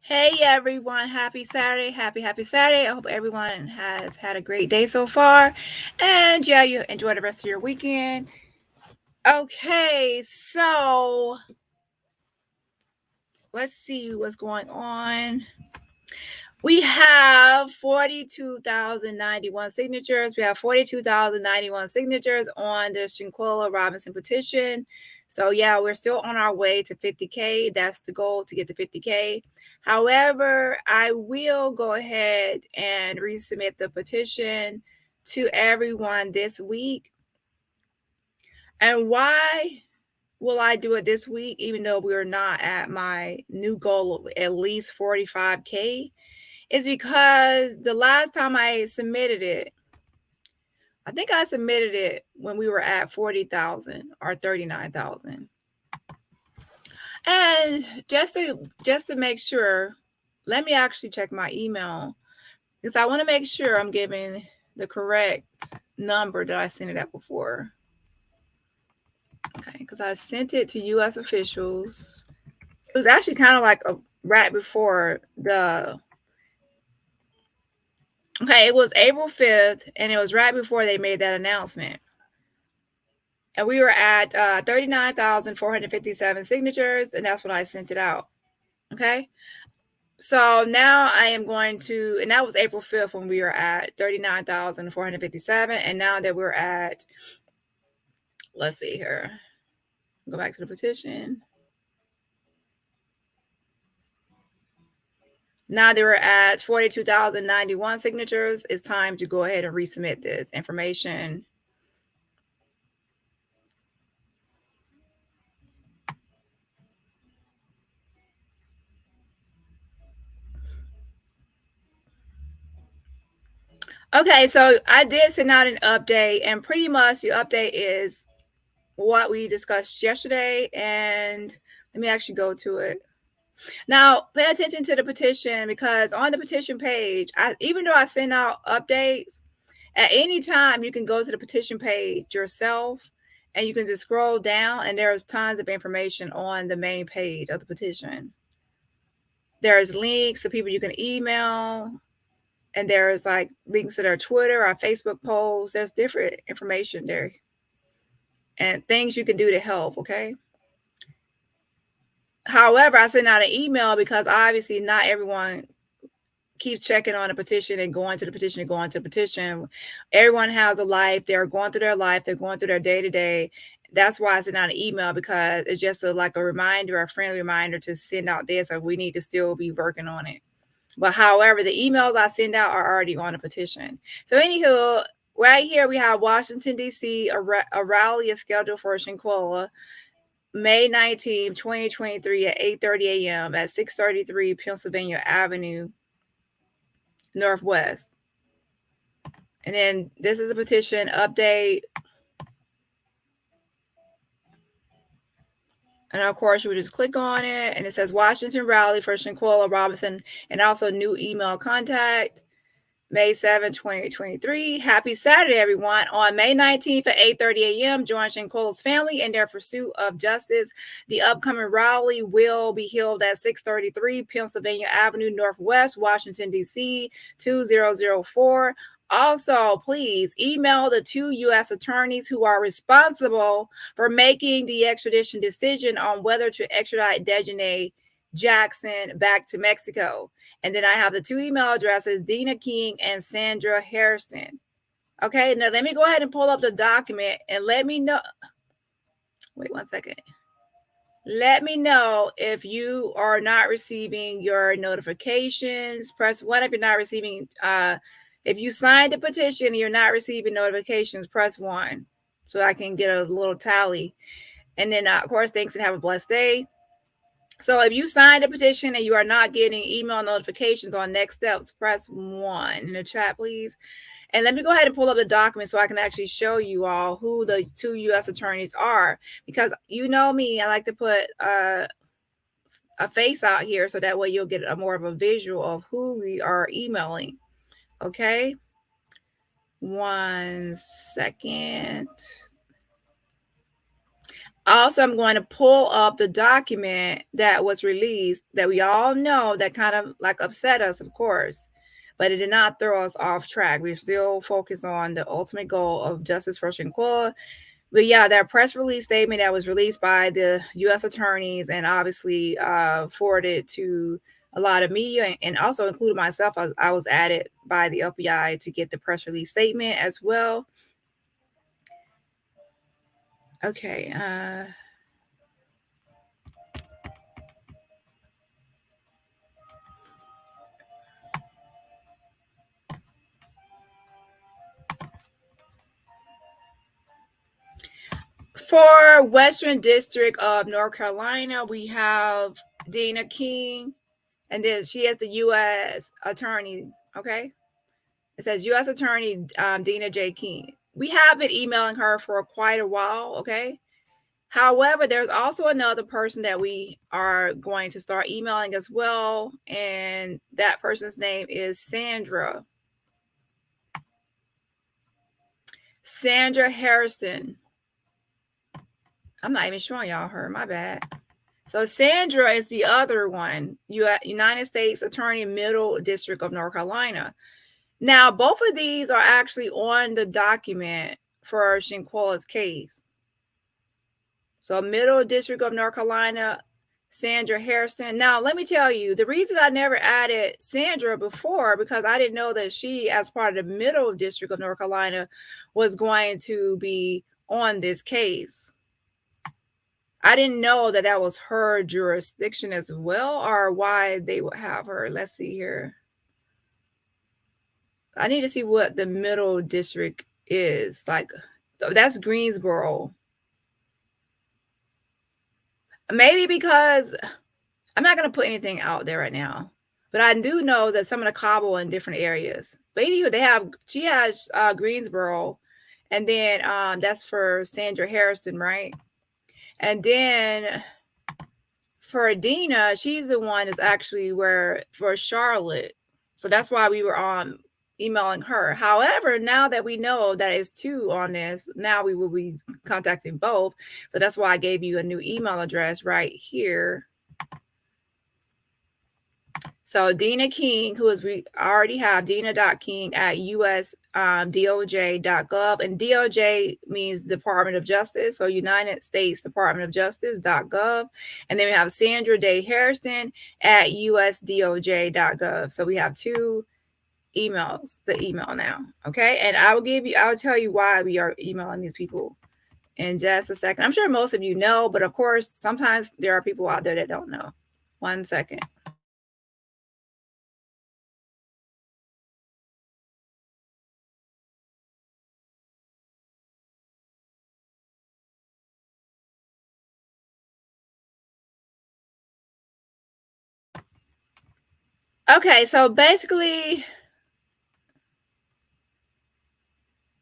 Hey everyone, happy Saturday, happy Saturday. I hope everyone has had a great day so far. And yeah, you enjoy the rest of your weekend. Okay, so let's see what's going on. We have 42,091 signatures. We have 42,091 signatures on the Shanquella Robinson petition. So yeah, we're still on our way to 50K. That's the goal, to get to 50K. However, I will go ahead and resubmit the petition to everyone this week. And why will I do it this week, even though we're not at my new goal of at least 45K? Is because the last time I submitted it, I think I submitted it when we were at 40,000 or 39,000. And just to make sure, let me actually check my email, because I want to make sure I'm giving the correct number that I sent it at before. Okay, because I sent it to U.S. officials. It was actually kind of like right before the... Okay, it was April 5th, and it was right before they made that announcement. And we were at 39,457 signatures, and that's when I sent it out. Okay, so now I am going to, and that was April 5th when we were at 39,457, and now that we're at, let's see here, go back to the petition. Now that we're at 42,091 signatures, it's time to go ahead and resubmit this information. Okay, so I did send out an update, and pretty much the update is what we discussed yesterday. And let me actually go to it. Now, pay attention to the petition, because on the petition page, even though I send out updates, at any time you can go to the petition page yourself, and you can just scroll down, and there's tons of information on the main page of the petition. There's links to people you can email, and there's like links to their Twitter or Facebook posts. There's different information there and things you can do to help, okay? However, I sent out an email because obviously not everyone keeps checking on a petition and going to the petition and going to the petition. Everyone has a life. They're going through their life. They're going through their day-to-day. That's why I sent out an email, because it's just like a reminder, a friendly reminder to send out this, or we need to still be working on it. But however, the emails I send out are already on a petition. So anywho, right here we have Washington, D.C. A rally is scheduled for Shanquella, May 19, 2023 at 8:30 a.m. at 633 Pennsylvania Avenue, Northwest. And then this is a petition update. And of course, you would just click on it, and it says Washington rally for Shanquella Robinson, and also new email contact. May 7, 2023. Happy Saturday, everyone. On May 19th at 8:30 a.m., join Shanquella's family in their pursuit of justice. The upcoming rally will be held at 633 Pennsylvania Avenue Northwest, Washington, D.C., 2004. Also, please email the 2 U.S. attorneys who are responsible for making the extradition decision on whether to extradite Dejanae Jackson back to Mexico. And then I have the 2 email addresses, Dina King and Sandra Hairston. Okay, now let me go ahead and pull up the document and let me know. Wait 1 second. Let me know if you are not receiving your notifications. Press 1 if you're not receiving. If you signed the petition and you're not receiving notifications, press 1 so I can get a little tally. And then, of course, thanks and have a blessed day. So if you signed a petition and you are not getting email notifications on next steps, press 1 in the chat, please. And let me go ahead and pull up the document so I can actually show you all who the 2 U.S. attorneys are. Because you know me, I like to put a face out here so that way you'll get a more of a visual of who we are emailing. Okay. 1 second. Also, I'm going to pull up the document that was released that we all know that kind of like upset us, of course, but it did not throw us off track. We're still focused on the ultimate goal of justice for Shanquella. But yeah, that press release statement that was released by the U.S. attorneys and obviously forwarded to a lot of media and also included myself. I was added by the FBI to get the press release statement as well. Okay. For Western District of North Carolina, we have Dina King, and then she is the U.S. attorney. Okay. It says U.S. Attorney Dina J. King. We have been emailing her for quite a while. Okay. However, there's also another person that we are going to start emailing as well. And that person's name is Sandra. Sandra Harrison. I'm not even showing y'all her. My bad. So Sandra is the other one, United States Attorney, Middle District of North Carolina. Now, both of these are actually on the document for Shanquella's case. So Middle District of North Carolina, Sandra Harrison. Now, let me tell you, the reason I never added Sandra before, because I didn't know that she, as part of the Middle District of North Carolina, was going to be on this case. I didn't know that that was her jurisdiction as well, or why they would have her. Let's see here. I need to see what the Middle District is. Like, that's Greensboro. Maybe because I'm not going to put anything out there right now, but I do know that some of the cobble in different areas. But anyway, she has Greensboro, and then that's for Sandra Harrison, right? And then for Dina, she's the one that's actually for Charlotte. So that's why we were emailing her. However, now that we know that it's 2 on this, now we will be contacting both. So that's why I gave you a new email address right here. So Dina King, we already have Dina.King at USDOJ.gov, and DOJ means Department of Justice. So United States Department of Justice.gov. And then we have Sandra Day Harrison at USDOJ.gov. So we have 2 emails to email now. Okay. And I'll tell you why we are emailing these people in just a second. I'm sure most of you know, but of course, sometimes there are people out there that don't know. 1 second. Okay, so basically,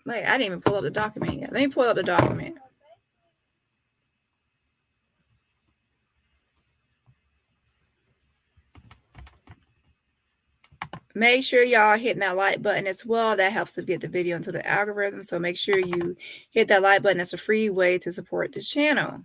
wait, I didn't even pull up the document yet. Let me pull up the document. Make sure y'all hitting that like button as well. That helps to get the video into the algorithm. So make sure you hit that like button. That's a free way to support this channel.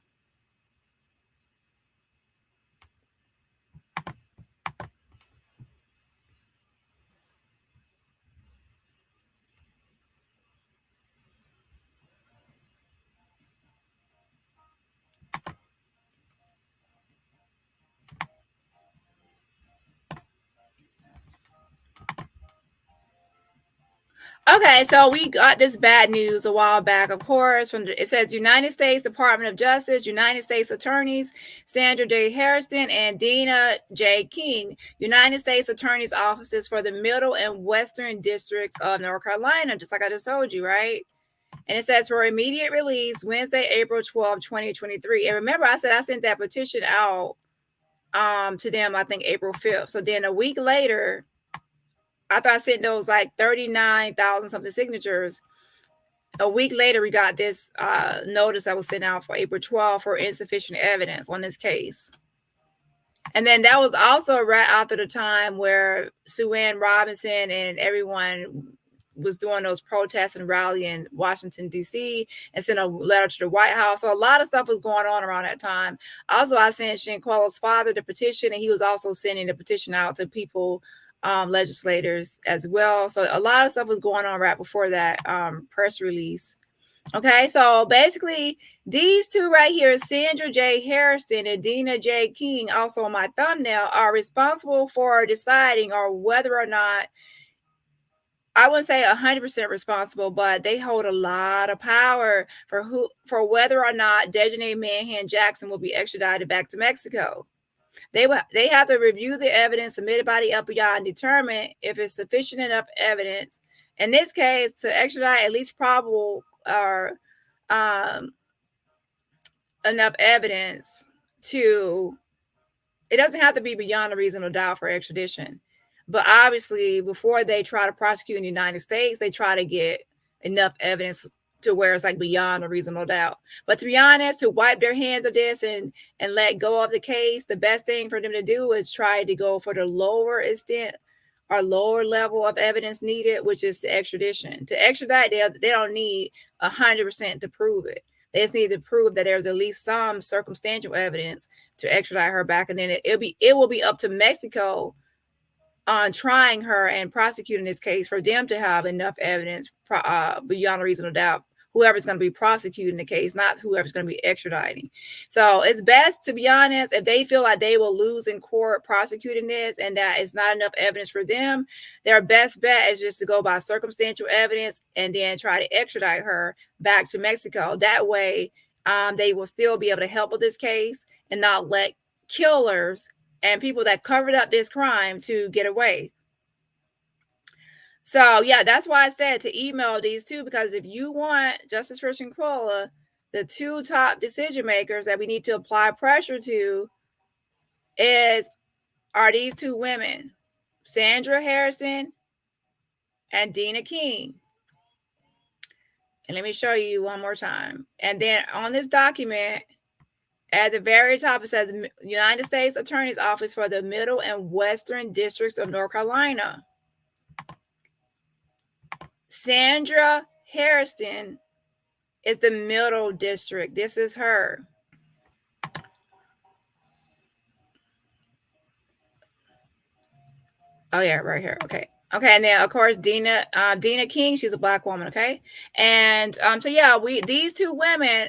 Okay, so we got this bad news a while back, of course, it says United States Department of Justice, United States Attorneys Sandra J. Hairston and Dina J. King, United States Attorney's offices for the Middle and Western Districts of North Carolina, just like I just told you, right? And it says for immediate release Wednesday, April 12, 2023. And remember, I said I sent that petition out to them, I think April 5th. So then a week later, I thought I sent those like 39,000 something signatures. A week later, we got this notice that was sent out for April 12th for insufficient evidence on this case. And then that was also right after the time where Sue Ann Robinson and everyone was doing those protests and rally in Washington, D.C. and sent a letter to the White House. So a lot of stuff was going on around that time. Also, I sent Shanquella's father the petition, and he was also sending the petition out to people, legislators as well. So a lot of stuff was going on right before that press release. Okay, so basically these two right here, Sandra J. Hairston and Dina J. King, also on my thumbnail, are responsible for deciding or whether or not, I wouldn't say 100% responsible, but they hold a lot of power for whether or not Dejanay Manhan Jackson will be extradited back to Mexico. They have to review the evidence submitted by the FBI and determine if it's sufficient enough evidence. In this case, to extradite at least probable or enough evidence to, it doesn't have to be beyond a reasonable doubt for extradition. But obviously, before they try to prosecute in the United States, they try to get enough evidence to where it's like beyond a reasonable doubt. But to be honest, to wipe their hands of this and let go of the case, the best thing for them to do is try to go for the lower extent or lower level of evidence needed, which is the extradition. To extradite, they don't need 100% to prove it. They just need to prove that there's at least some circumstantial evidence to extradite her back, and then it will be up to Mexico on trying her and prosecuting this case for them to have enough evidence beyond a reasonable doubt. Whoever's going to be prosecuting the case, not whoever's going to be extraditing. So it's best, to be honest, if they feel like they will lose in court prosecuting this and that it's not enough evidence for them, their best bet is just to go by circumstantial evidence and then try to extradite her back to Mexico. That way, they will still be able to help with this case and not let killers and people that covered up this crime to get away. So yeah, that's why I said to email these two, because if you want justice for Shanquella, the two top decision makers that we need to apply pressure to are these two women, Sandra Harrison and Dina King. And let me show you one more time. And then on this document, at the very top, it says United States Attorney's Office for the Middle and Western Districts of North Carolina. Sandra Hairston is the Middle District. This is her. Oh yeah, right here. Okay. Okay, and then of course Dina King, she's a Black woman. Okay, and so yeah, these two women,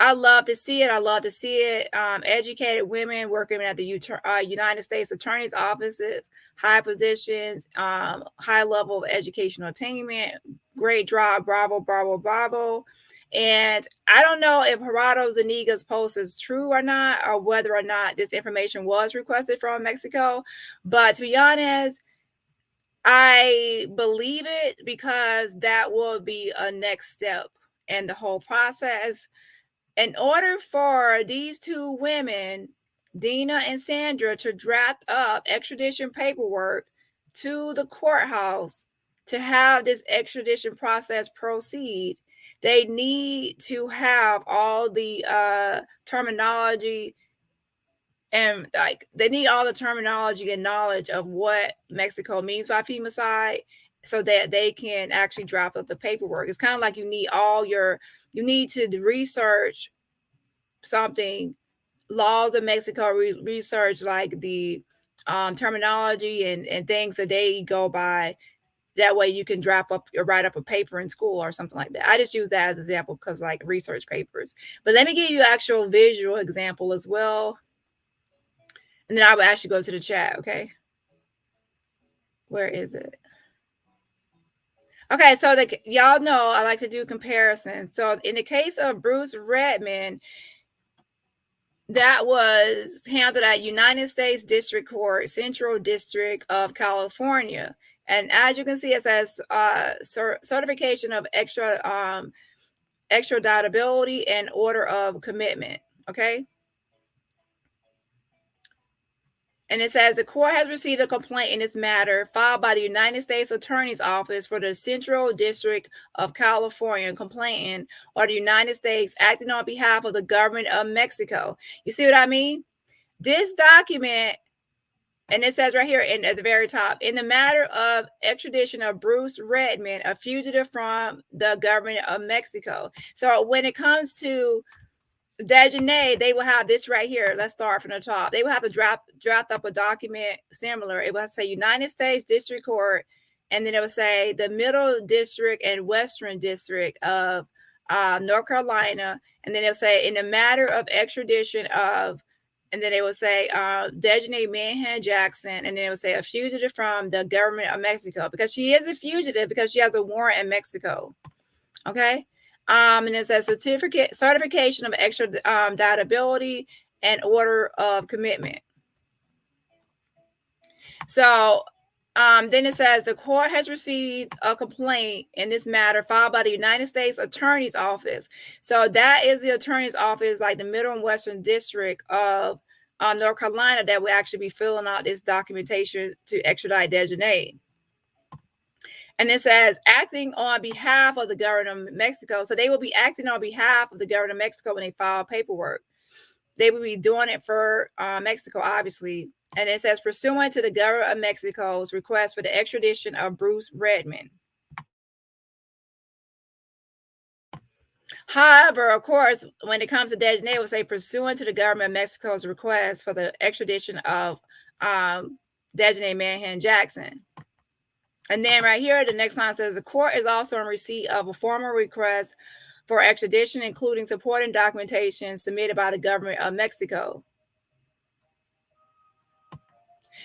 I love to see it. I love to see it. Educated women working at the United States Attorney's offices, high positions, high level of educational attainment. Great job. Bravo, bravo, bravo. And I don't know if Gerardo Zuniga's post is true or not, or whether or not this information was requested from Mexico. But to be honest, I believe it, because that will be a next step in the whole process. In order for these two women Dina and Sandra to draft up extradition paperwork to the courthouse to have this extradition process proceed. They need to have all the terminology, and like they need all the terminology and knowledge of what Mexico means by femicide so that they can actually draft up the paperwork. It's kind of like you need to research something, laws of Mexico, research like the terminology and things that they go by. That way you can draft up or write up a paper in school or something like that. I just use that as an example because like research papers. But let me give you an actual visual example as well. And then I will actually go to the chat, okay? Where is it? Okay, so y'all know I like to do comparisons. So in the case of Bruce Redman, that was handled at United States District Court, Central District of California. And as you can see, it says certification of extraditability and order of commitment. Okay. And it says the court has received a complaint in this matter filed by the United States Attorney's Office for the Central District of California, complaining, or the United States acting on behalf of the government of Mexico. You see what I mean? This document, and it says right here at the very top, in the matter of extradition of Bruce Redman, a fugitive from the government of Mexico. So when it comes to Dejanay, they will have this right here. Let's start from the top. They will have to draft up a document similar. It will say United States District Court, and then it will say the Middle District and Western District of North Carolina, and then it'll say in the matter of extradition of, and then it will say Dejanay Manhan Jackson, and then it will say a fugitive from the government of Mexico, because she is a fugitive because she has a warrant in Mexico. Okay. And it says certification of extraditability and order of commitment. So then it says the court has received a complaint in this matter filed by the United States Attorney's Office. So that is the Attorney's Office, like the Middle and Western District of North Carolina, that will actually be filling out this documentation to extradite Dejanay. And it says acting on behalf of the government of Mexico. So they will be acting on behalf of the government of Mexico when they file paperwork. They will be doing it for Mexico, obviously. And it says pursuant to the government of Mexico's request for the extradition of Bruce Redman. However, of course, when it comes to Dejanay, it will say pursuant to the government of Mexico's request for the extradition of Dejanay Manhan Jackson. And then right here, the next line says the court is also in receipt of a formal request for extradition, including supporting documentation submitted by the government of Mexico.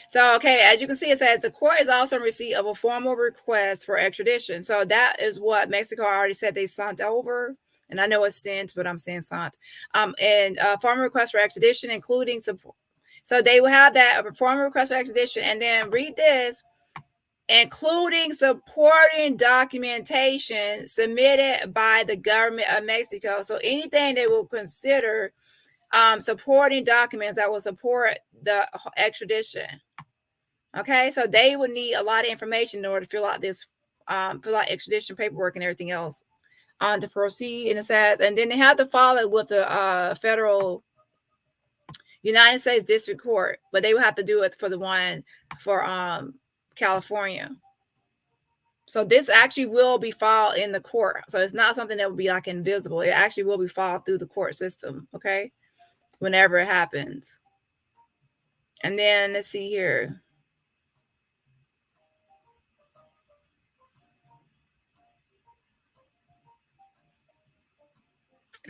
So, okay, as you can see, it says the court is also in receipt of a formal request for extradition. So that is what Mexico already said they sent over. And I know it's sent, but I'm saying sent. And formal request for extradition, including support. So they will have that a formal request for extradition. And then read this. Including supporting documentation submitted by the government of Mexico. So anything they will consider supporting documents that will support the extradition. Okay, so they would need a lot of information in order to fill out this, fill out extradition paperwork and everything else to proceed. And it says, and then they have to follow it with the federal United States District Court, but they would have to do it for the one for California. So this actually will be filed in the court. So it's not something that will be like invisible. It actually will be filed through the court system, okay? Whenever it happens. And then let's see here.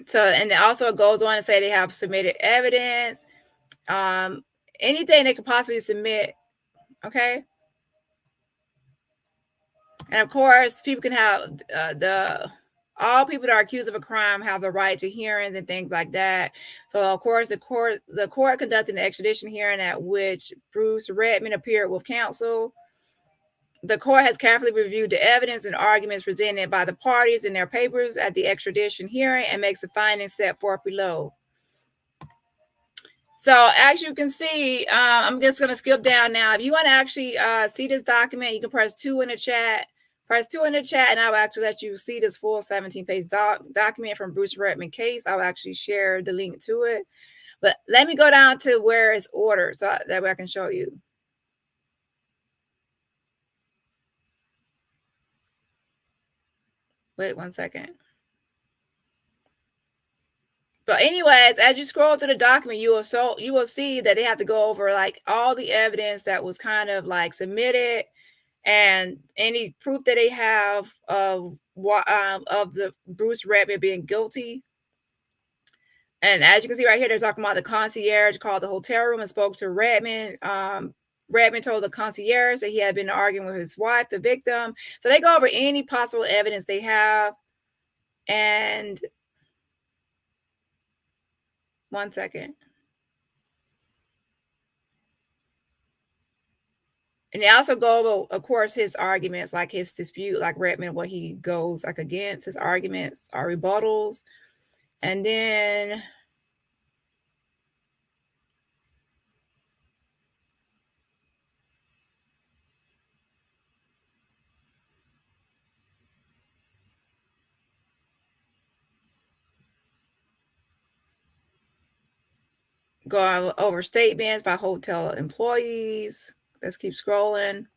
So, and it also goes on to say they have submitted evidence, anything they could possibly submit, okay? And of course, people can have all people that are accused of a crime have the right to hearings and things like that. So, of course, the court conducted an extradition hearing at which Bruce Redman appeared with counsel. The court has carefully reviewed the evidence and arguments presented by the parties in their papers at the extradition hearing and makes the findings set forth below. So as you can see, I'm just going to skip down now. If you want to actually see this document, you can press 2 in the chat. Press 2 in the chat, and I will actually let you see this full 17-page document from Bruce Redman case. I'll actually share the link to it. But let me go down to where it's ordered so that way I can show you. Wait 1 second. But anyways, as you scroll through the document, you will see that they have to go over like all the evidence that was kind of like submitted and any proof that they have of the Bruce Redman being guilty. And as you can see right here, they're talking about the concierge called the hotel room and spoke to Redman. Redman told the concierge that he had been arguing with his wife, the victim. So they go over any possible evidence they have. And 1 second. And they also go over, of course, his arguments, like his dispute, like Redman, what he goes like against his arguments or rebuttals. And then go over statements by hotel employees. Let's keep scrolling.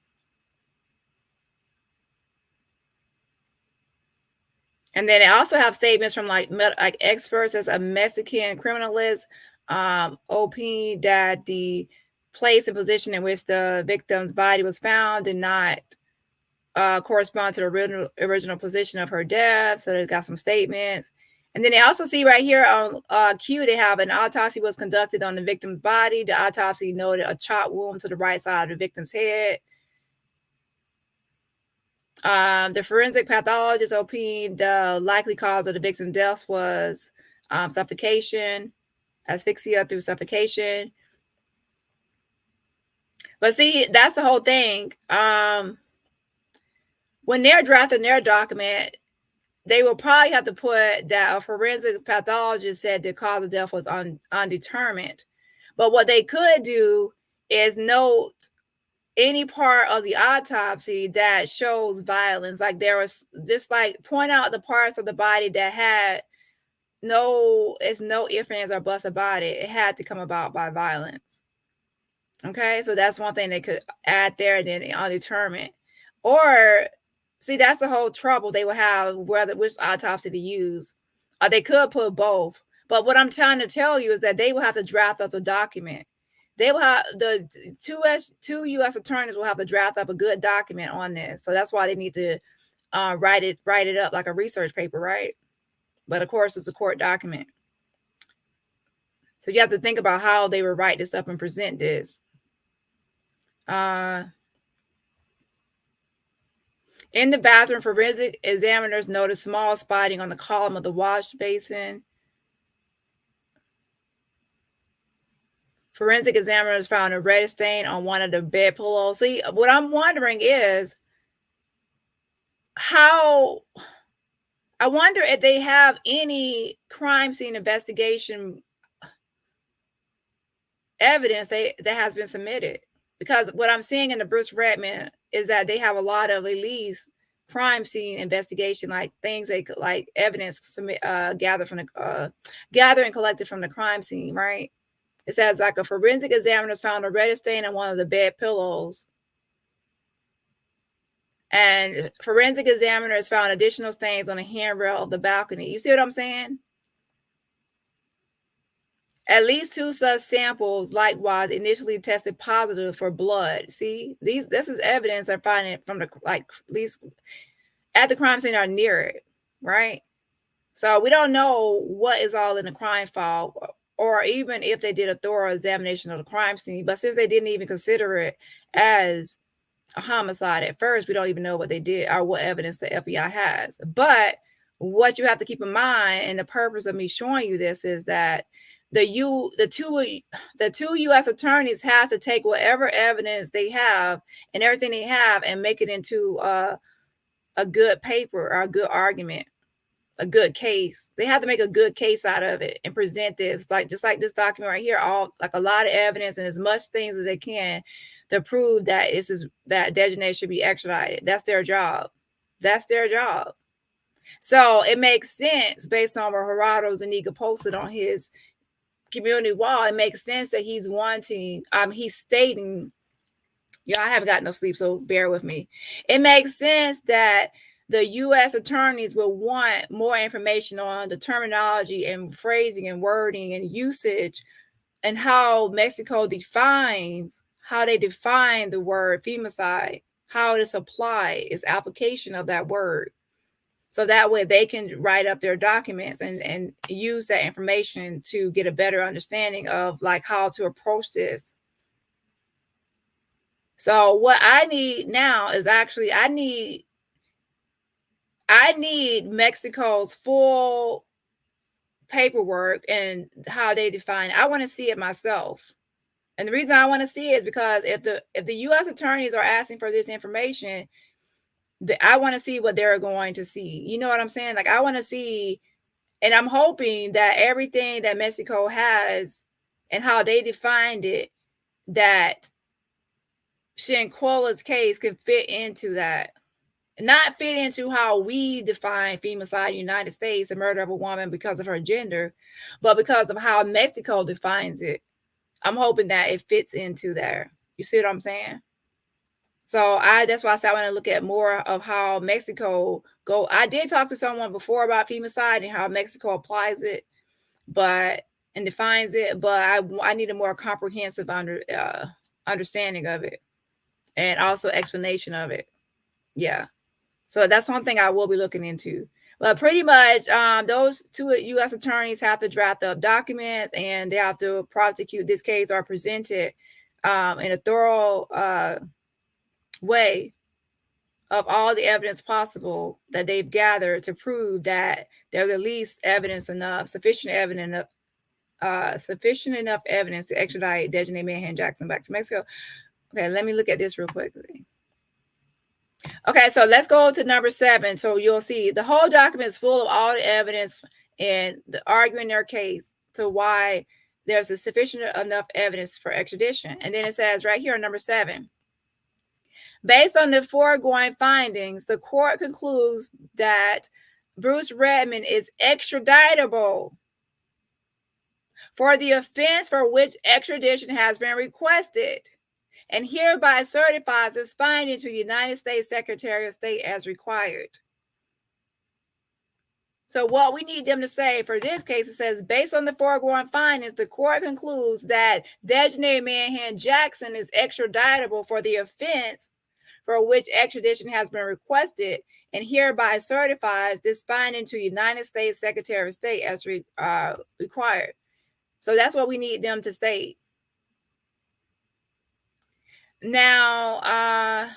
And then they also have statements from like experts as a Mexican criminalist, opined that the place and position in which the victim's body was found did not correspond to the original position of her death. So they've got some statements. And then they also see right here on Q, they have an autopsy was conducted on the victim's body. The autopsy noted a chop wound to the right side of the victim's head. The forensic pathologist opined the likely cause of the victim's death was suffocation, asphyxia through suffocation. But see, that's the whole thing. When they're drafting their document, they will probably have to put that a forensic pathologist said the cause of death was undetermined. But what they could do is note any part of the autopsy that shows violence. Like there was just like point out the parts of the body that had no ifs, ands, or buts about it. It had to come about by violence. Okay, so that's one thing they could add there, and then undetermined. Or see, that's the whole trouble they would have which autopsy to use. Or they could put both. But what I'm trying to tell you is that they will have to draft up the document. They will have the two U.S. attorneys will have to draft up a good document on this. So that's why they need to write it up like a research paper, right? But of course, it's a court document. So you have to think about how they would write this up and present this. In the bathroom, forensic examiners noticed small spotting on the column of the wash basin. Forensic examiners found a red stain on one of the bed pillows. See, what I'm wondering is I wonder if they have any crime scene investigation evidence that has been submitted. Because what I'm seeing in the Bruce Redman is that they have a lot of at least crime scene investigation, like things they could, like evidence gathered and collected from the crime scene, right? It says like a forensic examiners found a red stain on one of the bed pillows. And forensic examiners found additional stains on the handrail of the balcony. You see what I'm saying? At least 2 such samples likewise initially tested positive for blood. See, this is evidence they're finding from the at least at the crime scene or near it, right? So we don't know what is all in the crime file, or even if they did a thorough examination of the crime scene. But since they didn't even consider it as a homicide at first, we don't even know what they did or what evidence the FBI has. But what you have to keep in mind, and the purpose of me showing you this, is that the two U.S. attorneys has to take whatever evidence they have and everything they have and make it into a good paper or a good argument a good case. They have to make a good case out of it and present this, like just like this document right here, all like a lot of evidence and as much things as they can to prove that that Dejanay should be extradited. That's their job. That's their job. So it makes sense based on what Gerardo Zuniga posted on his community wall. It makes sense that he's stating, I haven't got no sleep, so bear with me. It makes sense that the U.S. attorneys will want more information on the terminology and phrasing and wording and usage and how Mexico defines, how they define the word femicide, how it is applied, its application of that word. So that way they can write up their documents and use that information to get a better understanding of like how to approach this. So what I need now is actually, I need Mexico's full paperwork and how they define it. I want to see it myself. And the reason I want to see it is because if the U.S. attorneys are asking for this information, I want to see what they're going to see. You know what I'm saying? Like I want to see, and I'm hoping that everything that Mexico has and how they defined it, that Shanquella's case can fit into that. Not fit into how we define femicide in the United States, the murder of a woman because of her gender, but because of how Mexico defines it. I'm hoping that it fits into there. You see what I'm saying? So that's why I said I want to look at more of how Mexico go. I did talk to someone before about femicide and how Mexico applies it, and defines it, but I need a more comprehensive understanding of it and also explanation of it. Yeah. So that's one thing I will be looking into. But pretty much those two U.S. attorneys have to draft up documents and they have to prosecute this case or present it in a thorough way of all the evidence possible that they've gathered to prove that there's at least sufficient enough evidence to extradite Dejanay Manhan Jackson back to Mexico. Okay, let me look at this real quickly. Okay, so let's go to number 7. So you'll see the whole document is full of all the evidence and arguing their case to why there's a sufficient enough evidence for extradition. And then it says right here on number 7, based on the foregoing findings, the court concludes that Bruce Redman is extraditable for the offense for which extradition has been requested, and hereby certifies its finding to the United States Secretary of State as required. So what we need them to say for this case, it says, based on the foregoing findings, the court concludes that Dejanay Manhan Jackson is extraditable for the offense for which extradition has been requested, and hereby certifies this finding to the United States Secretary of State as required. So that's what we need them to state. Now,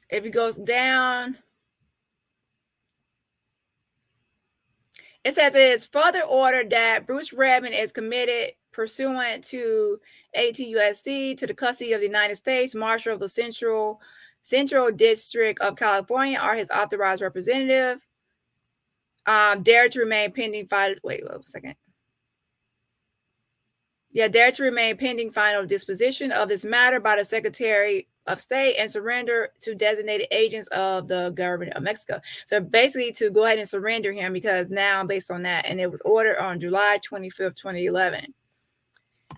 if it goes down, it says it is further ordered that Bruce Redman is committed pursuant to 18 U.S.C. to the custody of the United States Marshal of the Central District of California or his authorized representative. Dare to remain pending final. Wait a second. Dare to remain pending final disposition of this matter by the Secretary of State and surrender to designated agents of the government of Mexico. So basically to go ahead and surrender him, because now based on that, and it was ordered on July 25th, 2011.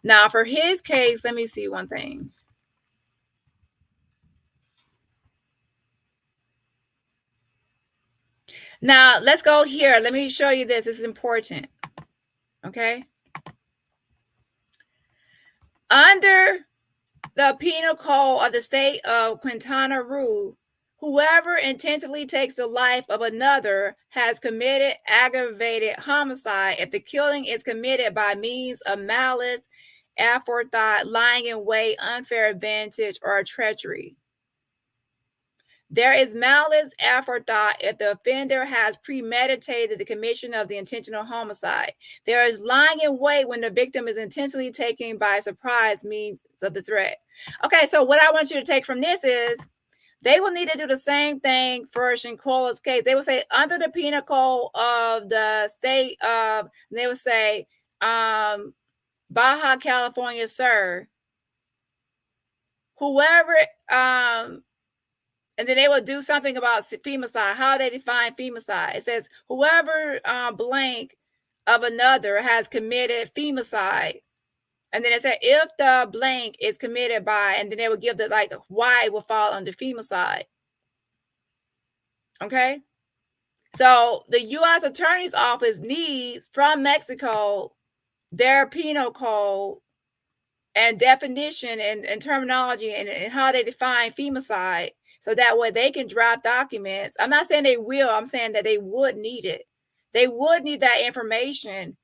Now for his case, let me see one thing. Now let's go here. Let me show you this. This is important. Okay. Under the Penal Code of the State of Quintana Roo, whoever intentionally takes the life of another has committed aggravated homicide if the killing is committed by means of malice, aforethought, lying in wait, unfair advantage, or treachery. There is malice aforethought if the offender has premeditated the commission of the intentional homicide. There is lying in wait when the victim is intentionally taken by surprise means of the threat. Okay, so what I want you to take from this is They will need to do the same thing for Shanquella's case. They will say under the penal code of the state of, they will say, Baja California, sir, whoever, and then they will do something about femicide, how they define femicide. It says whoever blank of another has committed femicide. And then it said if the blank is committed by, and then they will give the like why will fall under femicide. Okay. So the U.S. Attorney's Office needs from Mexico their penal code and definition and terminology and how they define femicide, so that way they can draft documents. I'm not saying they will, I'm saying that they would need it. They would need that information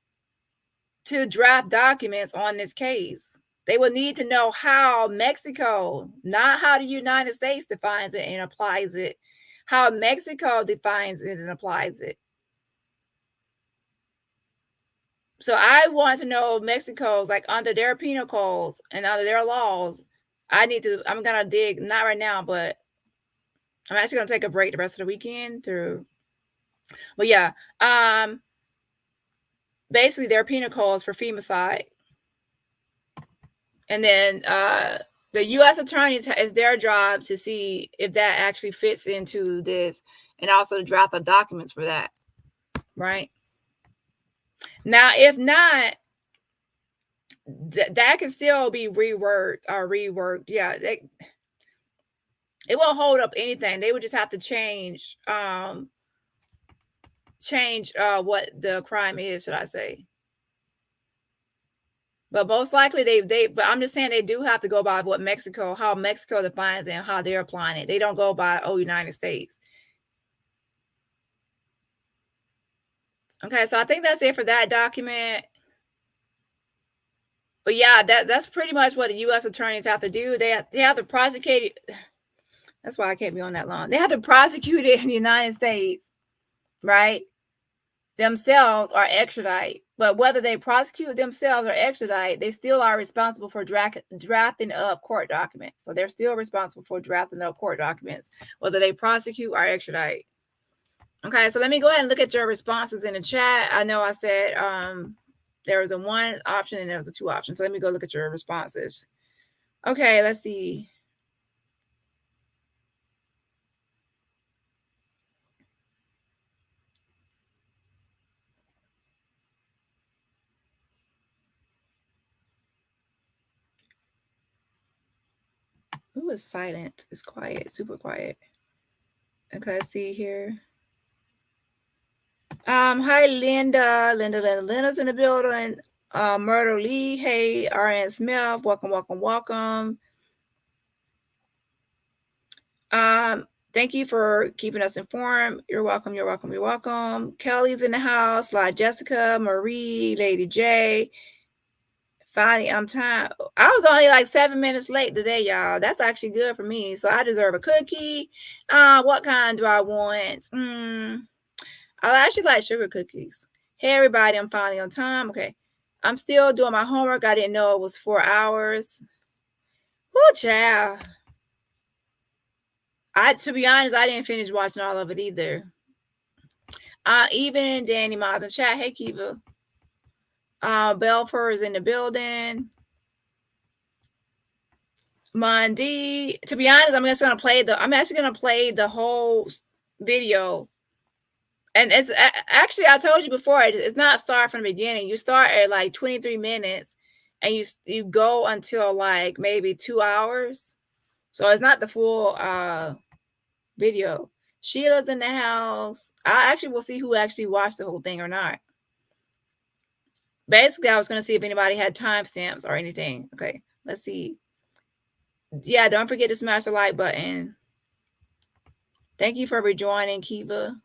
to draft documents on this case. They would need to know how Mexico, not how the United States defines it and applies it, how Mexico defines it and applies it. So I want to know Mexico's, like under their penal codes and under their laws. I'm going to dig, not right now, but I'm actually going to take a break the rest of the weekend but yeah, basically their penal codes for femicide. And then the U.S. attorneys, is their job to see if that actually fits into this, and also to draft the documents for that, right? Now, if not, that can still be reworked. Yeah, it won't hold up anything. They would just have to change what the crime is, should I say. But most likely but I'm just saying they do have to go by how Mexico defines it and how they're applying it. They don't go by United States. Okay, so I think that's it for that document. But yeah, that's pretty much what the U.S. attorneys have to do. They have to prosecute it. That's why I can't be on that long. They have to prosecute it in the United States, right? Themselves or extradite. But whether they prosecute themselves or extradite, they still are responsible for drafting up court documents. So they're still responsible for drafting up court documents, whether they prosecute or extradite. Okay, so let me go ahead and look at your responses in the chat. I know I said there was a 1 option and there was a 2 option. So let me go look at your responses. Okay, let's see. Who is silent? It's quiet, super quiet. Okay, let's see here. Hi, Linda's in the building. Myrtle Lee, hey, RN Smith, welcome. Thank you for keeping us informed. You're welcome. Kelly's in the house. La Jessica, Marie, Lady J. Finally, I'm tired. I was only like 7 minutes late today, y'all. That's actually good for me. So I deserve a cookie. What kind do I want? I actually like sugar cookies. Hey, everybody, I'm finally on time. Okay. I'm still doing my homework. I didn't know it was 4 hours. Oh, child. To be honest, I didn't finish watching all of it either. Even Danny Miles in chat. Hey, Kiva. Belfer is in the building. Mondi. To be honest, I'm actually gonna play the whole video. And it's actually, I told you before, it's not start from the beginning. You start at like 23 minutes and you go until like maybe 2 hours. So it's not the full video. Sheila's in the house. I actually will see who actually watched the whole thing or not. Basically, I was going to see if anybody had timestamps or anything. Okay, let's see. Yeah, don't forget to smash the like button. Thank you for rejoining, Kiva.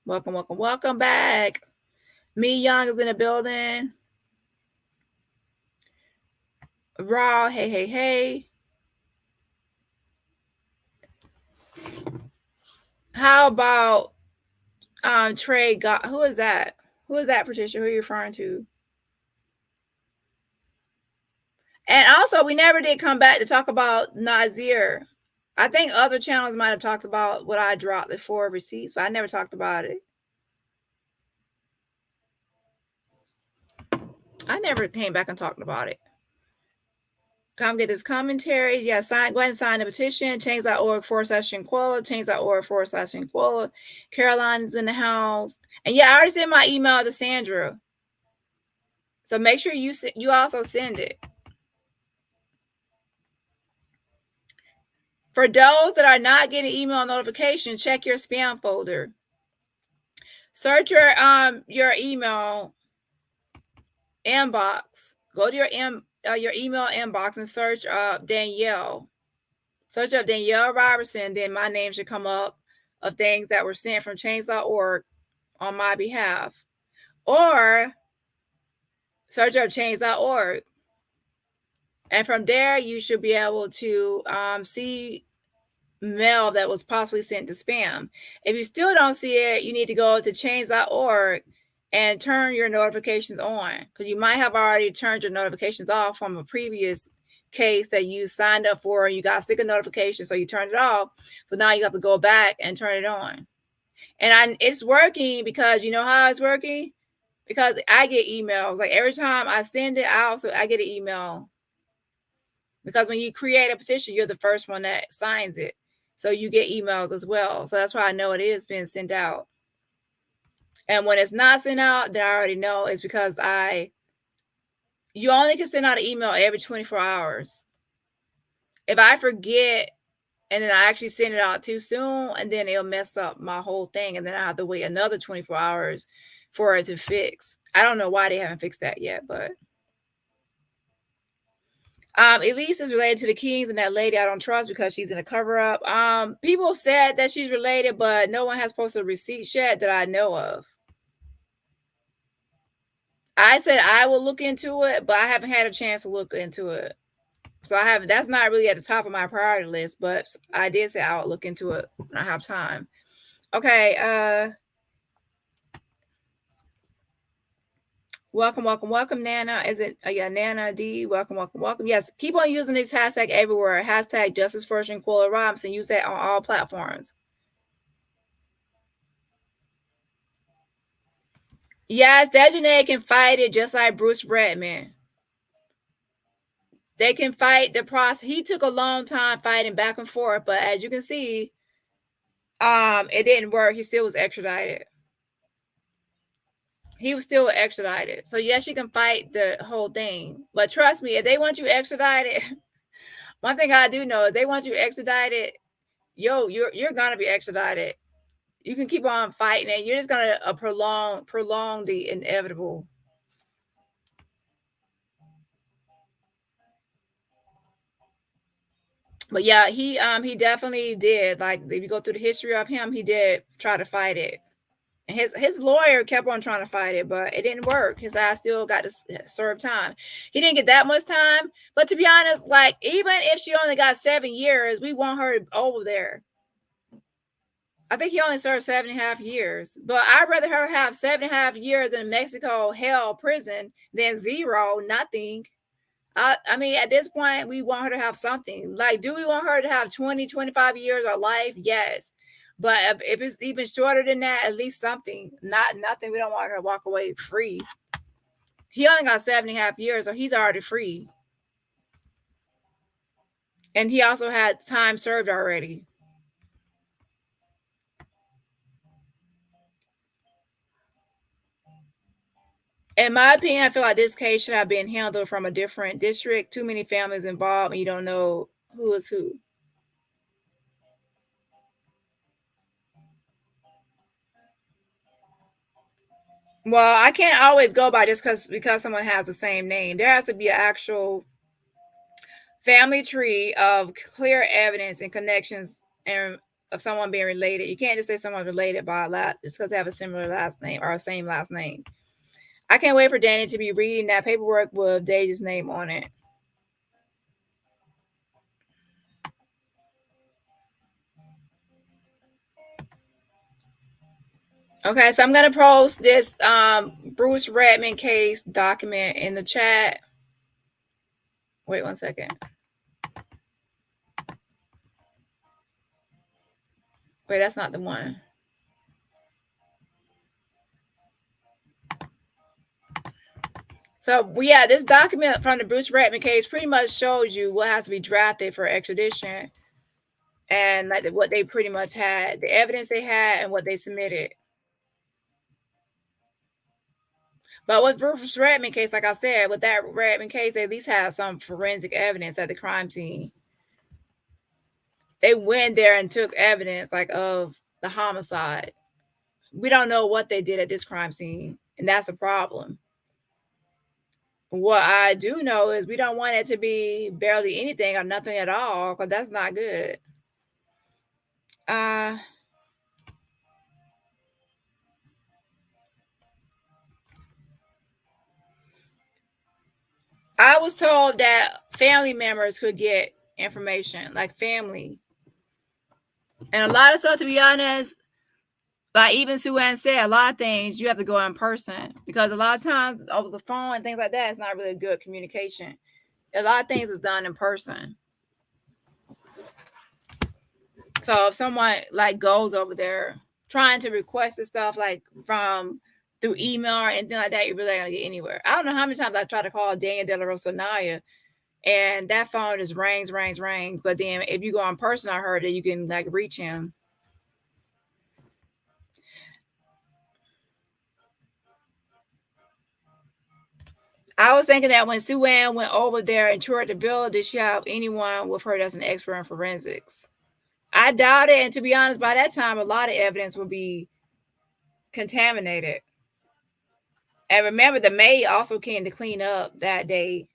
Welcome back. Me Young is in the building. Raw, hey. How about Trey? Who is that? Who is that, Patricia? Who are you referring to? And also, we never did come back to talk about Nazir. I think other channels might have talked about what I dropped the 4 receipts, but I never talked about it. I never came back and talked about it. Come get this commentary. Yeah, go ahead and sign the petition. Change.org/Shanquella. Change.org/Shanquella. Caroline's in the house. And yeah, I already sent my email to Sandra. So make sure you also send it. For those that are not getting email notification, check your spam folder. Search your email inbox. Go to your email inbox and search Danielle. Search up Danielle Robertson, then my name should come up of things that were sent from Change.org on my behalf. Or search up Change.org. And from there, you should be able to see mail that was possibly sent to spam. If you still don't see it, you need to go to Change.org and turn your notifications on, because you might have already turned your notifications off from a previous case that you signed up for and you got sick of notifications, so you turned it off. So now you have to go back and turn it on. And it's working because you know how it's working? Because I get emails. Like every time I send it out, so I get an email. Because when you create a petition, you're the first one that signs it. So you get emails as well. So that's why I know it is being sent out. And when it's not sent out, then I already know it's because you only can send out an email every 24 hours. If I forget and then I actually send it out too soon, and then it'll mess up my whole thing. And then I have to wait another 24 hours for it to fix. I don't know why they haven't fixed that yet, but Elise is related to the Kings and that lady I don't trust because she's in a cover-up. People said that she's related, but no one has posted receipts yet that I know of. I said I will look into it, but I haven't had a chance to look into it. So I haven't. That's not really at the top of my priority list, but I did say I would look into it when I have time. Okay. Welcome, Nana. Is it? Yeah, Nana D. Welcome. Yes, keep on using this hashtag everywhere. Hashtag Justice for Shanquella Robinson. Use that on all platforms. Yes, Dejanay can fight it just like Bruce Redman. They can fight the process. He took a long time fighting back and forth, but as you can see, it didn't work. He still was extradited. He was still extradited. So yes, you can fight the whole thing. But trust me, if they want you extradited, one thing I do know is they want you extradited, you're gonna be extradited. You can keep on fighting and you're just gonna prolong the inevitable. But yeah, he definitely did. Like if you go through the history of him, he did try to fight it. And his lawyer kept on trying to fight it, but it didn't work. His ass still got to serve time. He didn't get that much time. But to be honest, like even if she only got 7 years, we want her over there. I think he only served 7.5 years. But I'd rather her have 7.5 years in Mexico hell prison than zero, nothing. I mean, at this point, we want her to have something. Like, do we want her to have 20, 25 years of life? Yes. But if it's even shorter than that, at least something. Nothing. We don't want her to walk away free. He only got 7.5 years, so he's already free. And he also had time served already. In my opinion, I feel like this case should have been handled from a different district. Too many families involved, and you don't know who is who. Well, I can't always go by just because someone has the same name. There has to be an actual family tree of clear evidence and connections and of someone being related. You can't just say someone's related by a lot just because they have a similar last name or a same last name. I can't wait for Danny to be reading that paperwork with Deja's name on it. Okay, so I'm gonna post this Bruce Redman case document in the chat. Wait 1 second. Wait, that's not the one. So yeah, this document from the Bruce Redman case pretty much shows you what has to be drafted for extradition, and like what they pretty much had, the evidence they had, and what they submitted. But with Bruce Redman case, like I said, with that Redman case, they at least have some forensic evidence at the crime scene. They went there and took evidence like of the homicide. We don't know what they did at this crime scene, and that's a problem. What I do know is we don't want it to be barely anything or nothing at all, because that's not good. I was told that family members could get information, like family. And a lot of stuff, to be honest, like even Sue Ann said, a lot of things you have to go in person, because a lot of times over the phone and things like that, it's not really good communication. A lot of things is done in person. So if someone like goes over there trying to request the stuff like from through email or anything like that, you're really not gonna get anywhere. I don't know how many times I tried to call Daniel De La Rosa Naya, and that phone just rings. But then if you go in person, I heard that you can like reach him. I was thinking that when Sue Ann went over there and toured the bill, did she have anyone with her that's an expert in forensics? I doubt it. And to be honest, by that time, a lot of evidence would be contaminated. And remember, the maid also came to clean up that day.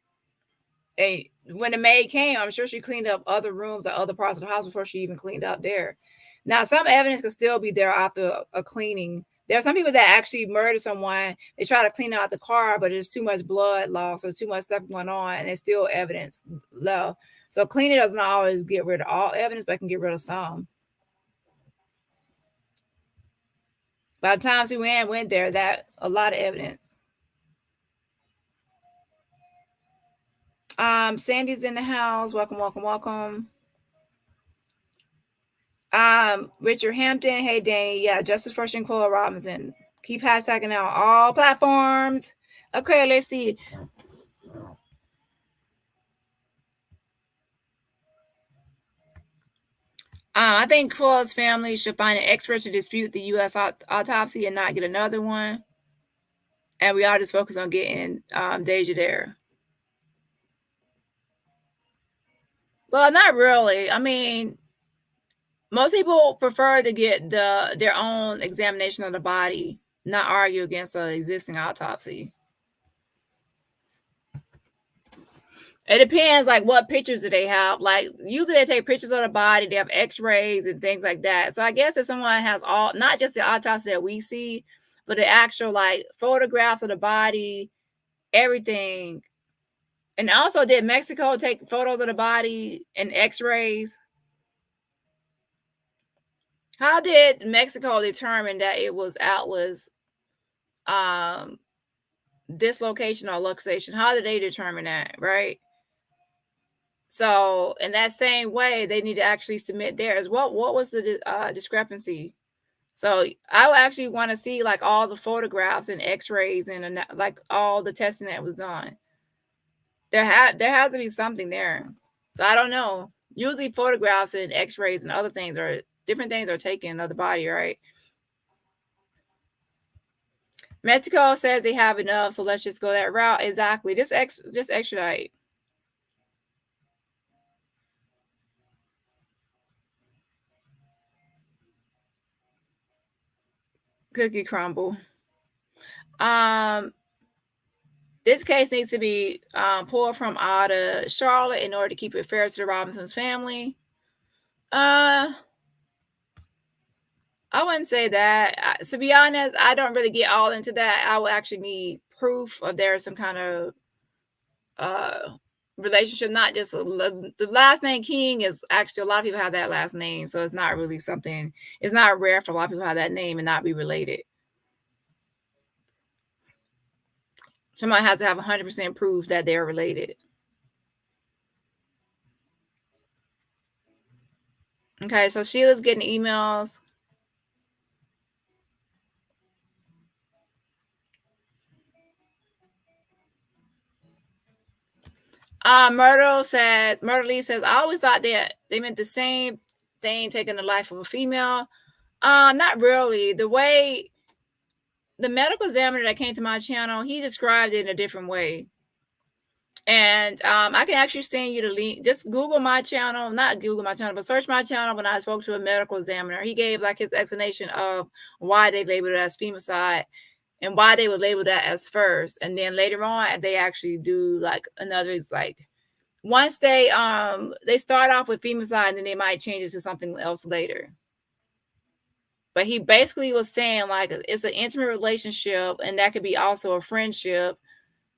And when the maid came, I'm sure she cleaned up other rooms or other parts of the house before she even cleaned up there. Now, some evidence could still be there after a cleaning. There are some people that actually murdered someone. They try to clean out the car, but there's too much blood loss or too much stuff going on, and there's still evidence left. So cleaning doesn't always get rid of all evidence, but it can get rid of some. By the time Sue Ann went there, that a lot of evidence. Sandy's in the house. Welcome. Richard Hampton. Hey, Danny. Yeah, Justice for Shanquella Robinson. Keep hashtagging out all platforms. Okay, let's see. I think Quill's family should find an expert to dispute the U.S. autopsy and not get another one. And we all just focus on getting Deja there. Well, not really. I mean, most people prefer to get their own examination of the body, not argue against the existing autopsy. It depends, like what pictures do they have. Like usually they take pictures of the body, they have X-rays and things like that. So I guess if someone has all, not just the autopsy that we see, but the actual like photographs of the body, everything. And also, did Mexico take photos of the body and X-rays? How did Mexico determine that it was Atlas dislocation or luxation? How did they determine that, right? So in that same way, they need to actually submit theirs. What was the discrepancy? So I would actually want to see like all the photographs and X-rays and like all the testing that was done. There has to be something there. So I don't know. Usually photographs and X-rays and other things are different things are taken of the body, right? Mexico says they have enough, so let's just go that route. Exactly. Just extradite. Cookie crumble. This case needs to be pulled from out of Charlotte in order to keep it fair to the Robinsons family. I wouldn't say that. To be honest, I don't really get all into that. I would actually need proof of there's some kind of relationship, not just the last name King is actually a lot of people have that last name, so it's not really something. It's not rare for a lot of people to have that name and not be related. Somebody has to have 100% proof that they're related. Okay, so Sheila's getting emails. Myrtle Lee says, I always thought that they meant the same thing, taking the life of a female. Not really. The way the medical examiner that came to my channel, he described it in a different way. And I can actually send you the link. Just Google my channel, not Google my channel, but search my channel. When I spoke to a medical examiner, he gave like his explanation of why they labeled it as femicide and why they would label that as first. And then later on, they actually do like another, like once they start off with femicide and then they might change it to something else later. But he basically was saying like it's an intimate relationship, and that could be also a friendship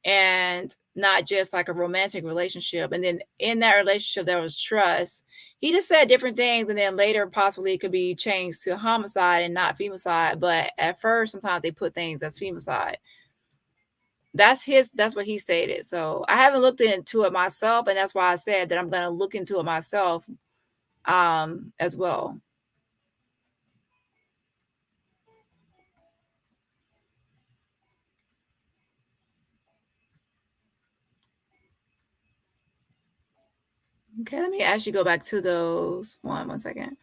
and not just like a romantic relationship. And then in that relationship there was trust. He just said different things, and then later possibly it could be changed to homicide and not femicide. But at first sometimes they put things as femicide. That's what he stated. So I haven't looked into it myself, and that's why I said that I'm going to look into it myself as well. Okay, let me actually go back to those. One second.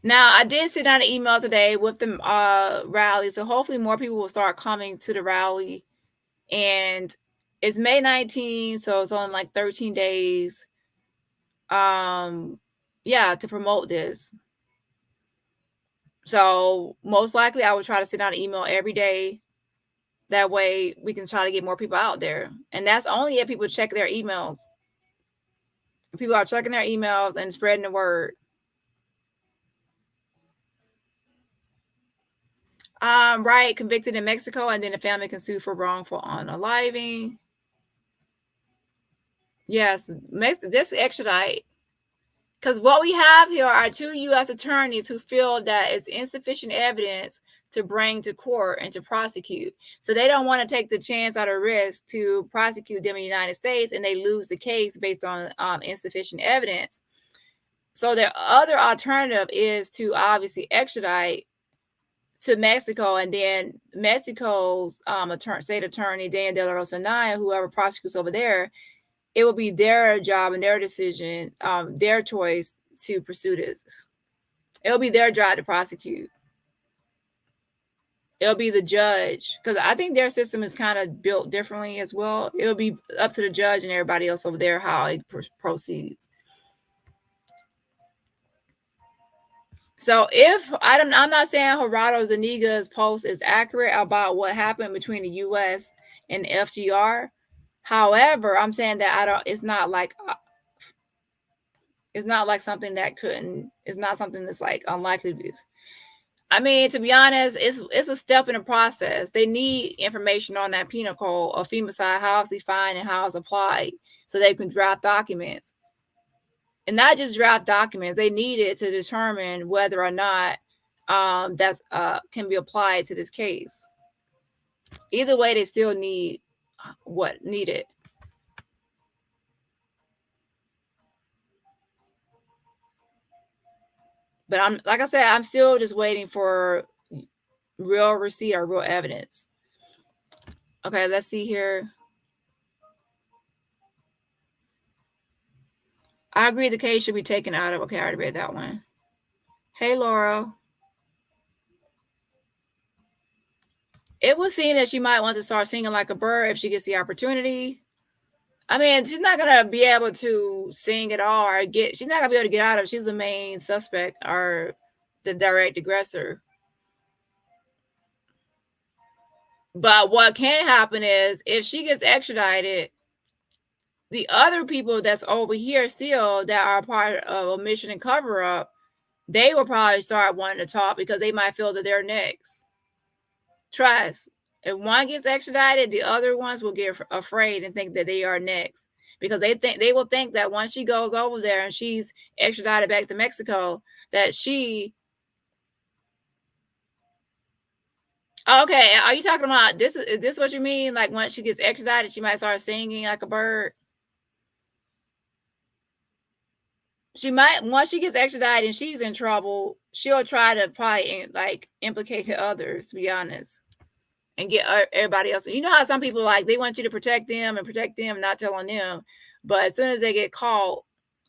Now, I did send out an email today with the rally, so hopefully more people will start coming to the rally. And it's May 19th, so it's on like 13 days. Yeah, to promote this. So most likely I will try to send out an email every day. That way we can try to get more people out there. And that's only if people check their emails. If people are checking their emails and spreading the word. Right, convicted in Mexico, and then the family can sue for wrongful unaliving. Yes, this extradite. Because what we have here are two U.S. attorneys who feel that it's insufficient evidence to bring to court and to prosecute. So they don't want to take the chance or the risk to prosecute them in the United States, and they lose the case based on insufficient evidence. So their other alternative is to obviously extradite to Mexico, and then Mexico's state attorney, Dan De La Rosa, whoever prosecutes over there, it will be their job and their decision, their choice to pursue this. It'll be their job to prosecute. It'll be the judge, because I think their system is kind of built differently as well. It'll be up to the judge and everybody else over there how it proceeds. So I'm not saying Gerardo Zuniga's post is accurate about what happened between the U.S. and FGR. However, I'm saying that it's not like something that it's not something that's like unlikely to be. I mean, to be honest, it's a step in the process. They need information on that penal code of femicide, how it's defined and how it's applied, so they can draft documents. And not just draft documents, they need it to determine whether or not that's can be applied to this case. Either way, they still need what needed. But like I said, I'm still just waiting for real receipt or real evidence. Okay, let's see here. I agree the case should be taken out of. Okay, I already read that one. Hey, Laura. It would seem that she might want to start singing like a bird if she gets the opportunity. I mean, she's not gonna be able to sing at all or she's not gonna be able to get out of it. She's the main suspect or the direct aggressor. But what can happen is if she gets extradited, the other people that's over here still that are part of omission and cover up, they will probably start wanting to talk because they might feel that they're next. Trust. If one gets extradited, the other ones will get afraid and think that they are next, because they will think that once she goes over there and she's extradited back to Mexico, that she Okay, are you talking about this? Is this what you mean? Like once she gets extradited, she might start singing like a bird. She might once she gets extradited and she's in trouble, she'll try to probably like implicate the others. To be honest, and get everybody else. You know how some people like they want you to protect them, not telling them. But as soon as they get caught,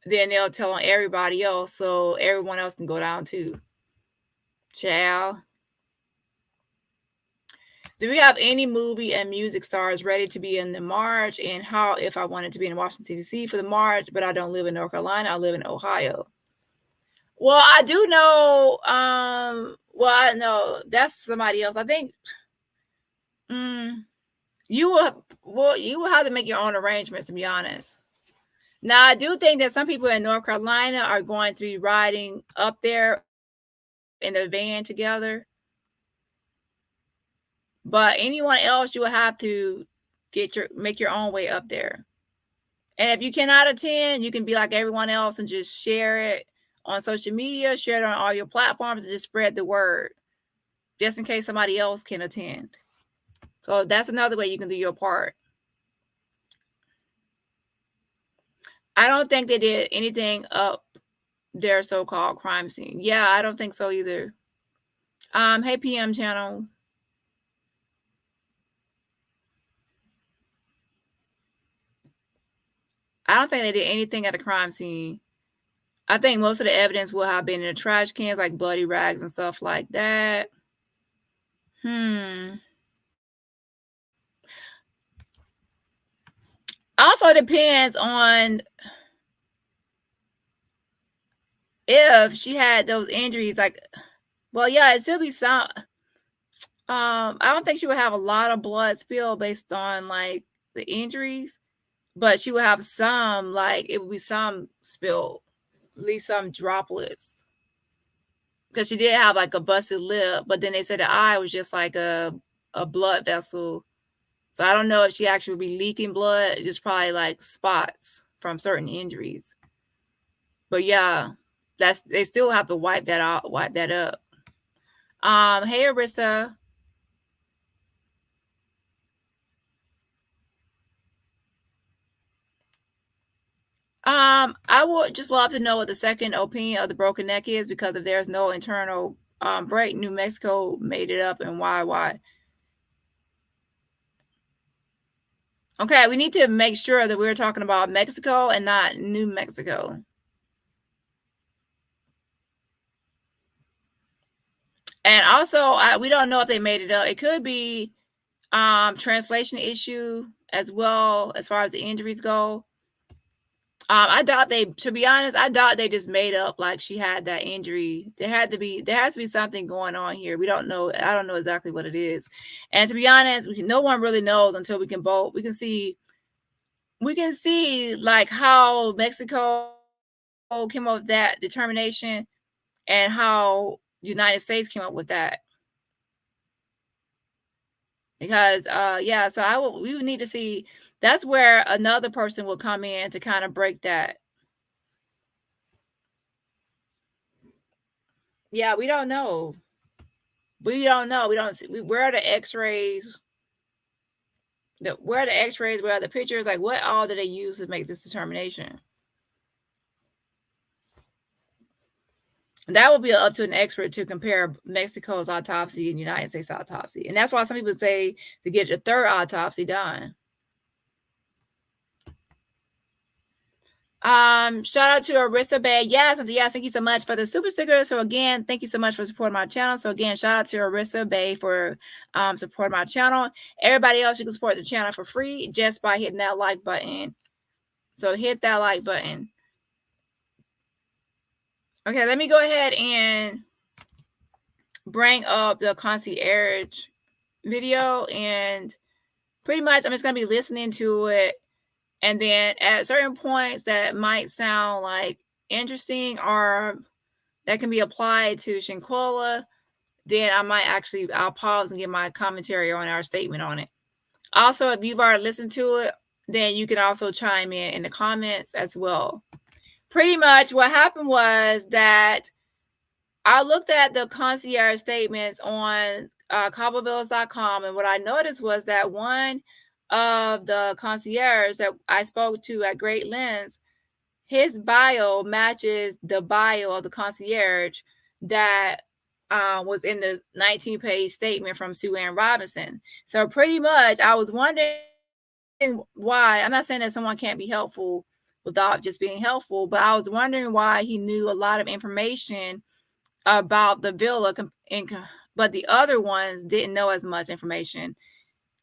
then they'll tell on everybody else, so everyone else can go down too. Ciao. Do we have any movie and music stars ready to be in the march? And how if I wanted to be in Washington, D.C. for the march, but I don't live in North Carolina, I live in Ohio. Well, I do know, well, I know that's somebody else. I think you will have to make your own arrangements, to be honest. Now, I do think that some people in North Carolina are going to be riding up there in the van together. But anyone else, you will have to make your own way up there. And if you cannot attend, you can be like everyone else and just share it on social media, share it on all your platforms, and just spread the word, just in case somebody else can attend. So that's another way you can do your part. I don't think they did anything up their so-called crime scene. Yeah, I don't think so either. Hey PM channel. I don't think they did anything at the crime scene. I think most of the evidence will have been in the trash cans, like bloody rags and stuff like that. Also, it depends on if she had those injuries. Like, well, yeah, it should be some. I don't think she would have a lot of blood spill based on like the injuries, but she would have some. Like, it would be some spill, at least some droplets. Because she did have like a busted lip, but then they said the eye was just like a blood vessel. So I don't know if she actually would be leaking blood, just probably like spots from certain injuries. But yeah, they still have to wipe that out, wipe that up. Hey Arissa. I would just love to know what the second opinion of the broken neck is, because if there's no internal break, New Mexico made it up, and why? Okay, we need to make sure that we're talking about Mexico and not New Mexico. And also, we don't know if they made it up. It could be translation issue as well, as far as the injuries go. I doubt to be honest, I doubt they just made up like she had that injury. There has to be something going on here. We don't know. I don't know exactly what it is. And to be honest, no one really knows until we can see like how Mexico came up with that determination and how the United States came up with that. Because yeah, so we would need to see. That's where another person will come in to kind of break that. Yeah, we don't know. We don't know. We don't see. Where are the X-rays? Where are the X-rays? Where are the pictures? Like, what all do they use to make this determination? That would be up to an expert to compare Mexico's autopsy and United States autopsy, and that's why some people say to get a third autopsy done. Shout out to Arista Bay. Yes, thank you so much for the super sticker. So again, thank you so much for supporting my channel. So again, shout out to Arista Bay for supporting my channel. Everybody else, you can support the channel for free just by hitting that like button. So hit that like button. Okay, let me go ahead and bring up the concierge video, and pretty much I'm just gonna be listening to it. And then at certain points that might sound like interesting or that can be applied to Shanquella, then I'll pause and give my commentary on our statement on it. Also, if you've already listened to it, then you can also chime in the comments as well. Pretty much what happened was that I looked at the concierge statements on cobblebills.com, and what I noticed was that one of the concierge that I spoke to at great lengths, his bio matches the bio of the concierge that was in the 19-page statement from Sue Ann Robinson. So pretty much, I was wondering why. I'm not saying that someone can't be helpful without just being helpful, but I was wondering why he knew a lot of information about the villa, but the other ones didn't know as much information.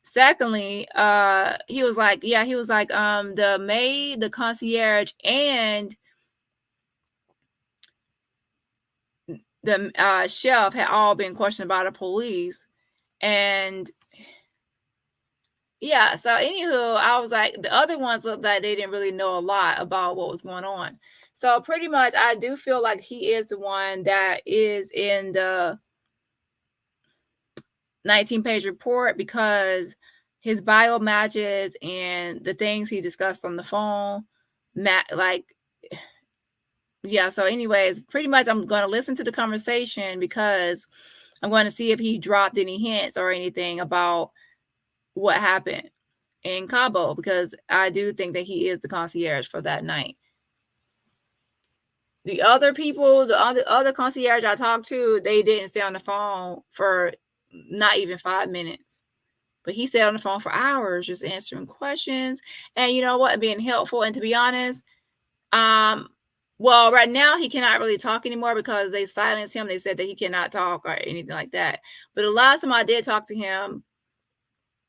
Secondly, he was like, the maid, the concierge, and the chef had all been questioned by the police. And yeah, so anywho, I was like, the other ones looked like they didn't really know a lot about what was going on. So pretty much, I do feel like he is the one that is in the 19-page report, because his bio matches and the things he discussed on the phone, so anyways, pretty much I'm going to listen to the conversation, because I'm going to see if he dropped any hints or anything about what happened in Cabo, because I do think that he is the concierge for that night. The other people, the other concierge I talked to, they didn't stay on the phone for not even 5 minutes. But he stayed on the phone for hours just answering questions. And you know what? Being helpful. And to be honest, well, right now he cannot really talk anymore because they silenced him. They said that he cannot talk or anything like that. But the last time I did talk to him,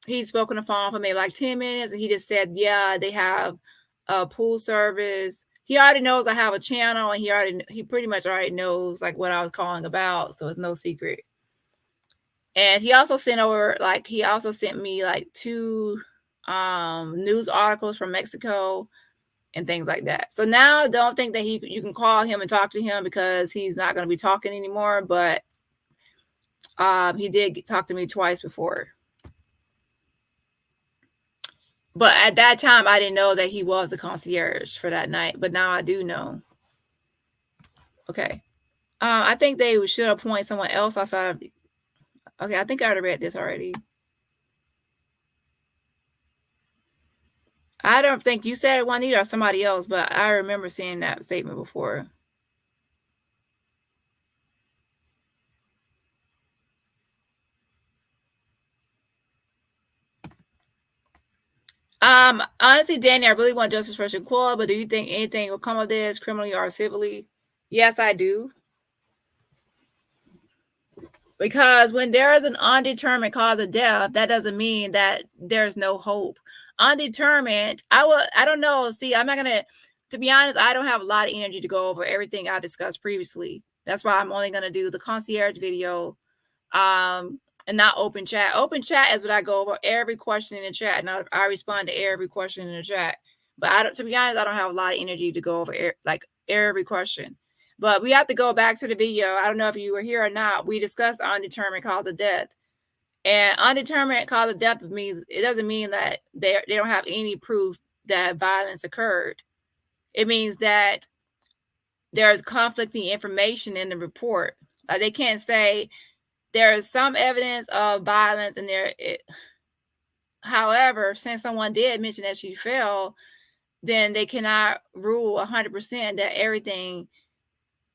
he spoke on the phone for maybe like 10 minutes, and he just said, yeah, they have a pool service. He already knows I have a channel, and he pretty much already knows like what I was calling about, so it's no secret. And he also sent me like 2 news articles from Mexico and things like that. So now don't think that you can call him and talk to him, because he's not going to be talking anymore. But he did talk to me twice before. But at that time, I didn't know that he was the concierge for that night. But now I do know. Okay. I think they should appoint someone else outside of... Okay, I think I already read this already. I don't think you said it, Juanita, or somebody else, but I remember seeing that statement before. Honestly, Danny, I really want justice for Shanquella, but do you think anything will come of this, criminally or civilly? Yes, I do. Because when there is an undetermined cause of death, that doesn't mean that there's no hope. Undetermined, I don't know. See, I'm not gonna, to be honest, I don't have a lot of energy to go over everything I discussed previously. That's why I'm only gonna do the concierge video, and not open chat. Open chat is what I go over every question in the chat, and I respond to every question in the chat. But to be honest, I don't have a lot of energy to go over every question. But we have to go back to the video. I don't know if you were here or not. We discussed undetermined cause of death. And undetermined cause of death means, it doesn't mean that they don't have any proof that violence occurred. It means that there's conflicting information in the report. They can't say there is some evidence of violence in there. However, since someone did mention that she fell, then they cannot rule 100% that everything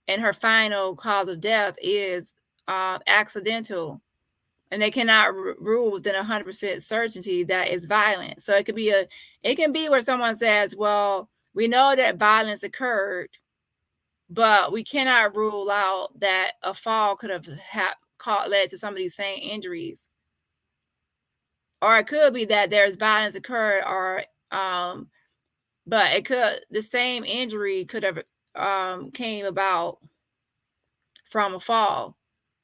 and her final cause of death is accidental, and they cannot rule within 100% certainty that it's violent. So it can be where someone says, well, we know that violence occurred, but we cannot rule out that a fall could have led to some of these same injuries. Or it could be that there's violence occurred, or but the same injury could have came about from a fall.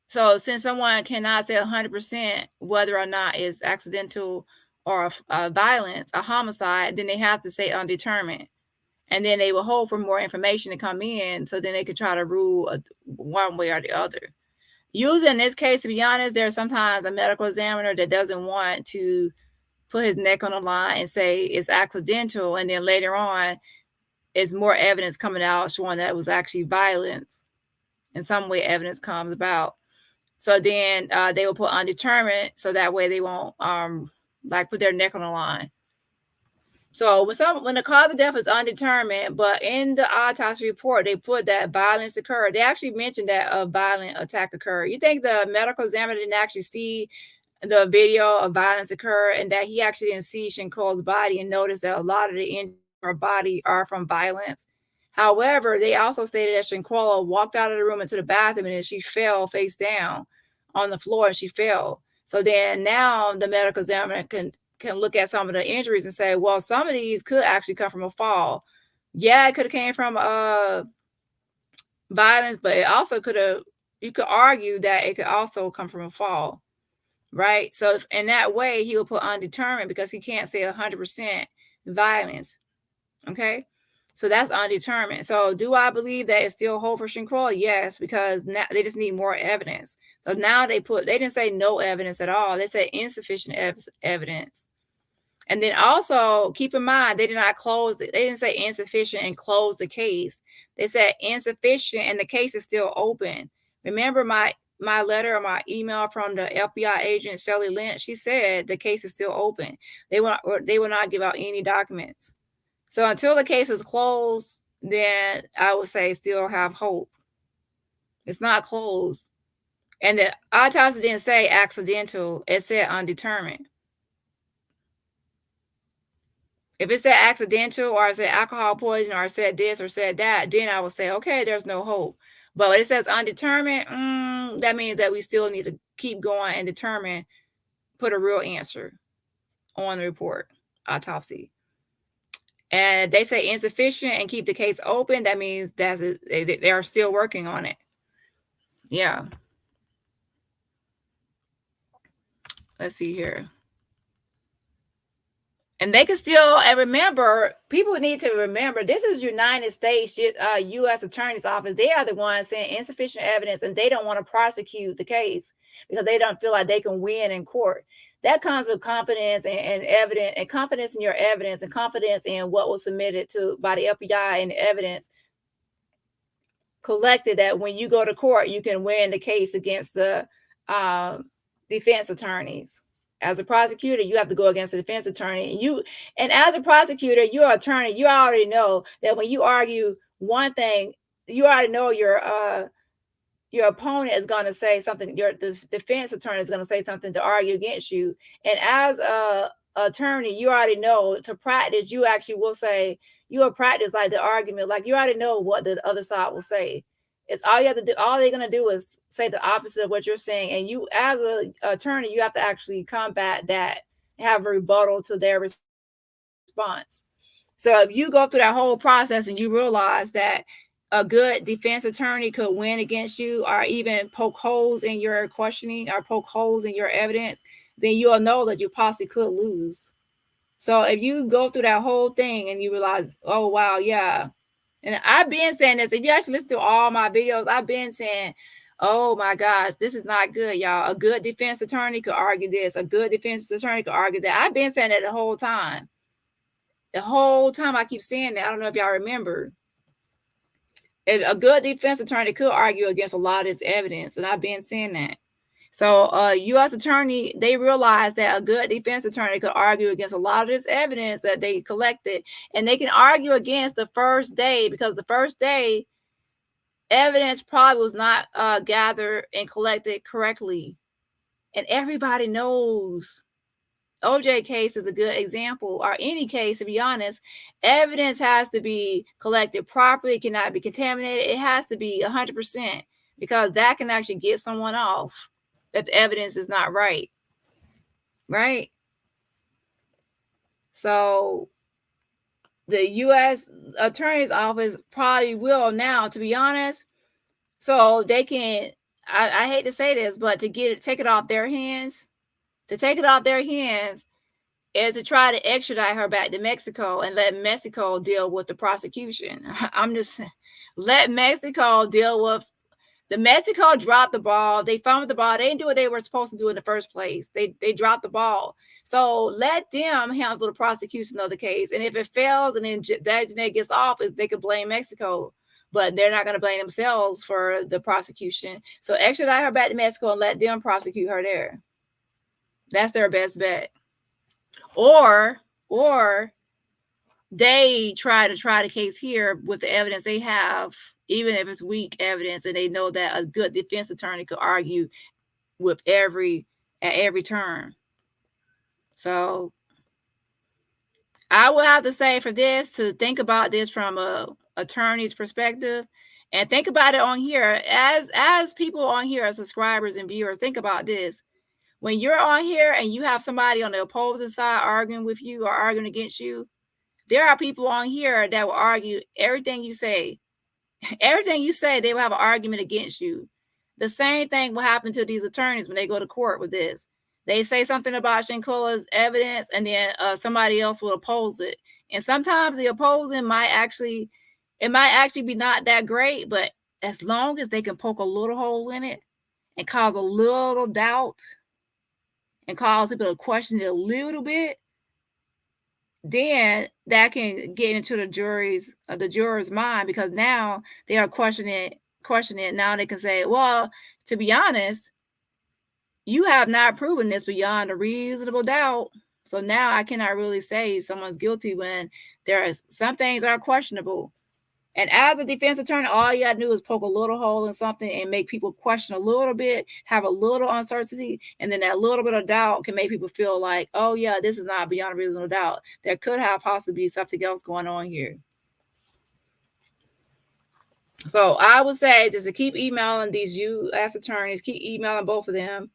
So since someone cannot say 100% whether or not it's accidental or violence, a homicide, then they have to say undetermined. And then they will hold for more information to come in, so then they could try to rule one way or the other. Usually in this case, to be honest, there's sometimes a medical examiner that doesn't want to put his neck on the line and say it's accidental, and then later on is more evidence coming out showing that it was actually violence. In some way, evidence comes about. So then they will put undetermined, so that way they won't like put their neck on the line. So when the cause of death is undetermined, but in the autopsy report they put that violence occurred. They actually mentioned that a violent attack occurred. You think the medical examiner didn't actually see the video of violence occur, and that he actually didn't see Shanquella's body and notice that a lot of the injuries in her body are from violence? However, they also stated that Shanquella walked out of the room into the bathroom and then she fell face down on the floor and she fell. So then now the medical examiner can look at some of the injuries and say, well, some of these could actually come from a fall. Yeah, it could have came from violence, but it also could have, you could argue that it could also come from a fall, right? So in that way, he will put undetermined because he can't say 100% violence, okay? So that's undetermined. So do I believe that it's still hope for Shanquella? Yes, because now they just need more evidence. So now they didn't say no evidence at all. They said insufficient evidence. And then also keep in mind, they did not close it. They didn't say insufficient and close the case. They said insufficient and the case is still open. Remember my letter or my email from the FBI agent, Shelley Lynch, she said the case is still open. They will not give out any documents. So until the case is closed, then I would say still have hope. It's not closed. And the autopsy didn't say accidental, it said undetermined. If it said accidental or it said alcohol poisoning or it said this or said that, then I would say, okay, there's no hope. But when it says undetermined, that means that we still need to keep going and determine, put a real answer on the report, autopsy. And they say insufficient and keep the case open, that means they are still working on it. Yeah. Let's see here. And they can still, and remember, people need to remember, this is United States U.S. Attorney's Office. They are the ones saying insufficient evidence, and they don't want to prosecute the case because they don't feel like they can win in court. That comes with confidence and evidence, and confidence in your evidence, and confidence in what was submitted by the FBI and the evidence collected, that when you go to court, you can win the case against the defense attorneys. As a prosecutor, you have to go against the defense attorney. And as a prosecutor, you're an attorney, you already know that when you argue one thing, you already know your opponent is going to say something, the defense attorney is going to say something to argue against you. And as a attorney, you already know to practice, you actually will say, you will practice like the argument, like you already know what the other side will say. It's all you have to do. All they're going to do is say the opposite of what you're saying. And you, as an attorney, you have to actually combat that, have a rebuttal to their response. So if you go through that whole process and you realize that a good defense attorney could win against you, or even poke holes in your questioning or poke holes in your evidence, then you'll know that you possibly could lose. So if you go through that whole thing and you realize, oh, wow, yeah. And I've been saying this. If you actually listen to all my videos, I've been saying, oh my gosh, this is not good, y'all. A good defense attorney could argue this. A good defense attorney could argue that. I've been saying that the whole time. The whole time I keep saying that. I don't know if y'all remember. A good defense attorney could argue against a lot of this evidence. And I've been saying that. So U.S. attorney, they realized that a good defense attorney could argue against a lot of this evidence that they collected, and they can argue against the first day, because the first day evidence probably was not gathered and collected correctly. And everybody knows OJ case is a good example, or any case, to be honest. Evidence has to be collected properly. It cannot be contaminated. It has to be 100%, because that can actually get someone off. That the evidence is not right. Right? So the U.S. Attorney's Office probably will now, to be honest, so they can, I hate to say this, but take it off their hands, is to try to extradite her back to Mexico and let Mexico deal with the prosecution. Let Mexico deal with. The Mexico dropped the ball. They fumbled the ball. They didn't do what they were supposed to do in the first place. They dropped the ball. So let them handle the prosecution of the case. And if it fails and then Dagenet gets off, they could blame Mexico. but they're not going to blame themselves for the prosecution. So extradite her back to Mexico and let them prosecute her there. That's their best bet. Or they try the case here with the evidence they have, even if it's weak evidence, and they know that a good defense attorney could argue with at every turn. So I would have to say for this to think about this from a attorney's perspective, and think about it on here as people on here as subscribers and viewers. Think about this. When you're on here and you have somebody on the opposing side arguing with you or arguing against you, there are people on here that will argue everything you say. Everything you say, they will have an argument against you. The same thing will happen to these attorneys when they go to court with this. They say something about Shanquella's evidence, and then somebody else will oppose it. And sometimes the opposing might actually be not that great, but as long as they can poke a little hole in it and cause a little doubt and cause people to question it a little bit, then that can get into the juror's mind, because now they are questioning it. Now they can say, well, to be honest, you have not proven this beyond a reasonable doubt. So now I cannot really say someone's guilty when some things are questionable. And as a defense attorney, all you got to do is poke a little hole in something and make people question a little bit, have a little uncertainty, and then that little bit of doubt can make people feel like, oh, yeah, this is not beyond a reasonable doubt. There could have possibly something else going on here. So I would say just to keep emailing these U.S. attorneys, keep emailing both of them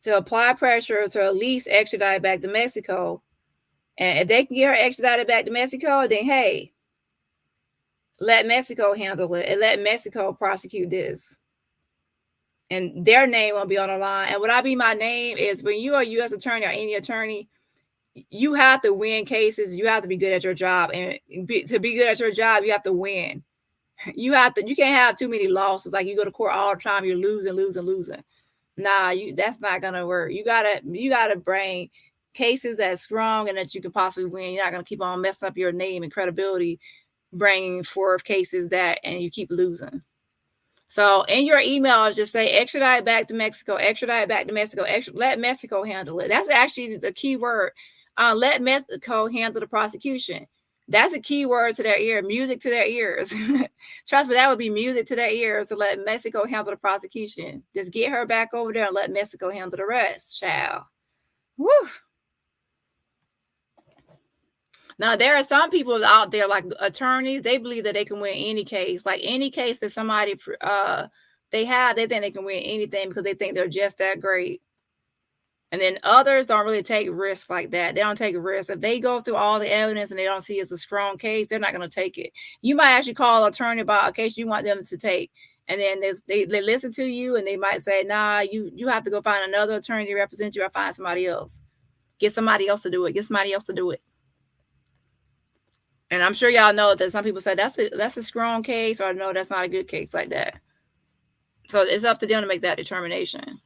to apply pressure to at least extradite back to Mexico. And if they can get her extradited back to Mexico, then hey, let Mexico handle it and let Mexico prosecute this. And their name will be on the line. And what I mean my name is, when you are a U.S. attorney or any attorney, you have to win cases. You have to be good at your job. And to be good at your job, you have to win. You can't have too many losses. Like you go to court all the time, you're losing. Nah, that's not gonna work. You gotta bring cases that's strong and that you can possibly win. You're not gonna keep on messing up your name and credibility, bringing forth cases and you keep losing. So in your email, just say extradite back to Mexico, let Mexico handle it. That's actually the key word. Let Mexico handle the prosecution. That's a key word to their ear, music to their ears. Trust me, that would be music to their ears to let Mexico handle the prosecution. Just get her back over there and let Mexico handle the rest, child. Woo. Now, there are some people out there, like attorneys, they believe that they can win any case. Like any case that somebody they think they can win anything because they think they're just that great. And then others don't really take risks like that. They don't take a risk. If they go through all the evidence and they don't see it's a strong case, they're not going to take it. You might actually call an attorney about a case you want them to take. And then they listen to you and they might say, nah, you have to go find another attorney to represent you or find somebody else. Get somebody else to do it. And I'm sure y'all know that some people say that's a strong case, or no, that's not a good case, like that. So it's up to them to make that determination.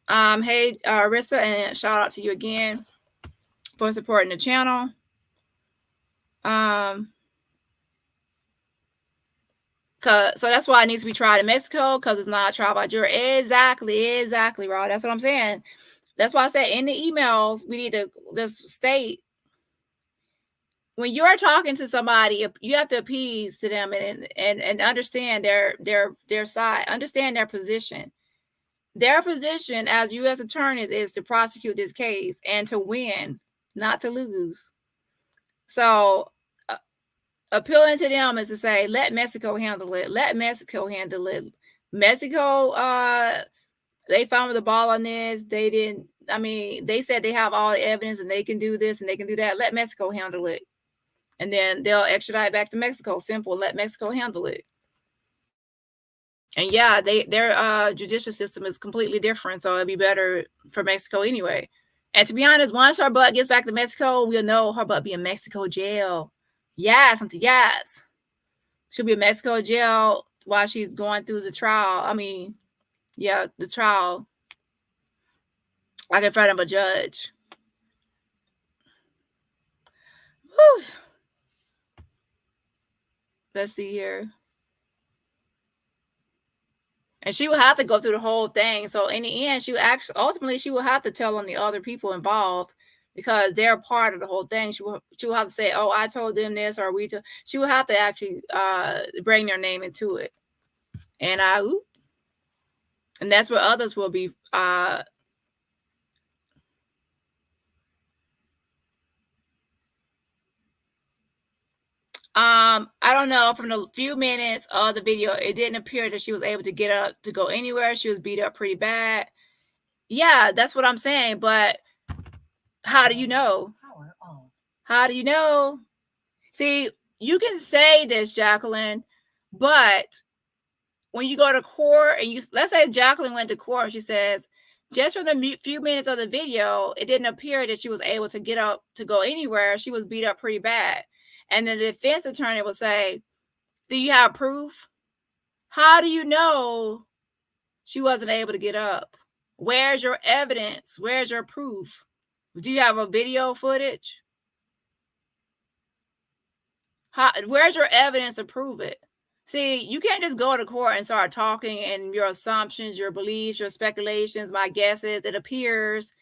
Hey, Rissa, and shout out to you again for supporting the channel. So that's why it needs to be tried in Mexico, because it's not a trial by jury. Exactly, Rod. That's what I'm saying. That's why I said in the emails, we need to just state, when you're talking to somebody, you have to appease to them and understand their side, understand their position. Their position as U.S. attorneys is to prosecute this case and to win, not to lose. So appealing to them is to say, let Mexico handle it. Mexico, they found the ball on this. They said they have all the evidence and they can do this and they can do that. Let Mexico handle it. And then they'll extradite back to Mexico. Simple. Let Mexico handle it. And yeah, their judicial system is completely different. So it'd be better for Mexico anyway. And to be honest, once her butt gets back to Mexico, we'll know her butt be in Mexico jail. Yes. She'll be in Mexico jail while she's going through the trial. The trial. Like in front of a judge. Whew. Let's see here. And she will have to go through the whole thing. So in the end, ultimately she will have to tell on the other people involved because they're part of the whole thing. She will have to say, "Oh, I told them this," or she will have to actually bring their name into it. And that's where others will be I don't know, from the few minutes of the video, it didn't appear that she was able to get up to go anywhere. She was beat up pretty bad. Yeah, that's what I'm saying. But how do you know? How do you know? See, you can say this, Jacqueline, but when you go to court and let's say Jacqueline went to court and she says, just from the few minutes of the video, it didn't appear that she was able to get up to go anywhere. She was beat up pretty bad. And then the defense attorney will say, do you have proof? How do you know she wasn't able to get up? Where's your evidence? Where's your proof? Do you have a video footage? Where's your evidence to prove it? See, you can't just go to court and start talking and your assumptions, your beliefs, your speculations, my guesses, it appears.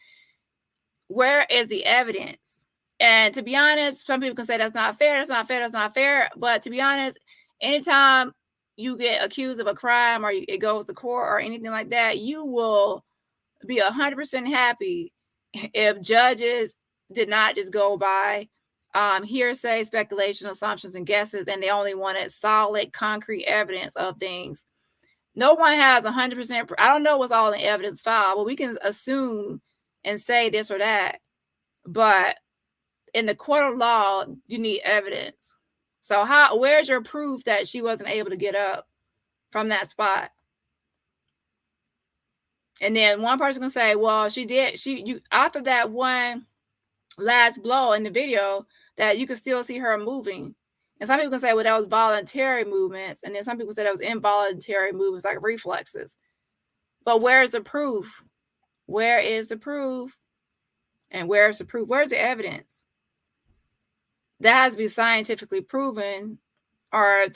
Where is the evidence? And to be honest, some people can say that's not fair, that's not fair, that's not fair. But to be honest, anytime you get accused of a crime or it goes to court or anything like that, you will be 100% happy if judges did not just go by hearsay, speculation, assumptions, and guesses, and they only wanted solid, concrete evidence of things. No one has 100%. I don't know what's all in the evidence file, but we can assume and say this or that. But in the court of law, you need evidence. So where's your proof that she wasn't able to get up from that spot? And then one person can say, well, she did. After that one last blow in the video, that you can still see her moving. And some people can say, well, that was voluntary movements. And then some people say that was involuntary movements, like reflexes. But where's the proof? Where is the proof? And where's the proof? Where's the evidence? That has to be scientifically proven or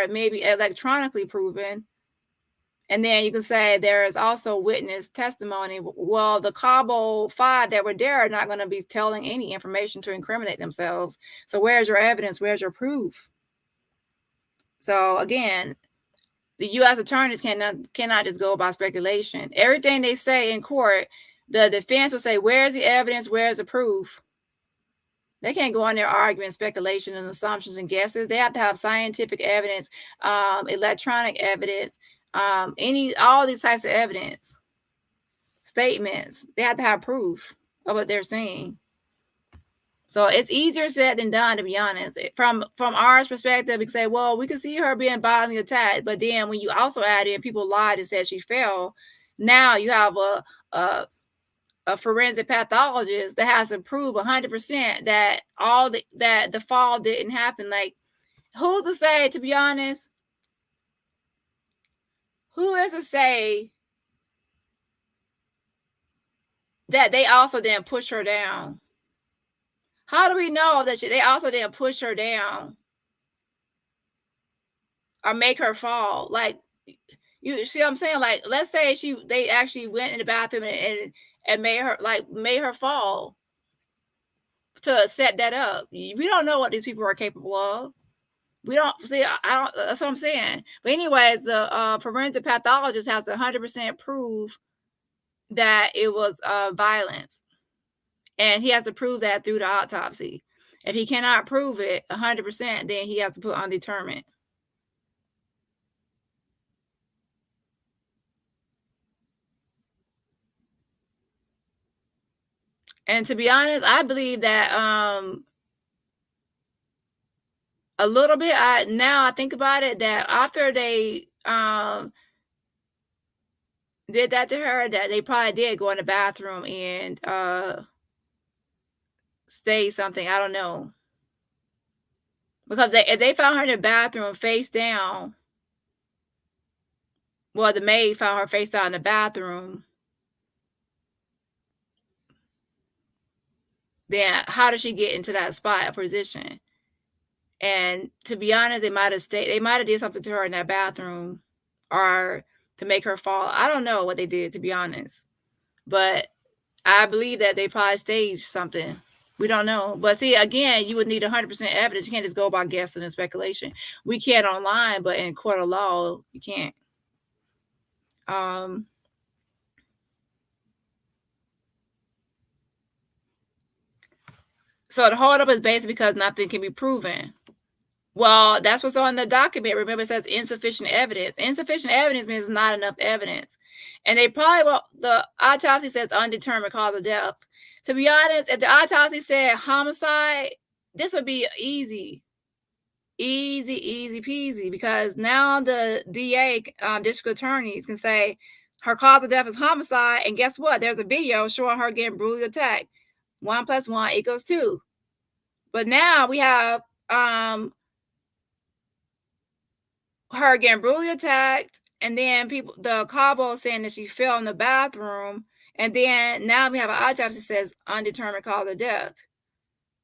maybe electronically proven. And then you can say there is also witness testimony. Well, the Cabo 5 that were there are not going to be telling any information to incriminate themselves. So where's your evidence? Where's your proof? So again, the U.S. attorneys cannot just go by speculation. Everything they say in court, the defense will say, where's the evidence? Where's the proof? They can't go on there arguing speculation and assumptions and guesses. They have to have scientific evidence, electronic evidence, all these types of evidence, statements. They have to have proof of what they're saying. So it's easier said than done, to be honest. From our perspective, we can say, well, we can see her being violently attacked, but then when you also add in people lied and said she fell, now you have a forensic pathologist that has to prove 100% that that the fall didn't happen. Like, who's to say, to be honest? Who is to say that they also didn't push her down? How do we know that they also didn't push her down or make her fall? Like, you see what I'm saying? Like, let's say they actually went in the bathroom and made her fall to set that up. We don't know what these people are capable of. We don't see. I don't. That's what I'm saying. But anyways, the forensic pathologist has to 100% prove that it was violence, and he has to prove that through the autopsy. If he cannot prove it 100%, then he has to put undetermined. And to be honest, I believe that a little bit. Now I think about it, that after they did that to her, that they probably did go in the bathroom and say something. I don't know, because if they found her in the bathroom face down, well, the maid found her face down in the bathroom, then how did she get into that spot of position? And to be honest, they might have did something to her in that bathroom, or to make her fall. I don't know what they did, to be honest, but I believe that they probably staged something. We don't know. But see, again, you would need 100% evidence. You can't just go by guessing and speculation. We can online, but in court of law, you can't. So the hold up is basically because nothing can be proven. Well, that's what's on the document. Remember, it says insufficient evidence. Insufficient evidence means not enough evidence. And they probably, well, the autopsy says undetermined cause of death. To be honest, if the autopsy said homicide, this would be easy peasy, because now the DA, district attorneys, can say her cause of death is homicide. And guess what? There's a video showing her getting brutally attacked. 1 + 1 = 2. But now we have her getting brutally attacked, and then the Cabo saying that she fell in the bathroom, and then now we have an autopsy that says undetermined cause of death.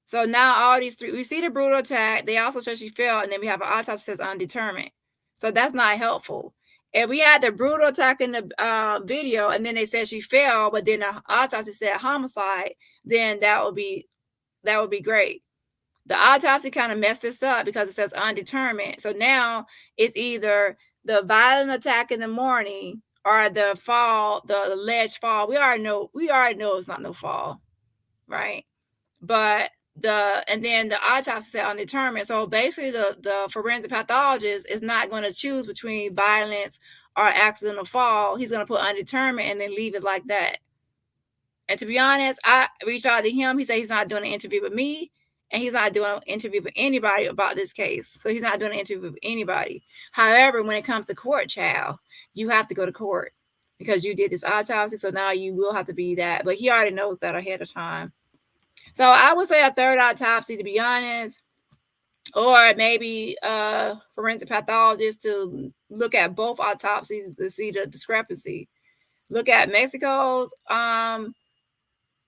So now all these three, we see the brutal attack. They also show she fell, and then we have an autopsy that says undetermined. So that's not helpful. If we had the brutal attack in the video, and then they said she fell, but then the autopsy said homicide, then that would be great. The autopsy kind of messed this up because it says undetermined. So now it's either the violent attack in the morning or the fall, the alleged fall. We already know it's not no fall, right? But and then the autopsy said undetermined. So basically the forensic pathologist is not going to choose between violence or accidental fall. He's going to put undetermined and then leave it like that. And to be honest, I reached out to him. He said he's not doing an interview with me, and he's not doing an interview with anybody about this case. So he's not doing an interview with anybody. However, when it comes to court, child, you have to go to court because you did this autopsy. So now you will have to be that. But he already knows that ahead of time. So I would say a third autopsy, to be honest, or maybe a forensic pathologist to look at both autopsies to see the discrepancy. Look at Mexico's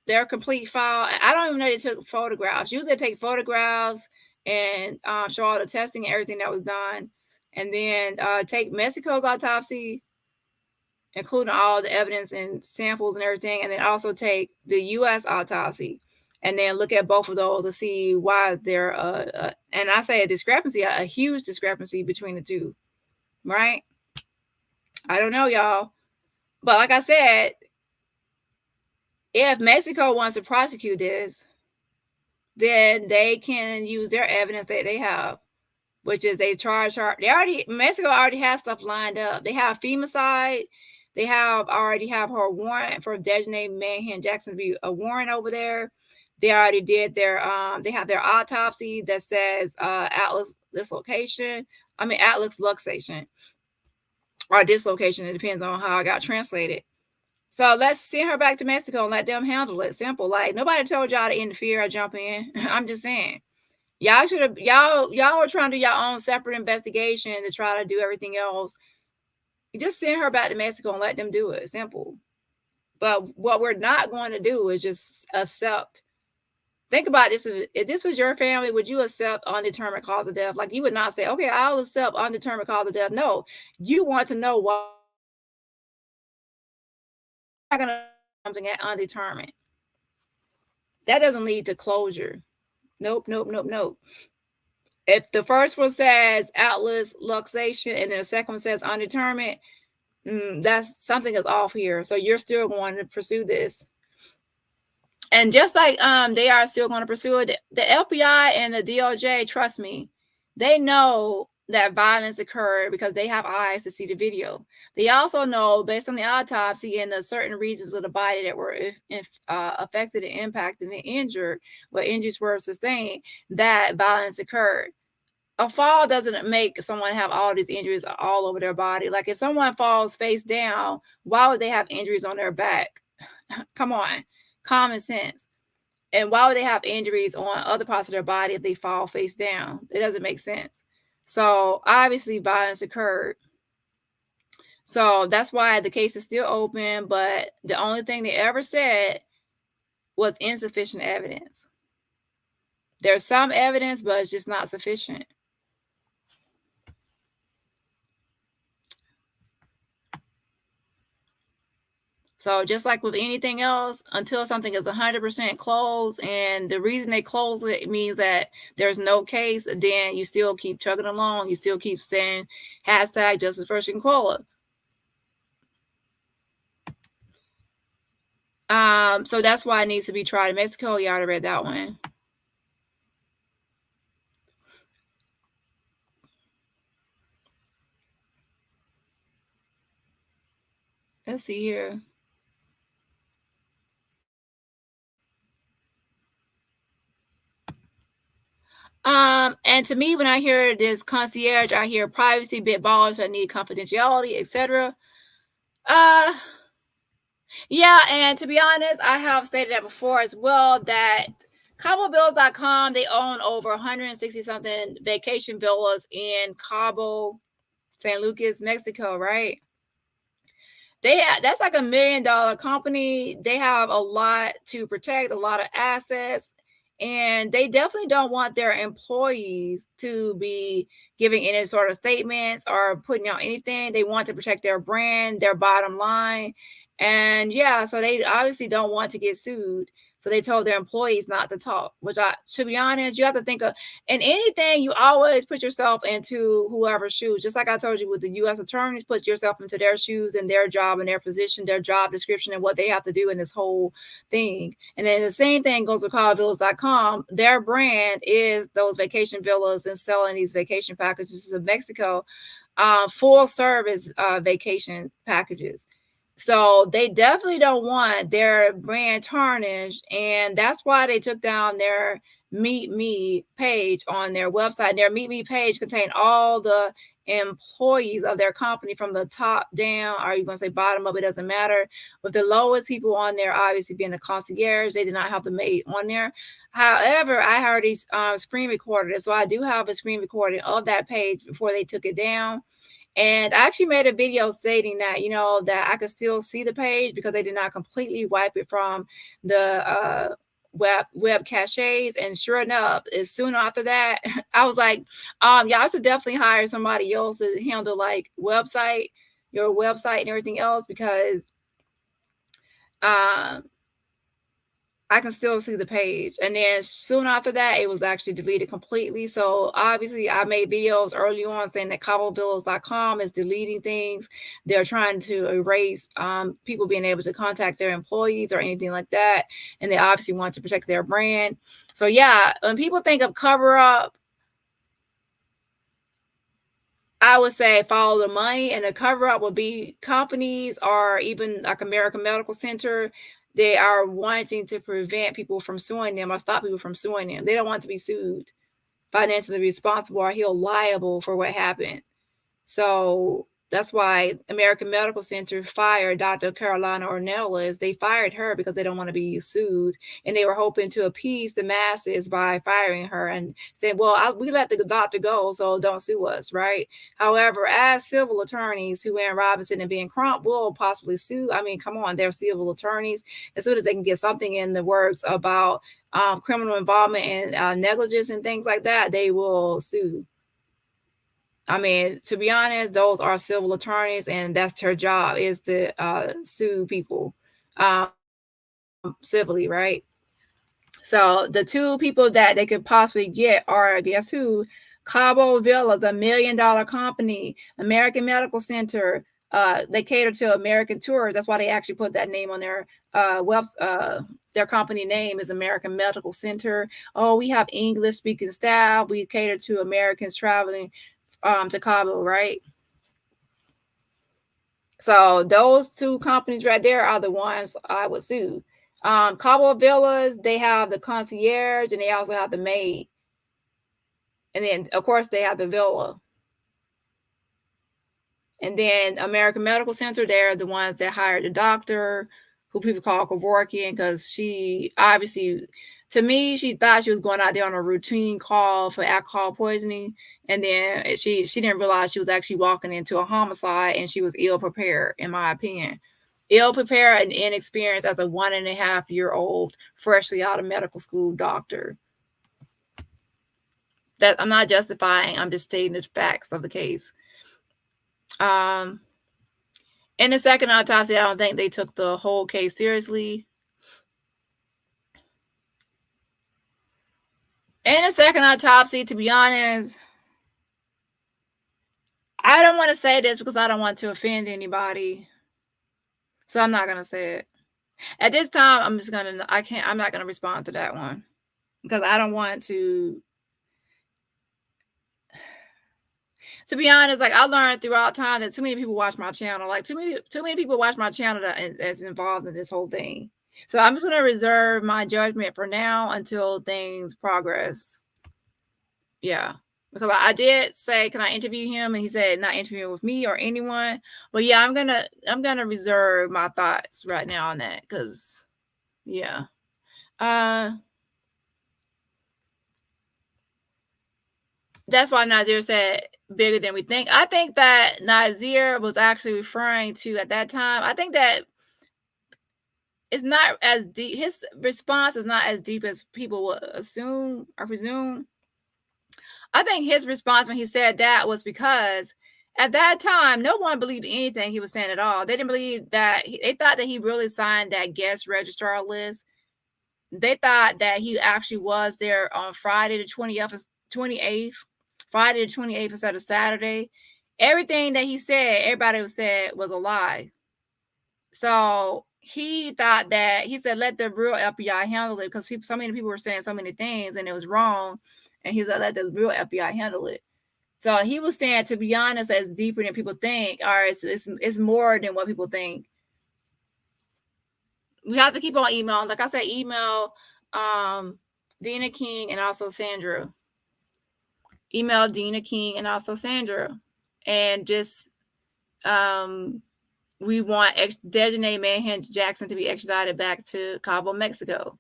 their complete file. I don't even know they took photographs. Usually they take photographs and show all the testing and everything that was done, and then take Mexico's autopsy, including all the evidence and samples and everything, and then also take the U.S. autopsy, and then look at both of those to see why there and I say a discrepancy, a huge discrepancy between the two, right? I don't know, y'all, but like I said, if Mexico wants to prosecute this, then they can use their evidence that they have, which is they charge her. Mexico already has stuff lined up. They have femicide. They already have her warrant for designated Manhattan Jacksonville, a warrant over there. They already did their they have their autopsy that says Atlas luxation, or dislocation. It depends on how I got translated. So let's send her back to Mexico and let them handle it. Simple. Like, nobody told y'all to interfere or jump in. I'm just saying. Y'all should have, y'all were trying to do your own separate investigation to try to do everything else. You just send her back to Mexico and let them do it. Simple. But what we're not going to do is just accept. Think about this. If this was your family, would you accept undetermined cause of death? Like, you would not say, okay, I'll accept undetermined cause of death. No, you want to know why. Going to something at undetermined. That doesn't lead to closure. Nope. If the first one says Atlas luxation and then the second one says undetermined, that's something is off here. So you're still going to pursue this. And just like they are still going to pursue it, the FBI and the DOJ, trust me, they know that violence occurred because they have eyes to see the video. They also know, based on the autopsy and the certain regions of the body that were affected and impacted and injured, where injuries were sustained, that violence occurred. A fall doesn't make someone have all these injuries all over their body. Like, if someone falls face down, why would they have injuries on their back? Come on, common sense. And why would they have injuries on other parts of their body if they fall face down? It doesn't make sense. So obviously violence occurred. So that's why the case is still open, but the only thing they ever said was insufficient evidence. There's some evidence, but it's just not sufficient. So just like with anything else, until something is 100% closed, and the reason they close it means that there's no case, then you still keep chugging along. You still keep saying hashtag justice for Shanquella. So that's why it needs to be tried in Mexico. You already read that one. Let's see here. And to me, when I hear this concierge, I hear privacy, bit ballers that need confidentiality, etc. Yeah, and to be honest, I have stated that before as well, that CaboBills.com, they own over 160 something vacation villas in Cabo, San Lucas, Mexico, right? That's like $1 million company. They have a lot to protect, a lot of assets, and they definitely don't want their employees to be giving any sort of statements or putting out anything. They want to protect their brand, their bottom line. And yeah, so they obviously don't want to get sued. So they told their employees not to talk, which to be honest, you have to think of, in anything, you always put yourself into whoever's shoes. Just like I told you with the U.S. attorneys, put yourself into their shoes and their job and their position, their job description, and what they have to do in this whole thing. And then the same thing goes with CallVillas.com. Their brand is those vacation villas and selling these vacation packages in Mexico, full service vacation packages. So they definitely don't want their brand tarnished, and that's why they took down their Meet Me page on their website. Their Meet Me page contained all the employees of their company from the top down, or you going to say bottom up, it doesn't matter. With the lowest people on there obviously being the concierge, they did not have the maid on there. However, I already screen recorded it, so I do have a screen recording of that page before they took it down. And I actually made a video stating that, that I could still see the page because they did not completely wipe it from the web caches. And sure enough, as soon after that, I was like, y'all should definitely hire somebody else to handle like your website and everything else, because I can still see the page. And then soon after that, it was actually deleted completely. So obviously I made videos early on saying that CaboBills.com is deleting things. They're trying to erase people being able to contact their employees or anything like that. And they obviously want to protect their brand. So yeah, when people think of cover up, I would say follow the money, and the cover up would be companies or even like American Medical Center. They are wanting to prevent people from suing them or stop people from suing them. They don't want to be sued, financially responsible or held liable for what happened. So that's why American Medical Center fired Dr. Carolina Ornelas. They fired her because they don't want to be sued. And they were hoping to appease the masses by firing her and saying, well, we let the doctor go, so don't sue us, right? However, as civil attorneys, Sue Ann Robinson and Ben Crump will possibly sue. I mean, come on, they're civil attorneys. As soon as they can get something in the works about criminal involvement and negligence and things like that, they will sue. I mean, to be honest, those are civil attorneys, and that's their job, is to sue people civilly, right? So the two people that they could possibly get are, guess who? Cabo Villas, $1 million company, American Medical Center. They cater to American tourists. That's why they actually put that name on their their company name is American Medical Center. Oh, we have English speaking staff. We cater to Americans traveling to Cabo, right? So those two companies right there are the ones I would sue. Cabo Villas, they have the concierge and they also have the maid. And then, of course, they have the villa. And then American Medical Center, they're the ones that hired the doctor, who people call Kevorkian, because she obviously, to me, she thought she was going out there on a routine call for alcohol poisoning. And then she didn't realize she was actually walking into a homicide, and she was ill prepared, in my opinion. Ill prepared and inexperienced as a 1.5-year-old, freshly out of medical school doctor. That I'm not justifying, I'm just stating the facts of the case. And In the second autopsy, I don't think they took the whole case seriously. In the second autopsy, to be honest, I don't want to say this because I don't want to offend anybody. So I'm not going to say it. At this time, I'm not going to respond to that one because I don't want to be honest, like I learned throughout time that too many people watch my channel. Like too many people watch my channel that's involved in this whole thing. So I'm just going to reserve my judgment for now until things progress. Yeah. Because I did say, can I interview him? And he said not interviewing with me or anyone. But yeah, I'm gonna reserve my thoughts right now on that. Cause yeah. That's why Nazir said bigger than we think. I think that Nazir was actually referring to at that time. I think that it's not as deep. His response is not as deep as people would assume or presume. I think his response when he said that was because at that time, no one believed anything he was saying at all. They didn't believe that. They thought that he really signed that guest registrar list. They thought that he actually was there on Friday the 28th, Friday the 28th instead of Saturday. Everything that he said, everybody said was a lie. So he thought that he said, let the real FBI handle it because so many people were saying so many things and it was wrong. And he was like, let the real FBI handle it. So he was saying, to be honest, that's deeper than people think, or it's more than what people think. We have to keep on email. Like I said, email Dina King and also Sandra. Email Dina King and also Sandra. And just we want Dejanay Manhunt Jackson to be extradited back to Cabo, Mexico.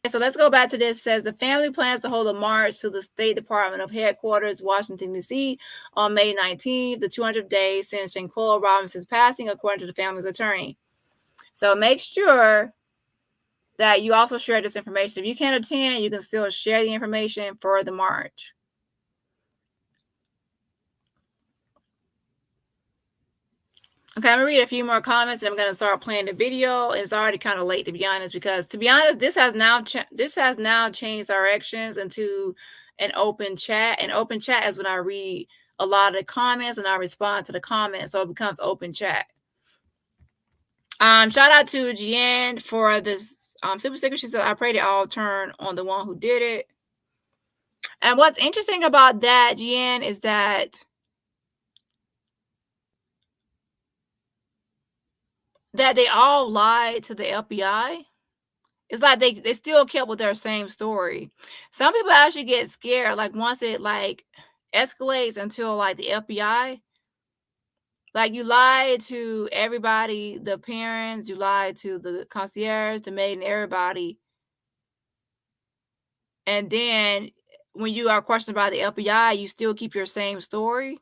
So let's go back to this. It says the family plans to hold a march to the State Department of Headquarters, Washington, D.C. on May 19th, the 200th day since Shanquella Robinson's passing, according to the family's attorney. So make sure that you also share this information. If you can't attend, you can still share the information for the march. Okay, I'm gonna read a few more comments and I'm gonna start playing the video. It's already kind of late, to be honest, because to be honest, this has now changed directions into an open chat. An open chat is when I read a lot of the comments and I respond to the comments, so it becomes open chat. Shout out to Jeanne for this super sticker. She said, I pray they all turn on the one who did it. And what's interesting about that, Jeanne, is that they all lied to the FBI. It's like they still kept with their same story. Some people actually get scared, like once it like escalates until like the FBI. Like you lie to everybody, the parents, you lie to the concierge, the maid, and everybody. And then when you are questioned by the FBI, you still keep your same story.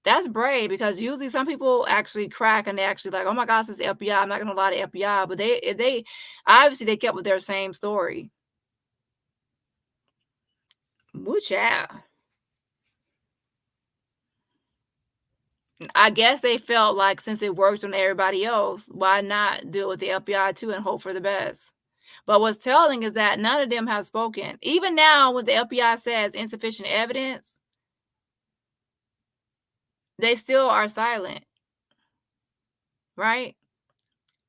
That's brave because usually some people actually crack and they actually like, oh my gosh, it's the FBI. I'm not gonna lie to FBI, but they obviously they kept with their same story. Woo child. I guess they felt like since it worked on everybody else, why not do it with the FBI too and hope for the best? But what's telling is that none of them have spoken. Even now, when the FBI says insufficient evidence, they still are silent, right?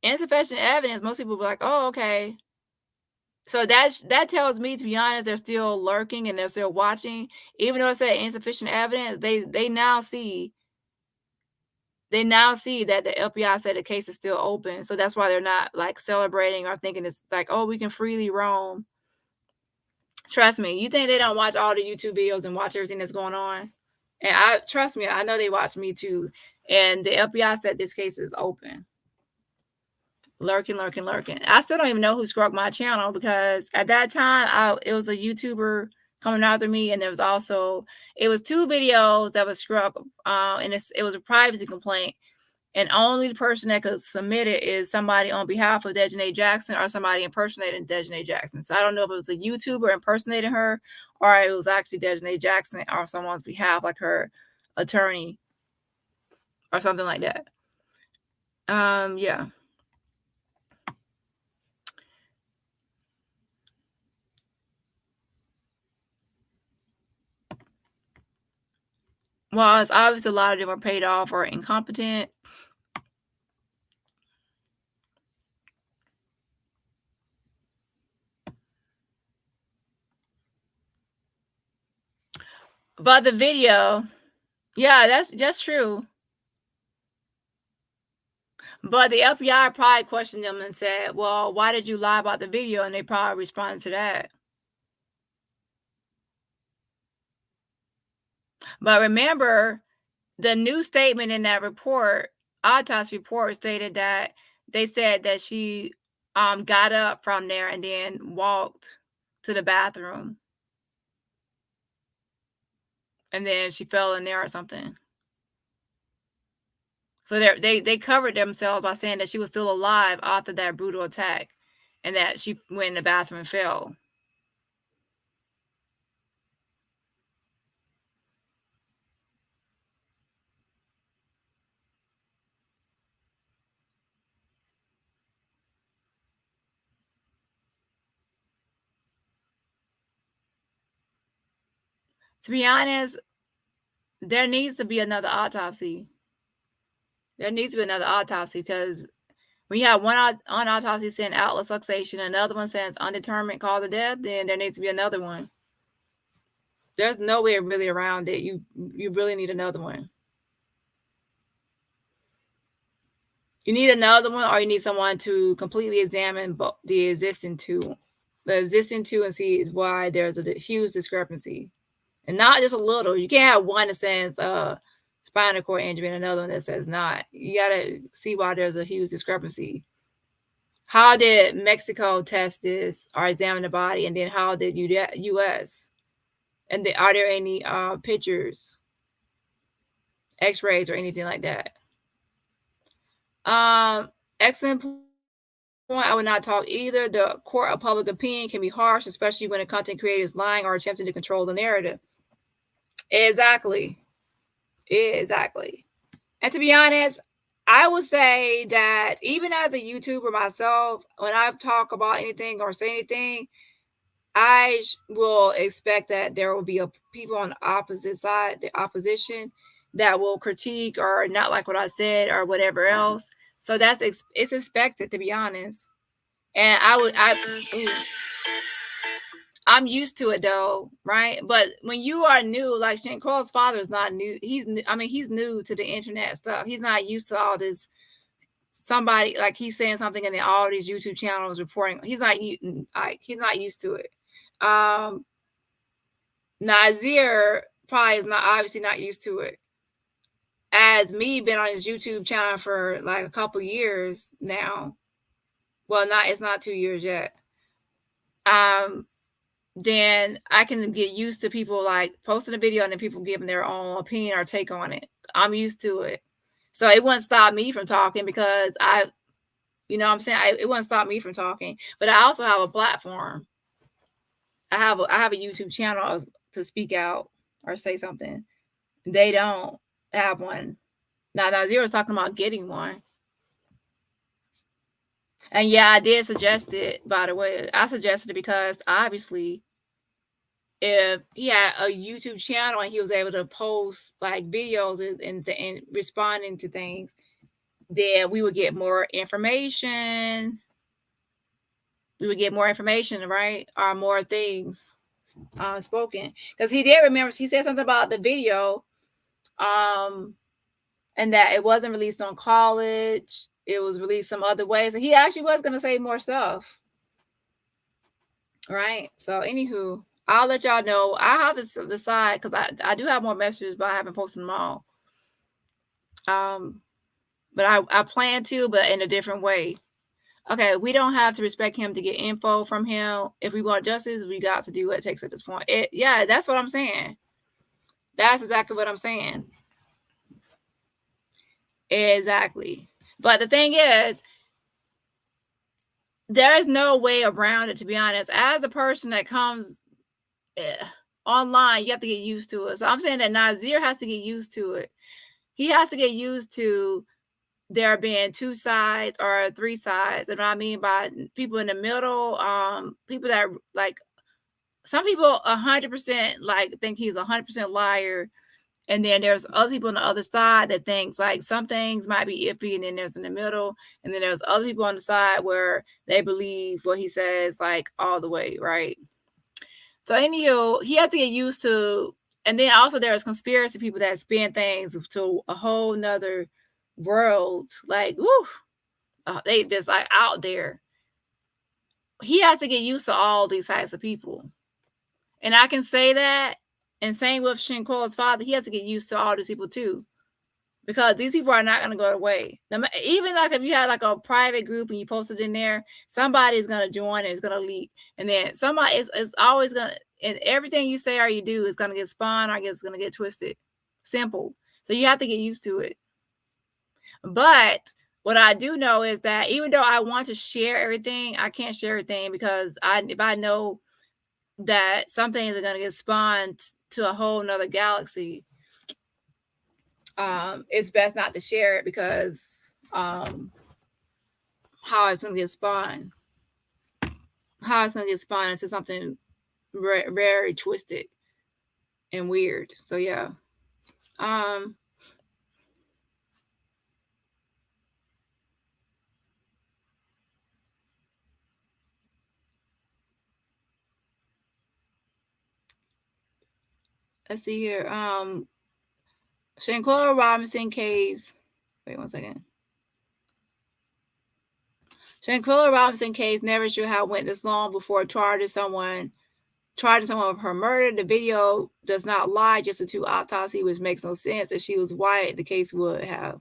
Insufficient evidence, most people be like, oh, okay. So that tells me, to be honest, they're still lurking and they're still watching. Even though it said insufficient evidence, they now see that the FBI said the case is still open. So that's why they're not like celebrating or thinking it's like, oh, we can freely roam. Trust me, you think they don't watch all the YouTube videos and watch everything that's going on? And trust me, I know they watch me too. And the FBI said this case is open. Lurking. I still don't even know who struck my channel because at that time it was a YouTuber coming after me, and it was two videos that was struck, and it was a privacy complaint, and only the person that could submit it is somebody on behalf of Dejanay Jackson or somebody impersonating Dejanay Jackson. So I don't know if it was a YouTuber impersonating her or it was actually Dejanay Jackson or someone's behalf, like her attorney or something like that. Yeah. Well, it's obvious a lot of them are paid off or incompetent. But the video, yeah, that's true. But the FBI probably questioned them and said, well, why did you lie about the video? And they probably responded to that. But remember, the new statement in that report, autopsy report, stated that they said that she got up from there and then walked to the bathroom. And then she fell in there or something. So they covered themselves by saying that she was still alive after that brutal attack and that she went in the bathroom and fell. To be honest, there needs to be another autopsy. There needs to be another autopsy because when you have one autopsy saying outlet succation, another one says undetermined cause of death, then there needs to be another one. There's no way really around it. You really need another one. You need another one, or you need someone to completely examine the existing two, and see why there's a huge discrepancy, and not just a little. You can't have one that says spinal cord injury and another one that says not. You gotta see why there's a huge discrepancy. How did Mexico test this or examine the body, and then how did U.S. and are there any pictures, X-rays, or anything like that? Excellent point. I would not talk either. The court of public opinion can be harsh, especially when a content creator is lying or attempting to control the narrative. Exactly. And to be honest, I would say that even as a YouTuber myself, when I talk about anything or say anything, I will expect that there will be people on the opposite side, the opposition, that will critique or not like what I said or whatever else. So it's expected, to be honest. And I'm used to it though, right? But when you are new, like Shanquella's father is not new. He's new to the internet stuff. He's not used to all this. Somebody like he's saying something and then all these YouTube channels reporting. He's not used to it. Nazir probably is obviously not used to it. As me, been on his YouTube channel for like a couple years now. Well, it's not 2 years yet. Then I can get used to people like posting a video and then people giving their own opinion or take on it. I'm used to it. So it wouldn't stop me from talking because it wouldn't stop me from talking. But I also have a platform. I have a YouTube channel to speak out or say something. They don't have one. Now Nazir was talking about getting one. And yeah, I did suggest it, by the way. I suggested it because obviously if he had a YouTube channel and he was able to post like videos and responding to things, then we would get more information. Right? Or more things spoken. Because he did remember, he said something about the video, and that it wasn't released on college. It was released some other ways. And he actually was going to say more stuff. Right? So, anywho, I'll let y'all know. I have to decide because I do have more messages, but I haven't posted them all. But I plan to, but in a different way. Okay, we don't have to respect him to get info from him. If we want justice, we got to do what it takes at this point. Yeah, that's what I'm saying. That's exactly what I'm saying. Exactly. But the thing is, there is no way around it, to be honest. As a person that comes online, you have to get used to it. So I'm saying that Nazir has to get used to it. He has to get used to there being two sides or three sides. And what I mean by people in the middle, people that like, some people 100% like think he's 100% liar. And then there's other people on the other side that thinks like some things might be iffy, and then there's in the middle, and then there's other people on the side where they believe what he says like all the way, right? So anywho, he has to get used to, and then also there's conspiracy people that spin things to a whole nother world, like woo, they just like out there. He has to get used to all these types of people, and I can say that. And same with Shanquella's father, he has to get used to all these people too, because these people are not going to go away. Even like if you had like a private group and you posted in there, somebody's going to join and it's going to leak, and then somebody is always going to, and everything you say or you do is going to get spun or it's going to get twisted. Simple. So you have to get used to it. But what I do know is that even though I want to share everything, I can't share everything, because if I know that some things are going to get spun to a whole nother galaxy, it's best not to share it, because how it's going to get spun into something very twisted and weird. So yeah. Let's see here. Shanquella Robinson case. Wait 1 second. Shanquella Robinson case never sure how it went this long before charging someone with her murder. The video does not lie, just the two autopsy, which makes no sense. If she was white, the case would have.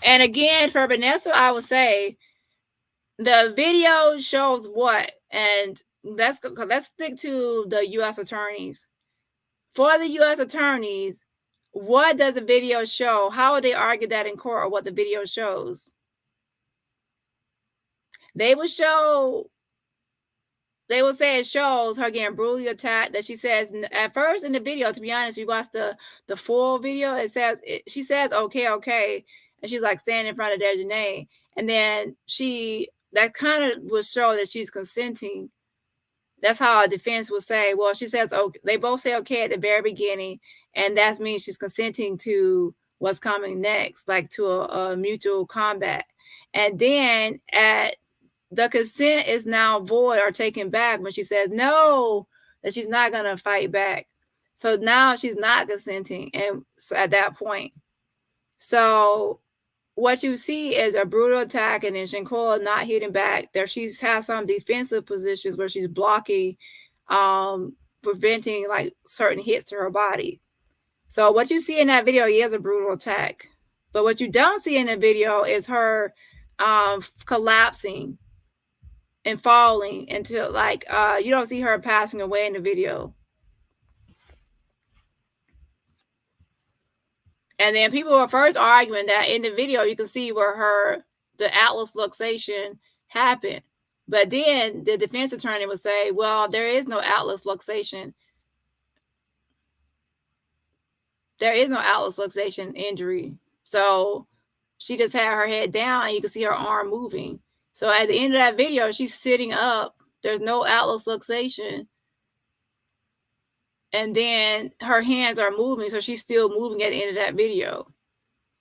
And again, for Vanessa, I would say the video shows what, and let's stick to the U.S. attorneys. For the U.S. attorneys, what does the video show? How would they argue that in court, or what the video shows? They will say it shows her getting brutally attacked. That she says at first in the video, to be honest, you watch the full video, she says okay, and she's like standing in front of Dejanay, and then that kind of will show that she's consenting. That's how a defense will say. Well, she says okay. They both say okay at the very beginning, and that means she's consenting to what's coming next, like to a mutual combat. And then the consent is now void or taken back when she says no, that she's not going to fight back. So now she's not consenting, and so at that point. So what you see is a brutal attack, and then Shanquella not hitting back. There she has some defensive positions where she's blocking, preventing like certain hits to her body. So what you see in that video is a brutal attack. But what you don't see in the video is her collapsing and falling until like you don't see her passing away in the video. And then people were first arguing that in the video you can see where the atlas luxation happened. But then the defense attorney would say, well, there is no atlas luxation. There is no atlas luxation injury. So she just had her head down and you can see her arm moving. So at the end of that video, she's sitting up. There's no atlas luxation. And then her hands are moving. So she's still moving at the end of that video.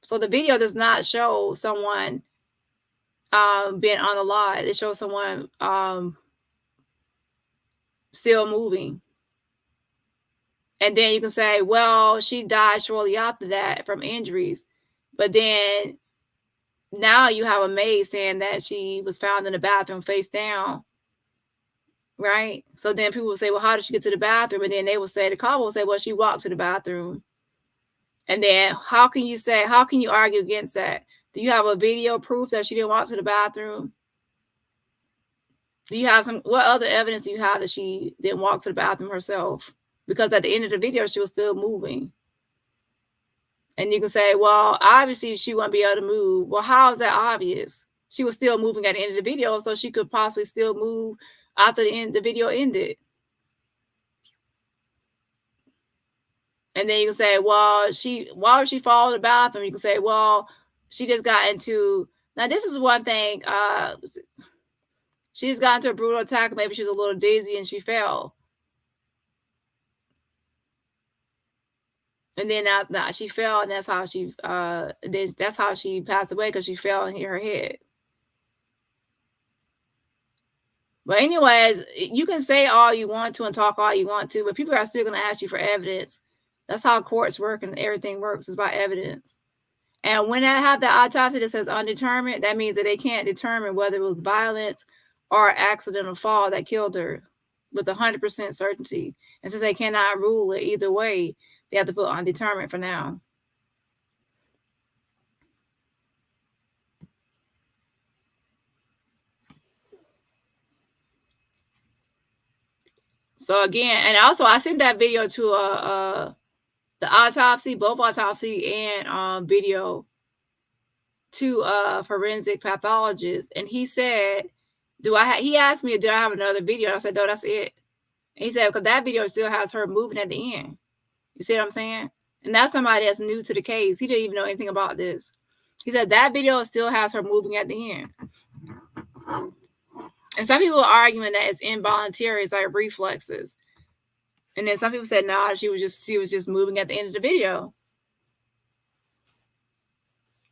So the video does not show someone being unalive. It shows someone still moving. And then you can say, well, she died shortly after that from injuries. But then now you have a maid saying that she was found in the bathroom face down. Right? So then people will say, well, how did she get to the bathroom? And then they will say, the couple will say, well, she walked to the bathroom. And then how can you argue against that? Do you have a video proof that she didn't walk to the bathroom? Do you have what other evidence do you have that she didn't walk to the bathroom herself? Because at the end of the video, she was still moving. And you can say, well, obviously she wouldn't be able to move. Well, how is that obvious? She was still moving at the end of the video, so she could possibly still move after the video ended. And then you can say, well, why would she fall in the bathroom? You can say, well, she just got into, now this is one thing, she just got into a brutal attack. Maybe she was a little dizzy and she fell. And then now she fell, and that's how she passed away, because she fell and hit her head. But anyways, you can say all you want to and talk all you want to, but people are still going to ask you for evidence. That's how courts work and everything works, is by evidence. And when I have the autopsy that says undetermined, that means that they can't determine whether it was violence or accidental fall that killed her with 100% certainty. And since they cannot rule it either way, they have to put undetermined for now. So again, and also I sent that video to the autopsy, both autopsy and video, to a forensic pathologist, and he said, he asked me, do I have another video? And I said, no, that's it. And he said, because that video still has her moving at the end. You see what I'm saying? And that's somebody that's new to the case. He didn't even know anything about this. He said that video still has her moving at the end. And some people are arguing that it's involuntary, it's like reflexes. And then some people said, nah, she was just moving at the end of the video.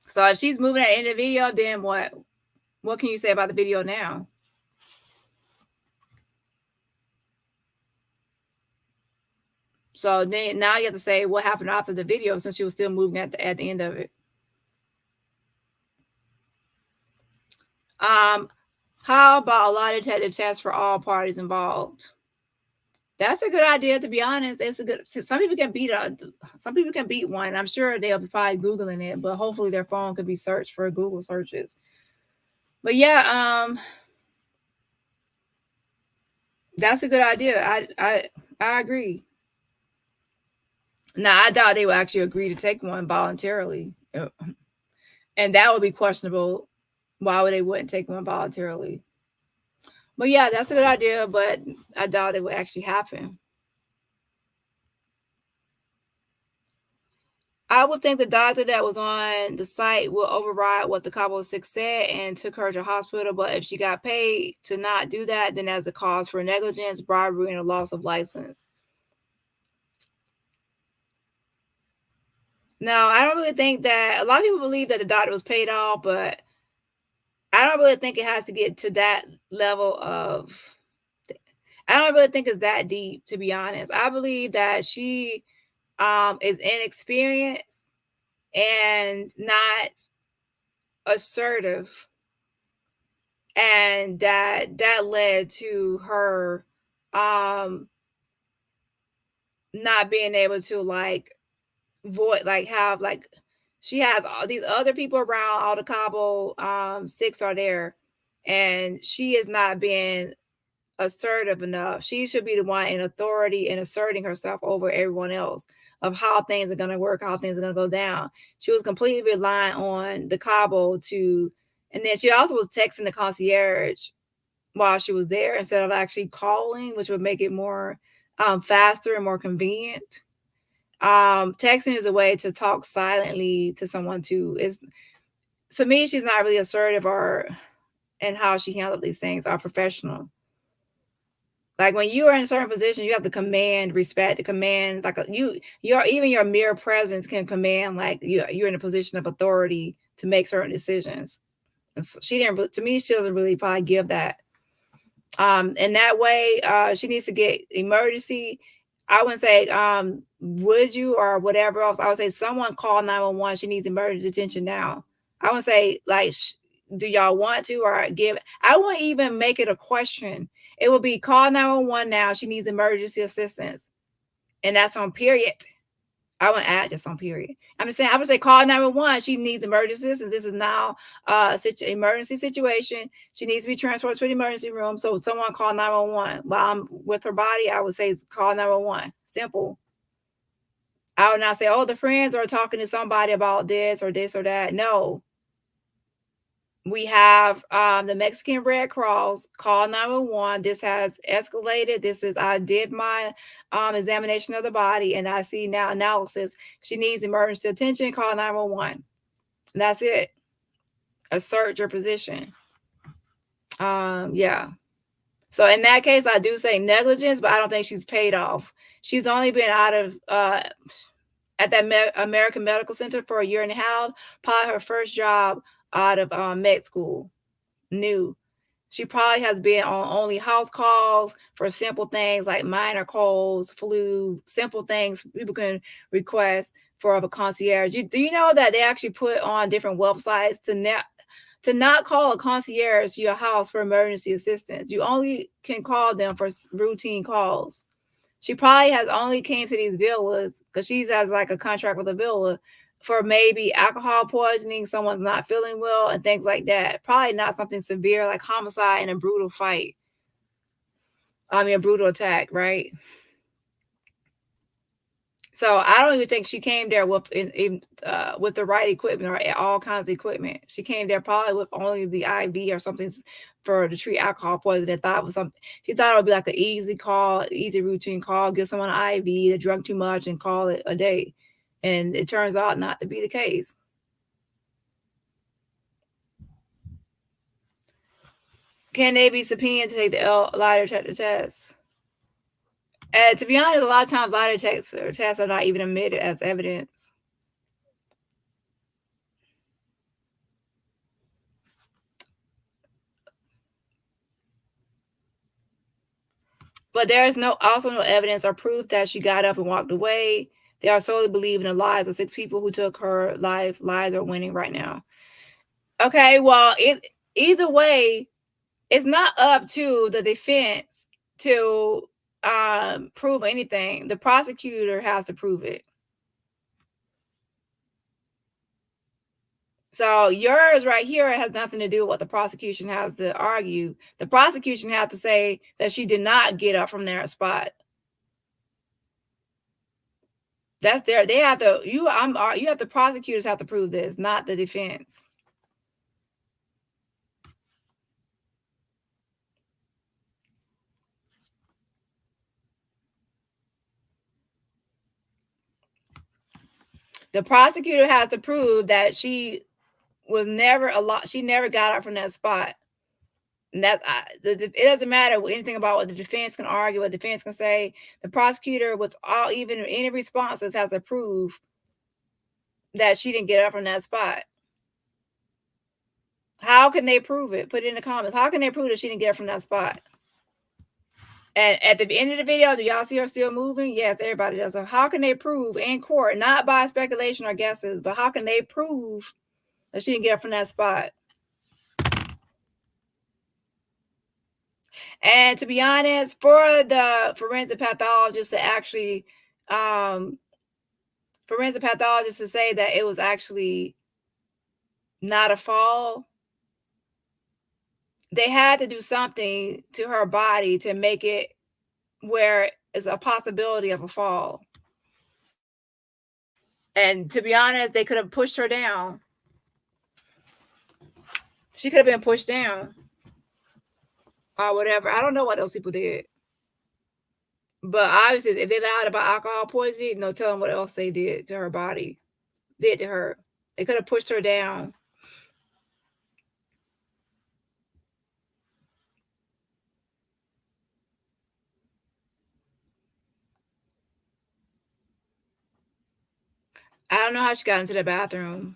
So if she's moving at the end of the video, then what? What can you say about the video now? So then now you have to say what happened after the video, since she was still moving at the end of it. How about a lie detector test for all parties involved? That's a good idea, to be honest. It's a good. Some people can beat one. I'm sure they'll be probably Googling it, but hopefully their phone could be searched for Google searches. But yeah, that's a good idea. I agree. Now I doubt they would actually agree to take one voluntarily, and that would be questionable. Why would they wouldn't take one voluntarily? But yeah, that's a good idea, but I doubt it would actually happen. I would think the doctor that was on the site will override what the Cabo 6 said and took her to the hospital. But if she got paid to not do that, then that's a cause for negligence, bribery, and a loss of license. Now, I don't really think that, a lot of people believe that the doctor was paid off, but I don't really think it has to get to that level of, I don't really think it's that deep, to be honest. I believe that she is inexperienced and not assertive, and that led to her not being able to she has all these other people around, all the Cabo 6 are there, and she is not being assertive enough. She should be the one in authority and asserting herself over everyone else of how things are going to work, how things are going to go down. She was completely relying on the Cabo and then she also was texting the concierge while she was there instead of actually calling, which would make it more faster and more convenient. Texting is a way to talk silently to someone too. To me, she's not really assertive and how she handled these things are professional. Like when you are in a certain position, you have to command respect, to command even your mere presence can command, like you're in a position of authority to make certain decisions. So she doesn't really probably give that. In that way, she needs to get emergency. I wouldn't say would you or whatever else. I would say someone call 911. She needs emergency attention now. I would say do y'all want to or give? I wouldn't even make it a question. It would be call 911 now. She needs emergency assistance, and that's on period. I wouldn't add just on period. I'm just saying, I would say call 911. She needs emergency assistance. This is now emergency situation. She needs to be transferred to the emergency room. So someone call 911. While I'm with her body, I would say call 911. Simple. I would not say, oh, the friends are talking to somebody about this or that. No. We have the Mexican Red Cross call 911. This has escalated. This is, I did my examination of the body and I see now analysis. She needs emergency attention. Call 911. And that's it. Assert your position. Yeah. So in that case, I do say negligence, but I don't think she's paid off. She's only been out of at that American Medical Center for a year and a half. Probably her first job out of med school. New. She probably has been on only house calls for simple things like minor colds, flu, simple things people can request for a concierge. Do you know that they actually put on different websites to not call a concierge to your house for emergency assistance? You only can call them for routine calls. She probably has only came to these villas because she has like a contract with a villa for maybe alcohol poisoning, someone's not feeling well, and things like that. Probably not something severe like homicide and a brutal fight. I mean, a brutal attack, right? So I don't even think she came there with with the right equipment or all kinds of equipment. She came there probably with only the IV or something for to treat alcohol poisoning. Thought it was something. She thought it would be like an easy call, easy routine call, give someone an IV that drunk too much and call it a day. And it turns out not to be the case. Can they be subpoenaed to take the lie detector test? And to be honest, a lot of times lie detector tests are not even admitted as evidence. But there is also no evidence or proof that she got up and walked away. They are solely believing the lies of 6 people who took her life. Lies are winning right now. Okay, well, either way, it's not up to the defense to prove anything. The prosecutor has to prove it. So yours right here has nothing to do with what the prosecution has to argue. The prosecution has to say that she did not get up from their spot. That's their. They have to. You have the prosecutors have to prove this, not the defense. The prosecutor has to prove that she was never a lot. She never got up from that spot. And that it doesn't matter anything about what the defense can argue, what the defense can say. The prosecutor, with all even any responses, has to prove that she didn't get up from that spot. How can they prove it? Put it in the comments. How can they prove that she didn't get up from that spot? And at the end of the video, do y'all see her still moving? Yes, everybody does. So how can they prove in court, not by speculation or guesses, but how can they prove that she didn't get up from that spot? And to be honest, for the forensic pathologist to actually, forensic pathologist to say that it was actually not a fall, they had to do something to her body to make it where it's a possibility of a fall. And to be honest, they could have pushed her down. She could have been pushed down or whatever. I don't know what those people did. But obviously, if they lied about alcohol poisoning, no telling what else they did to her body, did to her. They could have pushed her down. I don't know how she got into the bathroom.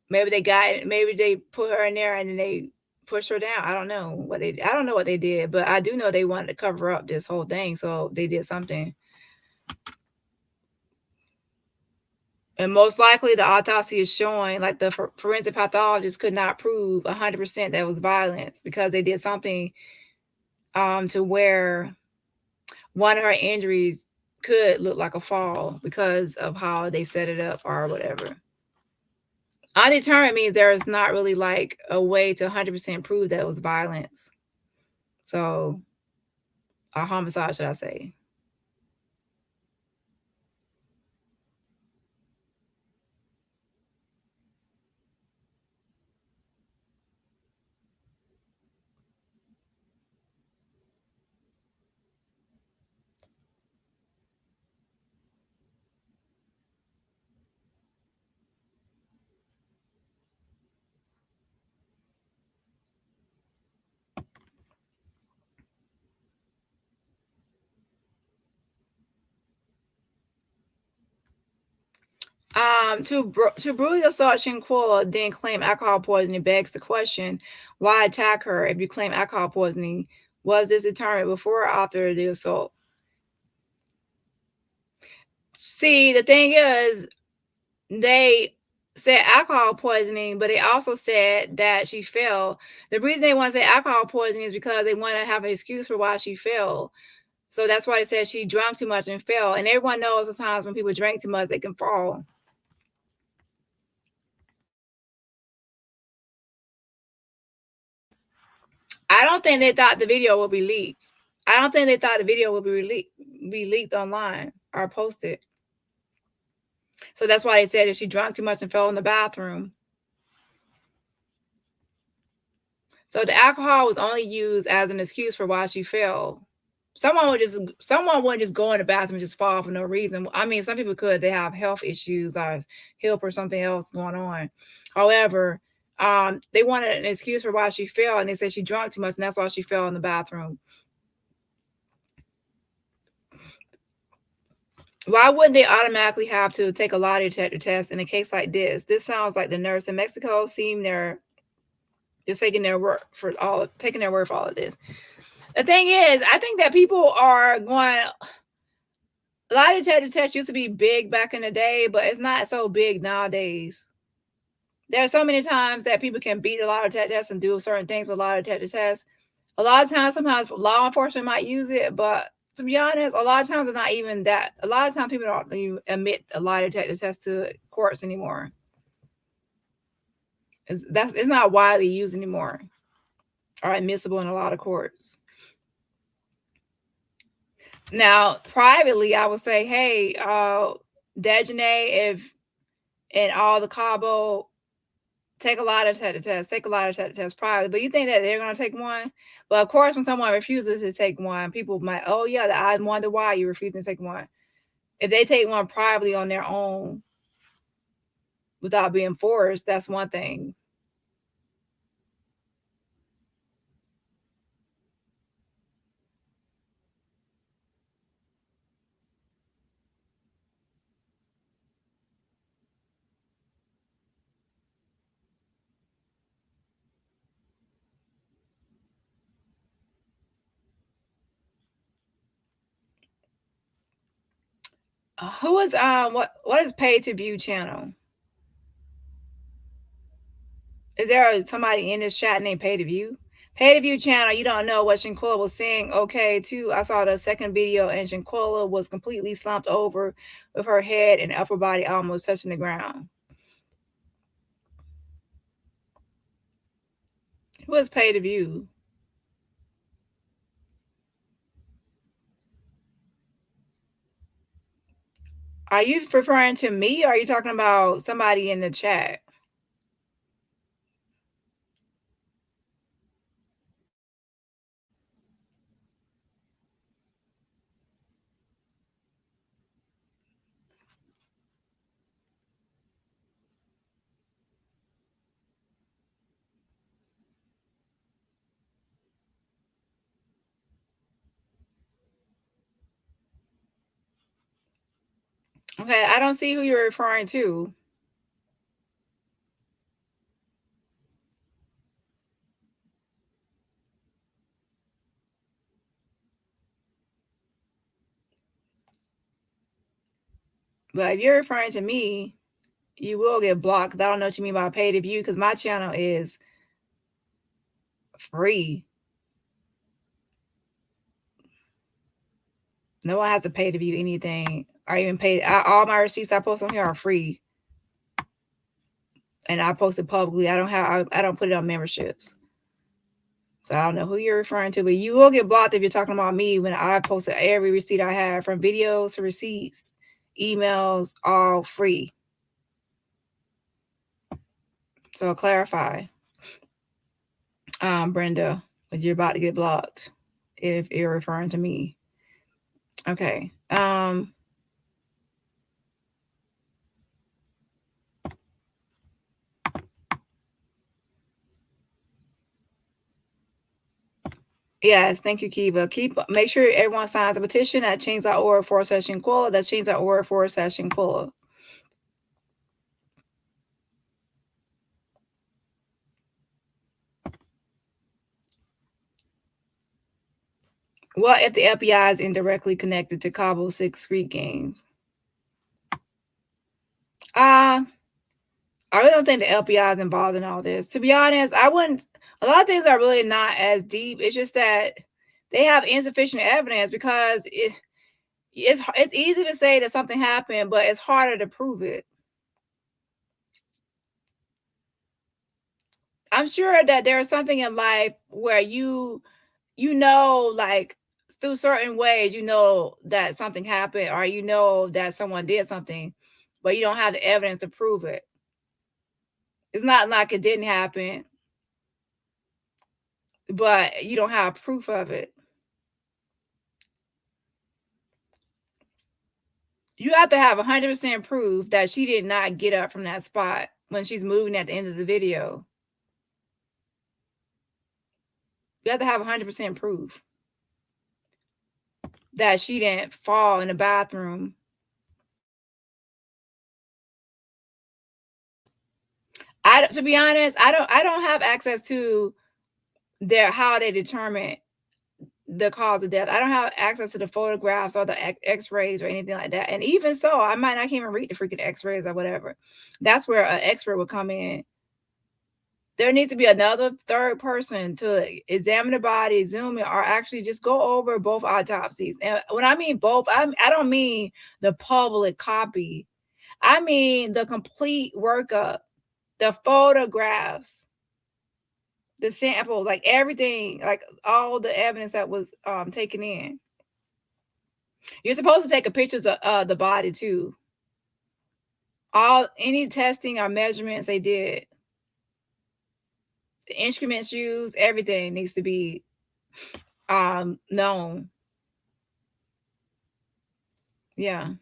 Maybe they put her in there and then they pushed her down. I don't know what they did, but I do know they wanted to cover up this whole thing, so they did something. And most likely the autopsy is showing like the forensic pathologist could not prove 100% that was violence because they did something to where one of her injuries could look like a fall because of how they set it up or whatever. Undetermined means there is not really like a way to 100% prove that it was violence. So, a homicide, should I say. To brutally assault Shanquella, then claim alcohol poisoning begs the question: why attack her if you claim alcohol poisoning? Was this determined before or after the assault? See, the thing is, they said alcohol poisoning, but they also said that she fell. The reason they want to say alcohol poisoning is because they want to have an excuse for why she fell. So that's why they said she drank too much and fell. And everyone knows sometimes when people drink too much, they can fall. I don't think they thought the video would be leaked. I don't think they thought the video would be leaked online or posted. So that's why they said that she drank too much and fell in the bathroom. So the alcohol was only used as an excuse for why she fell. Someone wouldn't just go in the bathroom and just fall for no reason. I mean, some people could. They have health issues or hip or something else going on. However, they wanted an excuse for why she fell, and they said she drank too much, and that's why she fell in the bathroom. Why wouldn't they automatically have to take a lie detector test in a case like this? This sounds like the nurse in Mexico seemed they're just taking their word for all of this. The thing is, I think that people are going. Lie detector test used to be big back in the day, but it's not so big nowadays. There are so many times that people can beat a lie detector test and do certain things with lie detector tests. A lot of times, sometimes law enforcement might use it, but to be honest, a lot of times it's not even that. A lot of times people don't even admit a lie detector test to courts anymore. It's not widely used anymore or admissible in a lot of courts. Now, privately, I would say, hey, Dejanay, if and all the Cabo, take a lie detector test privately. But you think that they're going to take one? But of course, when someone refuses to take one, people might, oh yeah, I wonder why you refusing to take one. If they take one privately on their own without being forced, that's one thing. Who is what is pay to view channel? Is there somebody in this chat named pay to view? Pay to view channel, you don't know what Shanquella was saying. Okay, too. I saw the second video and Shanquella was completely slumped over with her head and upper body almost touching the ground. Who is pay to view? Are you referring to me or are you talking about somebody in the chat? Okay, I don't see who you're referring to. But if you're referring to me, you will get blocked. I don't know what you mean by pay to view because my channel is free. No one has to pay to view anything or even pay. All my receipts I post on here are free, and I post it publicly. I don't put it on memberships. So I don't know who you're referring to, but you will get blocked if you're talking about me when I posted every receipt I have, from videos to receipts, emails, all free. So clarify, Brenda, because you're about to get blocked if you're referring to me. Okay. Yes, thank you, Kiva. Make sure everyone signs a petition at change.org/Shanquella. That's change.org/Shanquella. What if the FBI is indirectly connected to Cabo 6 street gangs? I really don't think the FBI is involved in all this. To be honest, I wouldn't. A lot of things are really not as deep. It's just that they have insufficient evidence because it's easy to say that something happened, but it's harder to prove it. I'm sure that there's something in life where like through certain ways, that something happened, or that someone did something, but you don't have the evidence to prove it. It's not like it didn't happen, but you don't have proof of it. You have to have 100% proof that she did not get up from that spot when she's moving at the end of the video. You have to have 100% proof that she didn't fall in the bathroom. To be honest, I don't have access to how they determine the cause of death. I don't have access to the photographs or the x-rays or anything like that. And even so, I might not even read the freaking x-rays or whatever. That's where an expert would come in. There needs to be another third person to examine the body, zoom in, or actually just go over both autopsies. And when I mean both, I don't mean the public copy. I mean the complete workup, the photographs, the samples, like everything, like all the evidence that was taken in. You're supposed to take a pictures of the body too. Any testing or measurements they did, the instruments used, everything needs to be known. Yeah.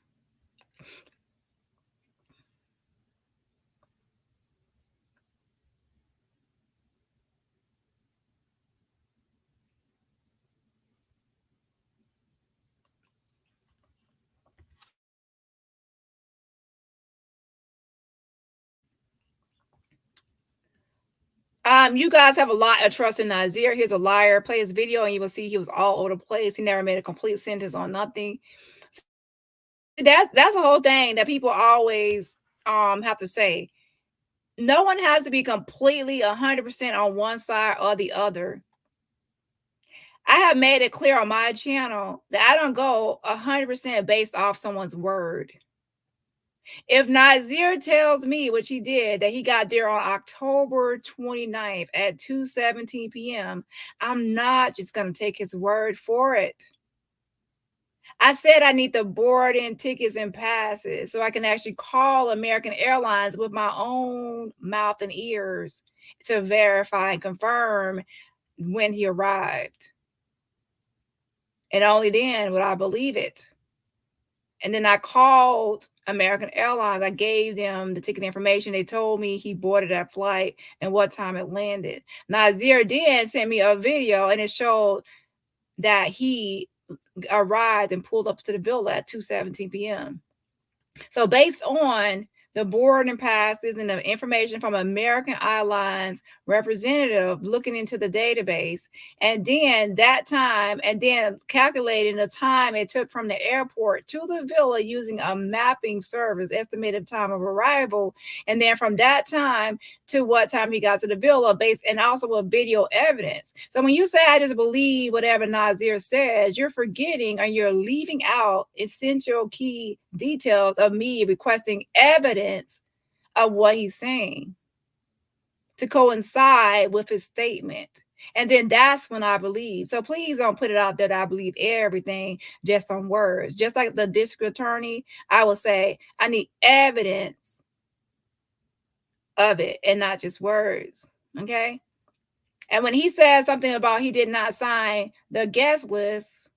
You guys have a lot of trust in Nazir. He's a liar. Play his video and you will see he was all over the place. He never made a complete sentence on nothing. That's the whole thing that people always have to say. No one has to be completely 100% on one side or the other. I have made it clear on my channel that I don't go 100% based off someone's word. If Nazir tells me, which he did, that he got there on October 29th at 2:17 p.m., I'm not just going to take his word for it. I said I need the boarding tickets and passes so I can actually call American Airlines with my own mouth and ears to verify and confirm when he arrived. And only then would I believe it. And then I called American Airlines. I gave them the ticket information. They told me he boarded that flight and what time it landed. Nazir then sent me a video and it showed that he arrived and pulled up to the villa at 2:17 p.m. So based on the boarding passes and the information from American Airlines representative looking into the database, and then that time, and then calculating the time it took from the airport to the villa using a mapping service, estimated time of arrival, and then from that time to what time he got to the villa, based and also with video evidence. So when you say I just believe whatever Nazir says, you're forgetting or you're leaving out essential key details of me requesting evidence of what he's saying to coincide with his statement. And then that's when I believe. So please don't put it out there that I believe everything just on words. Just like the district attorney, I will say, I need evidence of it and not just words. Okay. And when he said something about he did not sign the guest list,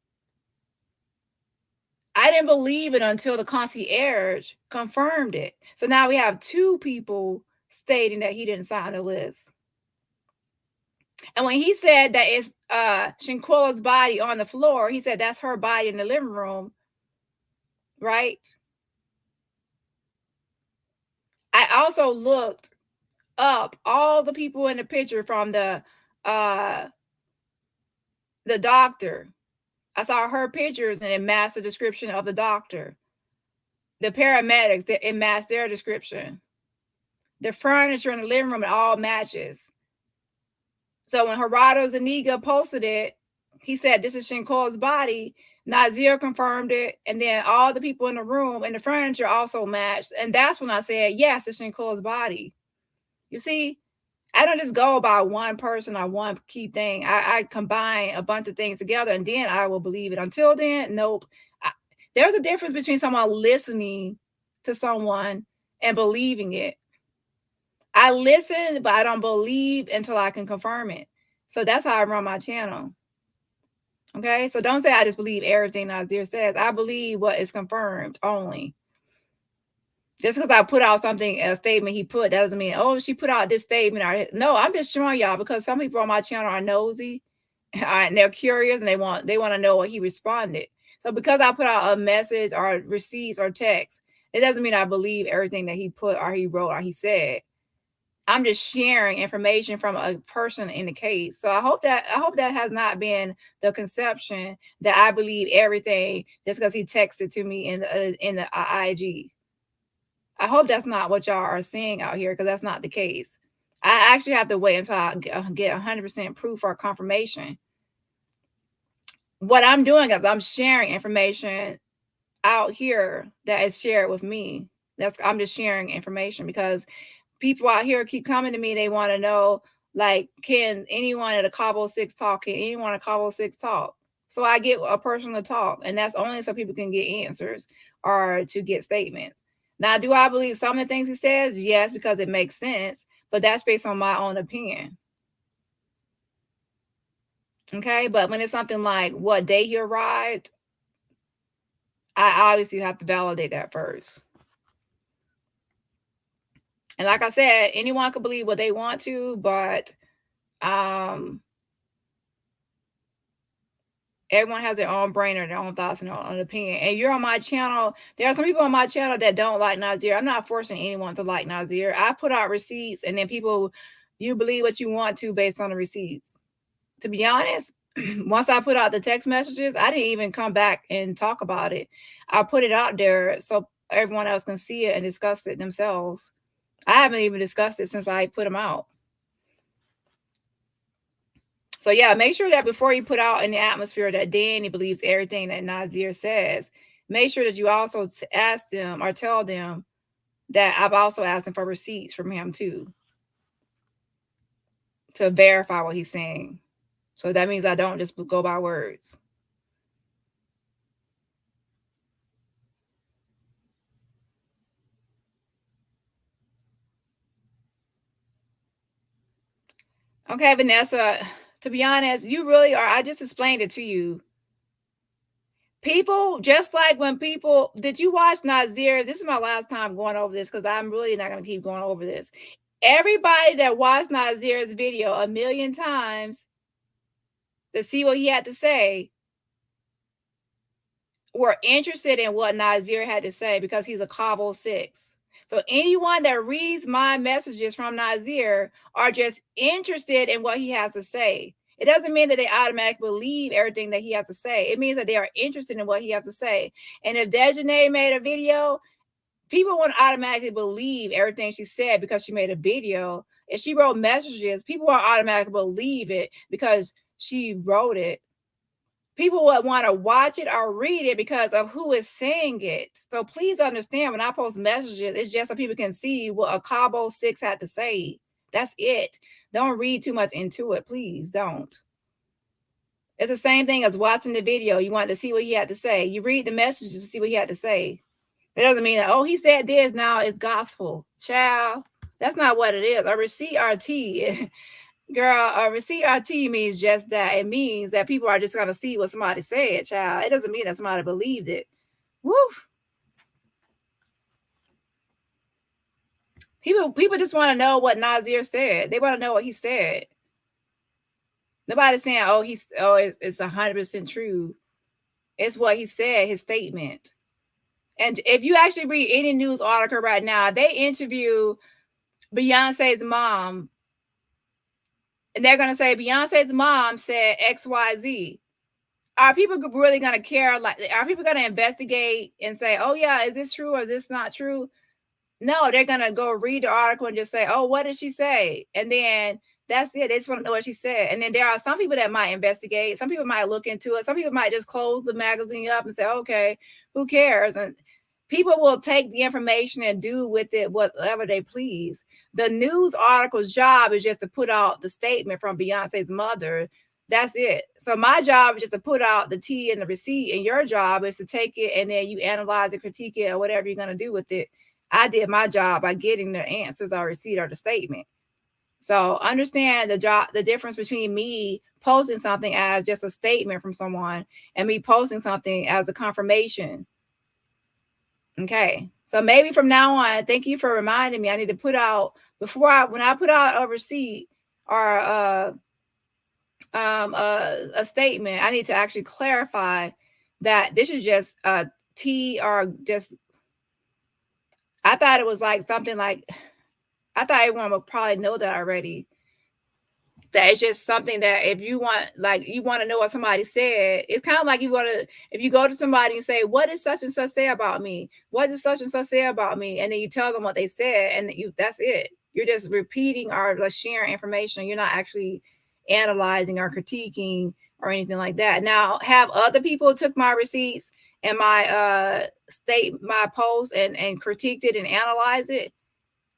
I didn't believe it until the concierge confirmed it. So now we have two people stating that he didn't sign the list. And when he said that it's Shanquella's body on the floor, he said that's her body in the living room, right? I also looked up all the people in the picture from the doctor. I saw her pictures and it matched the description of the doctor. The paramedics, it matched their description. The furniture in the living room, it all matches. So when Gerardo Zuniga posted it, he said, this is Shanquella's body. Nazir confirmed it. And then all the people in the room and the furniture also matched. And that's when I said, yes, it's Shanquella's body. You see, I don't just go by one person or one key thing. I combine a bunch of things together and then I will believe it. Until then, nope. There's a difference between someone listening to someone and believing it. I listen, but I don't believe until I can confirm it. So that's how I run my channel. Okay, so don't say I just believe everything Nazir says. I believe what is confirmed only. Just because I put out something, a statement he put, that doesn't mean, oh, she put out this statement. No, I'm just showing y'all because some people on my channel are nosy and they're curious and they want to know what he responded. So because I put out a message or receipts or text, it doesn't mean I believe everything that he put or he wrote or he said. I'm just sharing information from a person in the case. So I hope that has not been the conception that I believe everything just because he texted to me in the IG. I hope that's not what y'all are seeing out here, because that's not the case. I actually have to wait until I get 100% proof or confirmation. What I'm doing is I'm sharing information out here that is shared with me. I'm just sharing information because people out here keep coming to me. They want to know, like, can anyone at a Cabo 6 talk? Can anyone at Cabo 6 talk? So I get a person to talk, and that's only so people can get answers or to get statements. Now, do I believe some of the things he says? Yes, because it makes sense, but that's based on my own opinion. Okay, but when it's something like what day he arrived, I obviously have to validate that first. And like I said, anyone can believe what they want to, but everyone has their own brain or their own thoughts and their own opinion. And you're on my channel. There are some people on my channel that don't like Nazir. I'm not forcing anyone to like Nazir. I put out receipts, and then people, you believe what you want to based on the receipts. To be honest, once I put out the text messages, I didn't even come back and talk about it. I put it out there so everyone else can see it and discuss it themselves. I haven't even discussed it since I put them out. So yeah, make sure that before you put out in the atmosphere that Danny believes everything that Nazir says, make sure that you also ask them or tell them that I've also asked them for receipts from him too, to verify what he's saying. So that means I don't just go by words. Okay, Vanessa, to be honest, you really are. I just explained it to you. People, just like when people, did you watch Nazir? This is my last time going over this because I'm really not going to keep going over this. Everybody that watched Nazir's video 1,000,000 times to see what he had to say were interested in what Nazir had to say because he's a Cabo 6. So anyone that reads my messages from Nazir are just interested in what he has to say. It doesn't mean that they automatically believe everything that he has to say. It means that they are interested in what he has to say. And if Dejanay made a video, people won't automatically believe everything she said because she made a video. If she wrote messages, people won't automatically believe it because she wrote it. People would want to watch it or read it because of who is saying it. So please understand, when I post messages, it's just so people can see what a Cabo 6 had to say. That's it. Don't read too much into it. Please don't. It's the same thing as watching the video. You want to see what he had to say. You read the messages to see what he had to say. It doesn't mean that, oh, he said this, now it's gospel. Child, that's not what it is. A receipt RT. Girl, a receipt RT means just that. It means that people are just going to see what somebody said, child. It doesn't mean that somebody believed it. Woo. People just want to know what Nazir said. They want to know what he said. Nobody's saying, oh, it's 100% true. It's what he said, his statement. And if you actually read any news article right now, they interview Beyonce's mom. And they're going to say Beyonce's mom said XYZ. are people really going to care? Like, are people going to investigate and say, oh yeah, is this true or is this not true? No, they're going to go read the article and just say, oh, what did she say? And then that's it. They just want to know what she said. And then there are some people that might investigate. Some people might look into it. Some people might just close the magazine up and say, okay, who cares? And people will take the information and do with it whatever they please. The news article's job is just to put out the statement from Beyonce's mother. That's it. So my job is just to put out the tea and the receipt, and your job is to take it and then you analyze it, critique it, or whatever you're going to do with it. I did my job by getting the answers or receipt or the statement. So understand the difference between me posting something as just a statement from someone and me posting something as a confirmation. Okay. So maybe from now on, thank you for reminding me. I need to put out when I put out a receipt or a statement, I need to actually clarify that this is just a tea or just. I thought it was like something like, I thought everyone would probably know that already. That it's just something that if you want, like, you want to know what somebody said, it's kind of like you want to, if you go to somebody and say, what did such and such say about me? What did such and such say about me? And then you tell them what they said, and that's it. You're just repeating or like sharing information. You're not actually analyzing or critiquing or anything like that. Now, have other people took my receipts and my my post and critiqued it and analyzed it?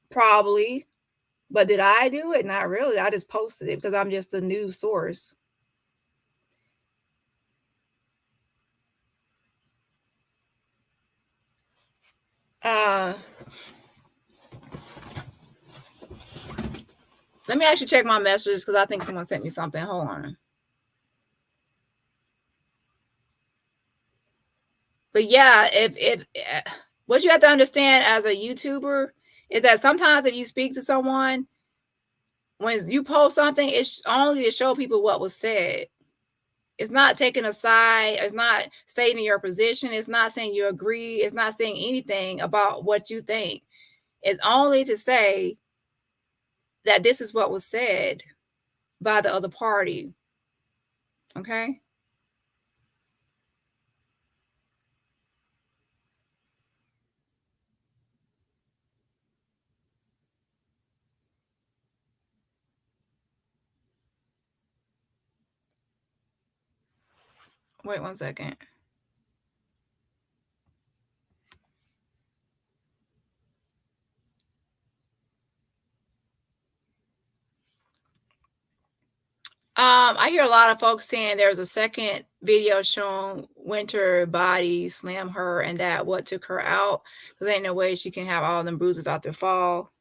Probably. But did I do it? Not really. I just posted it because I'm just a news source. Let me actually check my messages because I think someone sent me something. Hold on. But yeah, if what you have to understand as a YouTuber is that sometimes if you speak to someone, when you post something, it's only to show people what was said. It's not taking a side. It's not stating your position. It's not saying you agree. It's not saying anything about what you think. It's only to say that this is what was said by the other party. Okay? Wait 1 second. I hear a lot of folks saying there's a second video showing Winter body slam her and that what took her out because ain't no way she can have all them bruises out the fall.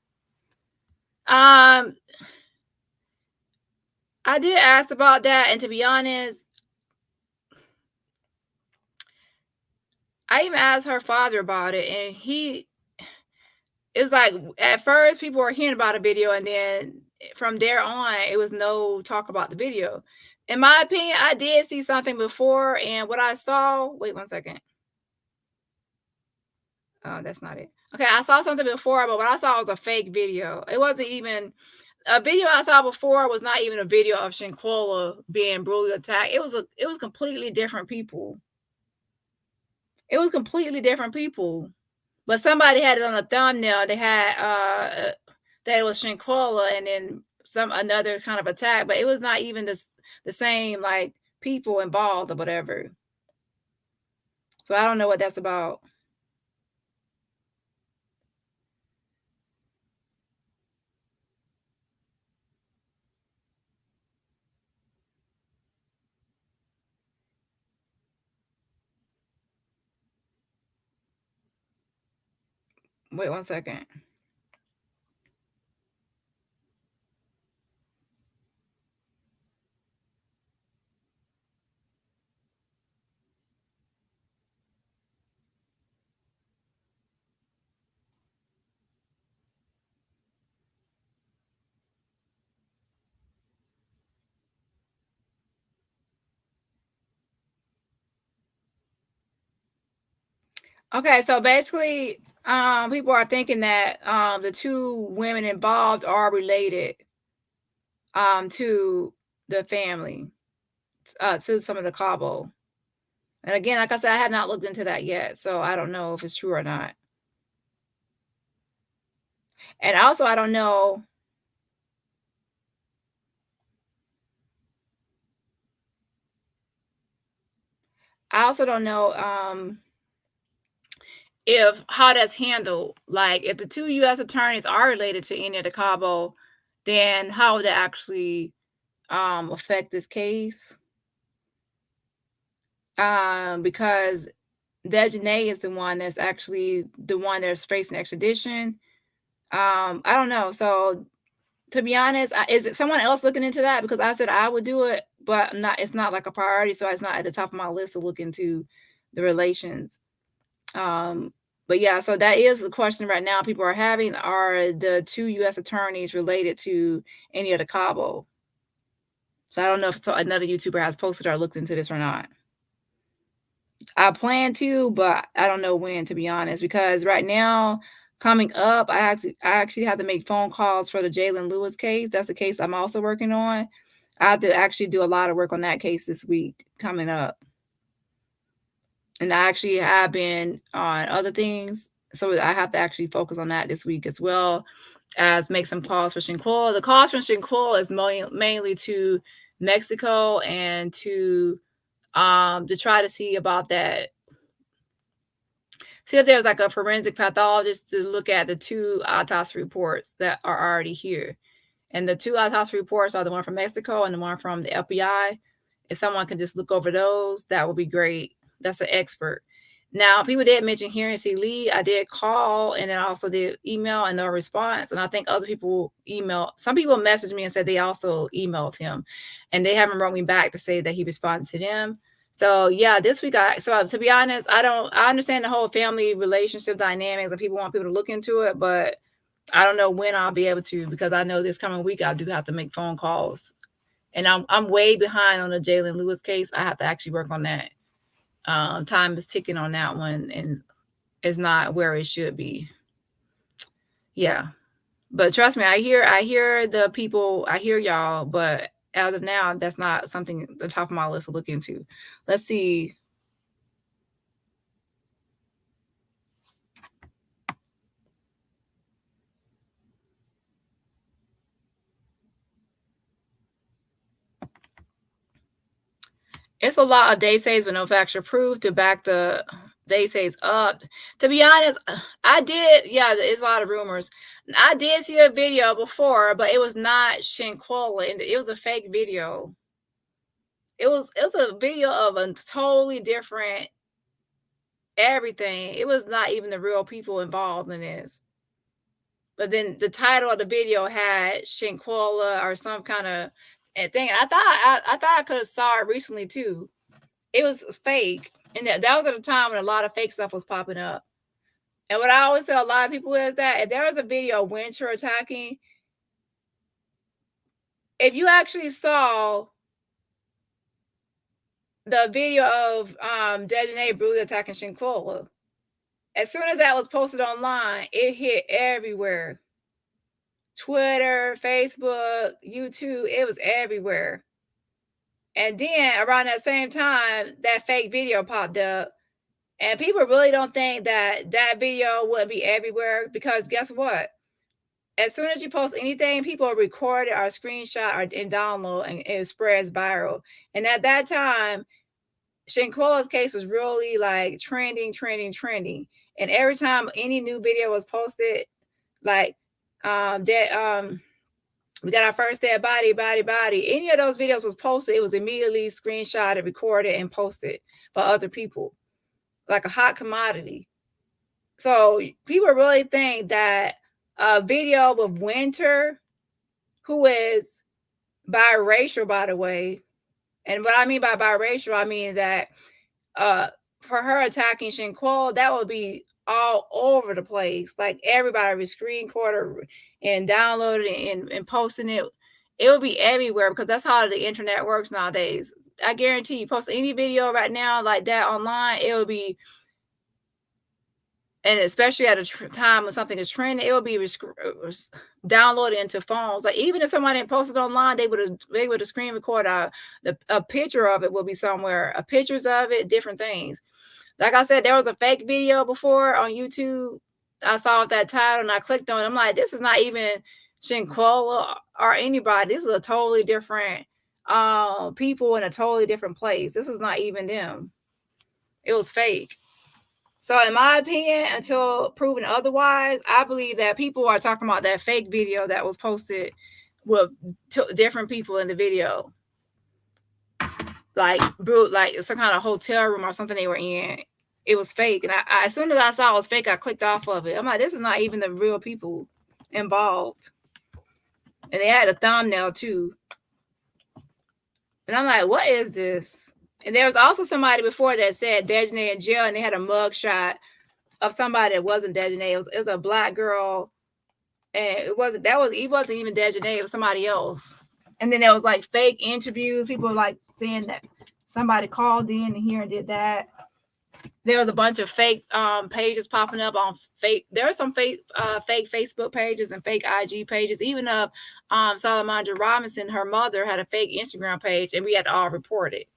I did ask about that, and to be honest, I even asked her father about it, and it was like at first people were hearing about a video, and then from there on, it was no talk about the video. In my opinion, I did see something before, and what I saw, wait 1 second. Oh, that's not it. Okay, I saw something before, but what I saw was a fake video. It wasn't even a video I saw before was not even a video of Shanquella being brutally attacked. It was completely different people. It was completely different people. But somebody had it on a thumbnail. They had that it was Shanquella and then another kind of attack, but it was not even the same like people involved or whatever. So I don't know what that's about. Wait 1 second. Okay, so basically, people are thinking that the two women involved are related to the family, to some of the Cabo. And again, like I said, I have not looked into that yet, so I don't know if it's true or not. And also, I don't know. I also don't know if how that's handled. Like, if the two U.S. attorneys are related to any of the Cabo, then how would that actually affect this case? Because Dejanay is the one that's actually the one that's facing extradition. I don't know. So to be honest, is it someone else looking into that? Because I said I would do it, but not. It's not like a priority, so it's not at the top of my list to look into the relations. Um, but yeah, so that is the question right now. People are having: are the two U.S. attorneys related to any of the Cabo? So I don't know if another YouTuber has posted or looked into this or not. I plan to, but I don't know when, to be honest, because right now coming up, I actually have to make phone calls for the Jalen Lewis case. That's the case I'm also working on. I have to actually do a lot of work on that case this week coming up. And I actually have been on other things. So I have to actually focus on that this week as well as make some calls for Shanquella. The calls for Shanquella is mainly to Mexico and to try to see about that. See if there's like a forensic pathologist to look at the two autopsy reports that are already here. And the two autopsy reports are the one from Mexico and the one from the FBI. If someone can just look over those, that would be great. That's an expert. Now, people did mention here in C. Lee. I did call and then I also did email and no response. And I think other people emailed. Some people messaged me and said they also emailed him. And they haven't wrote me back to say that he responded to them. So yeah, this week so to be honest, I understand the whole family relationship dynamics and people want people to look into it, but I don't know when I'll be able to, because I know this coming week I do have to make phone calls. And I'm way behind on the Jalen Lewis case. I have to actually work on that. Time is ticking on that one and it's not where it should be. Yeah. But trust me, I hear the people, I hear y'all, but as of now, that's not something at the top of my list to look into. Let's see. It's a lot of day says with no factual proof to back the day says up. To be honest, I did. Yeah, it's a lot of rumors. I did see a video before, but it was not Shanquella, and it was a fake video. It was a video of a totally different everything. It was not even the real people involved in this. But then the title of the video had Shanquella or some kind of thing. I thought I could have saw it recently too. It was fake. And that was at a time when a lot of fake stuff was popping up. And what I always tell a lot of people is that if there was a video of Winter attacking, if you actually saw the video of Dejanay brutally attacking Shanquella, as soon as that was posted online, it hit everywhere. Twitter, Facebook, YouTube, it was everywhere. And then around that same time, that fake video popped up. And people really don't think that that video would be everywhere, because guess what? As soon as you post anything, people record it or screenshot or and download, and it spreads viral. And at that time, Shanquella's case was really like trending. And every time any new video was posted, like that we got our first dead body. Any of those videos was posted, it was immediately screenshotted, recorded, and posted by other people, like a hot commodity. So people really think that a video of Winter, who is biracial, by the way, and what I mean by biracial, I mean that for her attacking Shanquella, that would be all over the place. Like everybody would screen record and download it and posting it. It would be everywhere because that's how the internet works nowadays. I guarantee you, post any video right now like that online, it will be and especially at a time when something is trending, it will be downloaded into phones. Like even if somebody posted online, they would screen record a picture of it will be somewhere, pictures of it, different things. Like I said, there was a fake video before on YouTube. I saw that title and I clicked on it. I'm like, this is not even Shanquella or anybody. This is a totally different people in a totally different place. This was not even them. It was fake. So in my opinion, until proven otherwise, I believe that people are talking about that fake video that was posted with different people in the video. Like some kind of hotel room or something they were in. It was fake. And I as soon as I saw it was fake, I clicked off of it. I'm like, this is not even the real people involved. And they had a thumbnail too. And I'm like, what is this? And there was also somebody before that said Dejanay in jail, and they had a mug shot of somebody that wasn't Dejanay. It was a black girl, and it wasn't even Dejanay. It was somebody else. And then there was like fake interviews. People were like saying that somebody called in here and did that. There was a bunch of fake pages popping up on fake. There are some fake Facebook pages and fake IG pages. Even of Salamandra Robinson, her mother had a fake Instagram page, and we had to all report it.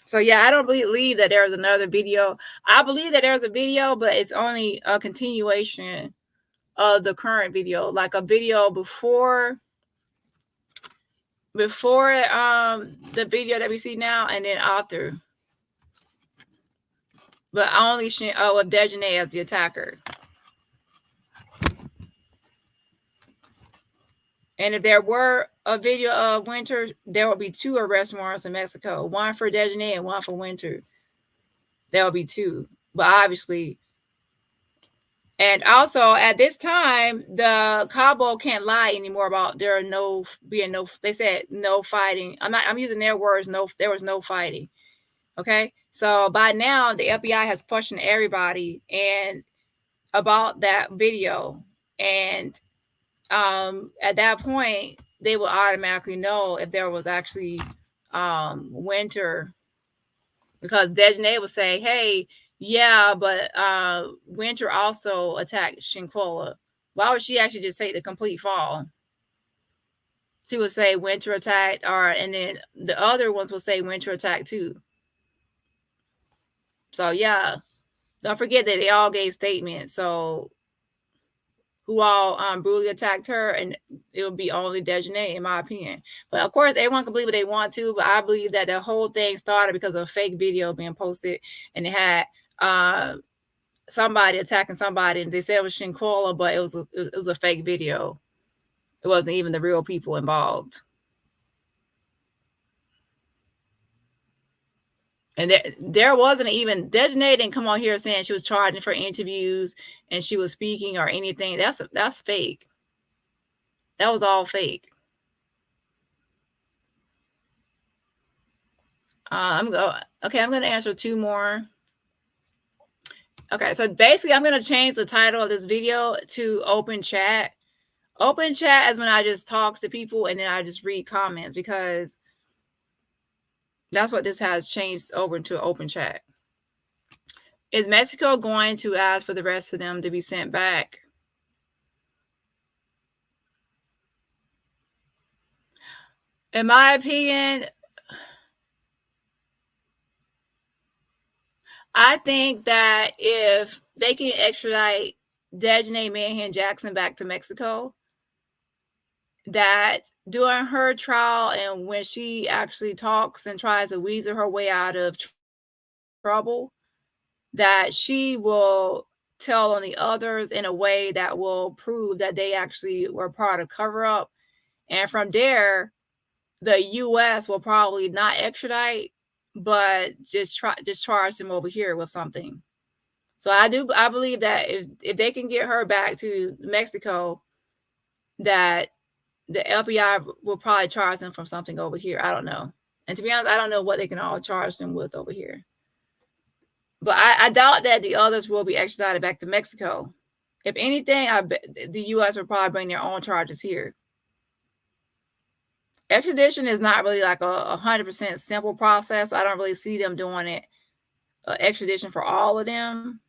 So yeah, I don't believe that there's another video. I believe that there's a video, but it's only a continuation of the current video, like a video before the video that we see now, and then after. But only with Dejanay as the attacker. And if there were a video of Winter, there will be 2 arrest warrants in Mexico. One for Dejanay and one for Winter. There will be 2. But obviously, and also at this time, the Cabo can't lie anymore about there they said no fighting. I'm using their words, there was no fighting. Okay. So by now the FBI has questioned everybody and about that video. And at that point, they will automatically know if there was actually Winter, because Dejanay would say, hey, yeah, but Winter also attacked Shanquella. Why would she actually just take the complete fall? She would say Winter attacked, and then the other ones will say Winter attacked too. So yeah, don't forget that they all gave statements. So who all brutally attacked her, and it would be only Dejanay, in my opinion. But of course, everyone can believe what they want to, but I believe that the whole thing started because of a fake video being posted, and it had somebody attacking somebody, and they said it was Shanquella, but it was a fake video. It wasn't even the real people involved. And there wasn't even, Dejanay didn't come on here saying she was charging for interviews and she was speaking or anything. That's fake. That was all fake. I'm going to answer 2 more. Okay, so basically I'm going to change the title of this video to open chat. Open chat is when I just talk to people and then I just read comments, because that's what this has changed over to open chat. Is Mexico going to ask for the rest of them to be sent back? In my opinion, I think that if they can extradite Dejanay Manhan Jackson back to Mexico, that during her trial and when she actually talks and tries to weasel her way out of trouble, that she will tell on the others in a way that will prove that they actually were part of cover-up. And from there, the U.S. will probably not extradite, but just charge them over here with something. So I believe that if they can get her back to Mexico, that the FBI will probably charge them from something over here. I don't know. And to be honest, I don't know what they can all charge them with over here. But I doubt that the others will be extradited back to Mexico. If anything, I bet the U.S. will probably bring their own charges here. Extradition is not really like a 100% simple process. So I don't really see them doing it extradition for all of them,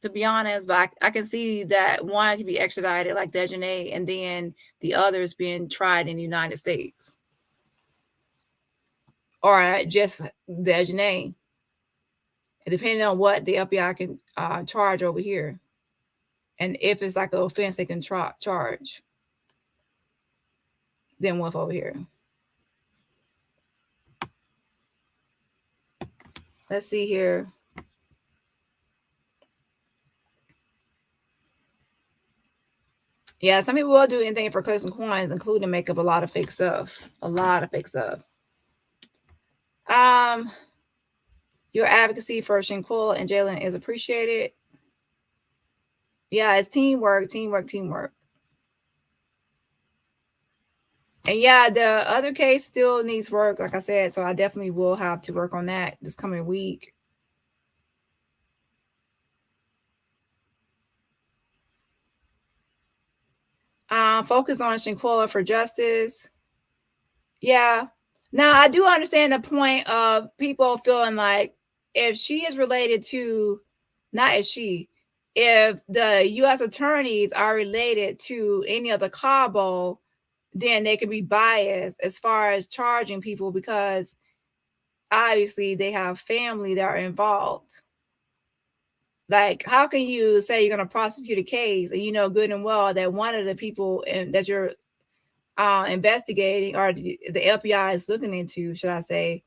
to be honest. But I can see that one can be extradited like Dejanay, and then the others being tried in the United States. Or just Dejanay, depending on what the FBI can charge over here. And if it's like an offense they can charge, then what's over here. Let's see here. Yeah, some people will do anything for clicks and coins, including make up a lot of fake stuff. A lot of fake stuff. Your advocacy for Shanquella and Jalen is appreciated. Yeah, it's teamwork. And yeah, the other case still needs work, like I said, so I definitely will have to work on that this coming week. Focus on Shanquella for justice. Yeah. Now, I do understand the point of people feeling like if she is related to, not if the U.S. attorneys are related to any of the cabal, then they could be biased as far as charging people because obviously they have family that are involved. Like, how can you say you're going to prosecute a case and you know good and well that one of the people that you're investigating or the FBI is looking into, should I say,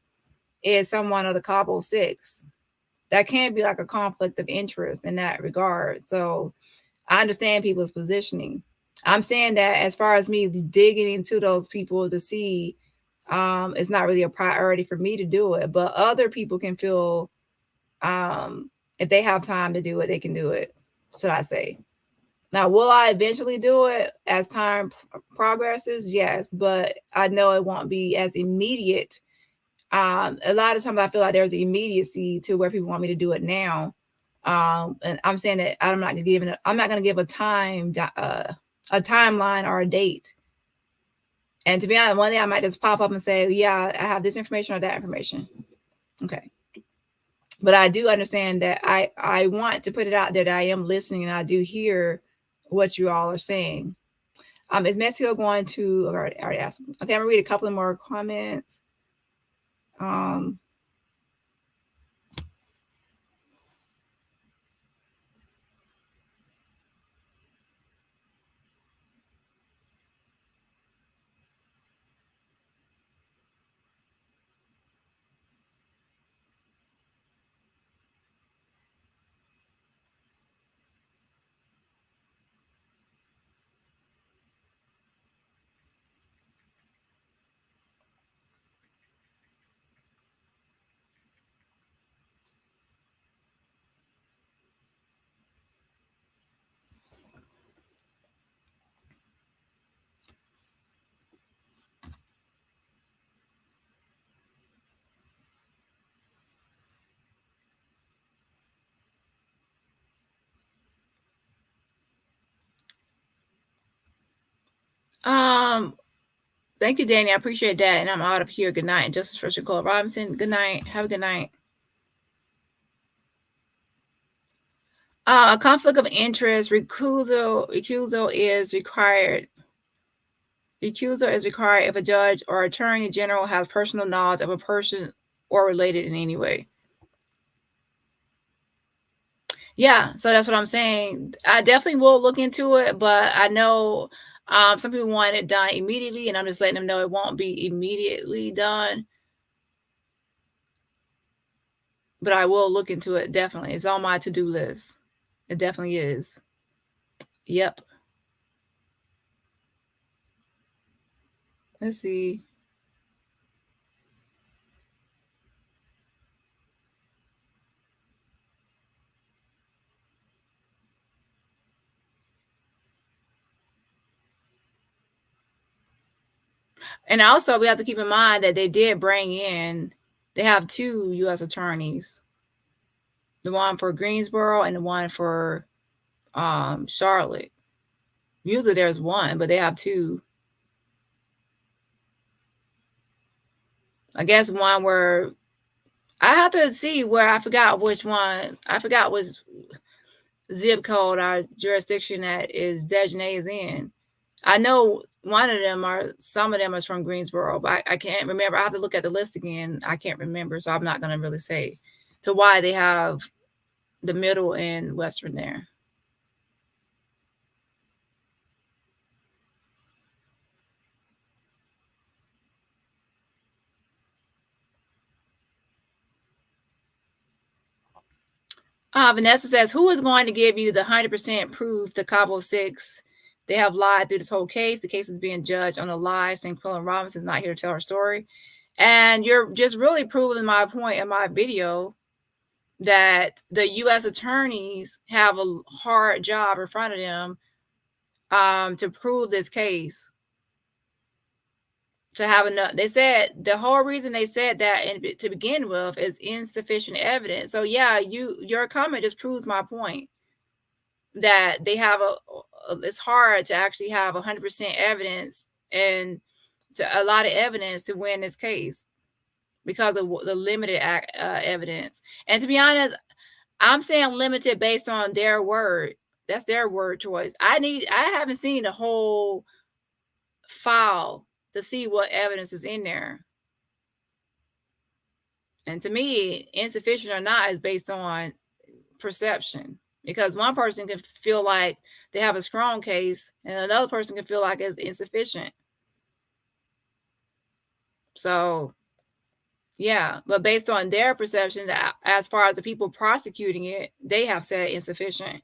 is someone of the Cabo Six? That can't be like a conflict of interest in that regard. So I understand people's positioning. I'm saying that as far as me digging into those people to see, it's not really a priority for me to do it, but other people can feel if they have time to do it, they can do it, should I say. Now, will I eventually do it as time progresses? Yes, but I know it won't be as immediate. A lot of times I feel like there's immediacy to where people want me to do it now. And I'm saying that I'm not going to give a timeline or a date. And to be honest, one day I might just pop up and say, yeah, I have this information or that information. Okay. But I do understand that I want to put it out there that I am listening and I do hear what you all are saying. Is Mexico going to, I already asked. Okay, I'm gonna read a couple of more comments. Thank you, Danny. I appreciate that. And I'm out of here. Good night. Justice for Shanquella Robinson. Good night. Have a good night. A conflict of interest. Recusal is required. Recusal is required if a judge or attorney general has personal knowledge of a person or related in any way. Yeah, so that's what I'm saying. I definitely will look into it, but I know some people want it done immediately, and I'm just letting them know it won't be immediately done. But I will look into it, definitely. It's on my to-do list. It definitely is. Yep. Let's see. And also, we have to keep in mind that they did bring in, they have two U.S. attorneys, the one for Greensboro and the one for Charlotte. Usually there's one, but they have two. I guess one where I have to see where, I forgot which one. I forgot which zip code our jurisdiction that is Dejanay is in. I know one of them some of them is from Greensboro, but I can't remember. I have to look at the list again. I can't remember, so I'm not going to really say to why they have the middle and western there. Vanessa says, who is going to give you the 100% proof the Cabo 6? They have lied through this whole case. The case is being judged on the lies. Shanquella Robinson is not here to tell her story. And you're just really proving my point in my video that the U.S. attorneys have a hard job in front of them to prove this case. To have enough, they said the whole reason they said that to begin with is insufficient evidence. So yeah, your comment just proves my point that they have it's hard to actually have 100% evidence and to a lot of evidence to win this case because of the limited evidence. And to be honest, I'm saying limited based on their word. That's their word choice. I haven't seen the whole file to see what evidence is in there. And to me, insufficient or not is based on perception, because one person can feel like they have a strong case and another person can feel like it's insufficient. So yeah, but based on their perceptions, as far as the people prosecuting it, they have said insufficient.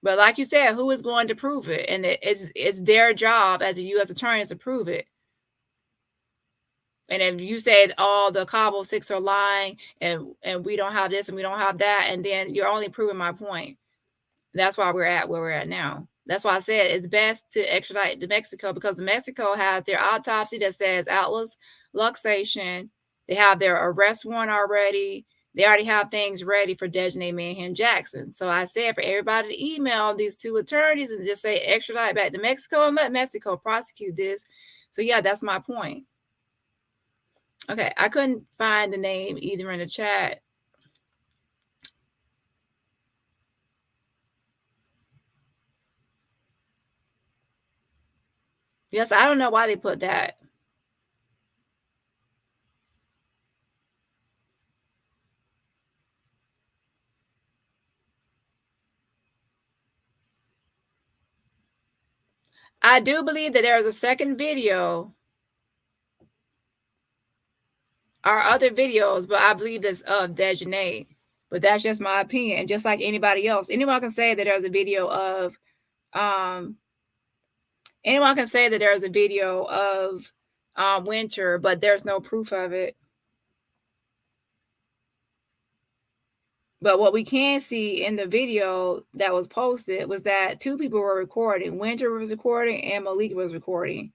But like you said, who is going to prove it? And it's their job as a U.S. attorney to prove it. And if you said all the Cabo 6 are lying and we don't have this and we don't have that, and then you're only proving my point. That's why we're at where we're at now. That's why I said it's best to extradite to Mexico, because Mexico has their autopsy that says Atlas luxation. They have their arrest warrant already. They already have things ready for Dejanay Mayhem Jackson. So I said for everybody to email these two attorneys and just say extradite back to Mexico and let Mexico prosecute this. So yeah, that's my point. Okay, I couldn't find the name either in the chat. Yes, I don't know why they put that. I do believe that there is a second video or other videos, but I believe this of Dejanay. But that's just my opinion. And just like anybody else, anyone can say that there's a video of anyone can say that there's a video of Winter, but there's no proof of it. But what we can see in the video that was posted was that two people were recording. Winter was recording and Malik was recording.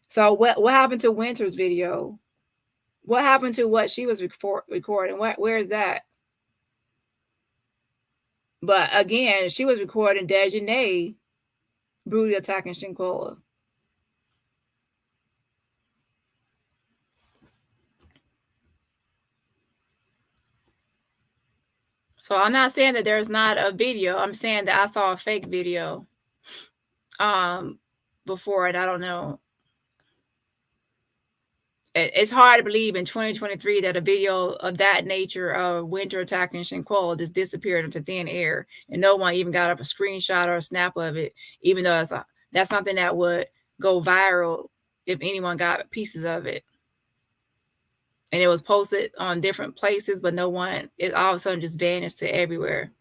So what happened to Winter's video? What happened to what she was recording? Where is that? But again, she was recording Dejanay brutally attacking Shanquella. So I'm not saying that there's not a video. I'm saying that I saw a fake video before, and I don't know. It's hard to believe in 2023 that a video of that nature of Winter attacking Shanquella just disappeared into thin air, and no one even got up a screenshot or a snap of it, even though that's something that would go viral if anyone got pieces of it. And it was posted on different places, but no one, it all of a sudden just vanished to everywhere.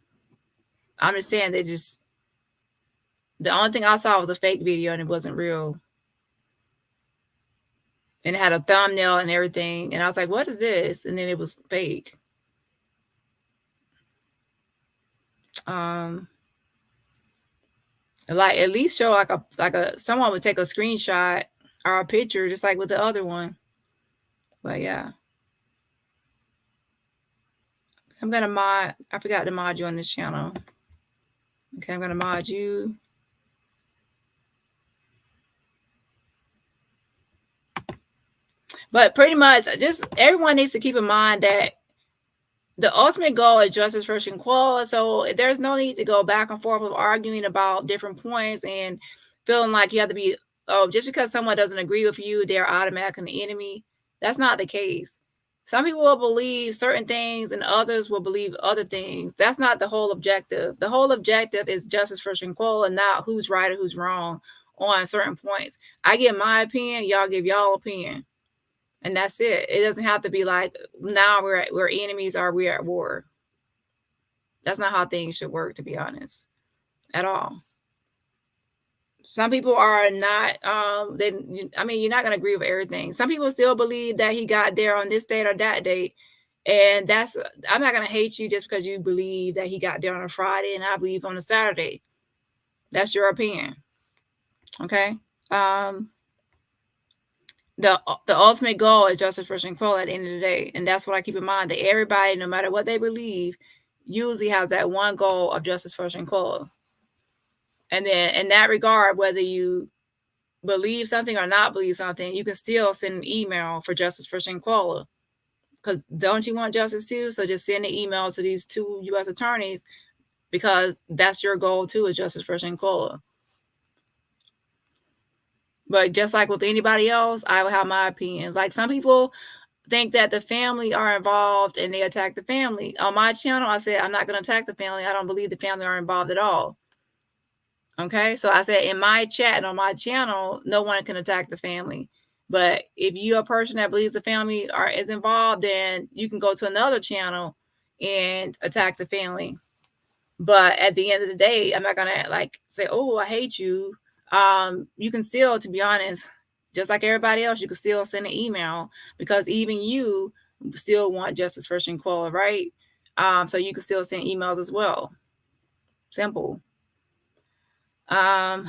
I'm just saying the only thing I saw was a fake video and it wasn't real. And it had a thumbnail and everything. And I was like, what is this? And then it was fake. Like at least show like a someone would take a screenshot or a picture just like with the other one. But yeah. I'm gonna mod. I forgot to mod you on this channel. Okay, I'm gonna mod you. But pretty much, just everyone needs to keep in mind that the ultimate goal is justice for Shanquella. So there's no need to go back and forth with arguing about different points and feeling like you have to be, oh, just because someone doesn't agree with you, they're automatically an enemy. That's not the case. Some people will believe certain things and others will believe other things. That's not the whole objective. The whole objective is justice for Shanquella and not who's right or who's wrong on certain points. I give my opinion, y'all give y'all opinion. And that's it. It doesn't have to be like now we're enemies or we're at war. That's not how things should work, to be honest, at all. Some people are not. I mean, you're not gonna agree with everything. Some people still believe that he got there on this date or that date, and that's. I'm not gonna hate you just because you believe that he got there on a Friday and I believe on a Saturday. That's your opinion. Okay. The ultimate goal is justice for Shanquella at the end of the day. And that's what I keep in mind, that everybody, no matter what they believe, usually has that one goal of justice for Shanquella. And then in that regard, whether you believe something or not believe something, you can still send an email for justice for Shanquella. Because don't you want justice too? So just send an email to these 2 U.S. attorneys, because that's your goal too, is justice for Shanquella. But just like with anybody else, I will have my opinions. Like some people think that the family are involved and they attack the family. On my channel, I said, I'm not going to attack the family. I don't believe the family are involved at all. Okay. So I said in my chat and on my channel, no one can attack the family. But if you're a person that believes the family is involved, then you can go to another channel and attack the family. But at the end of the day, I'm not going to like say, oh, I hate you. You can still, to be honest, just like everybody else, you can still send an email, because even you still want justice for Shanquella, right? So you can still send emails as well. Simple. So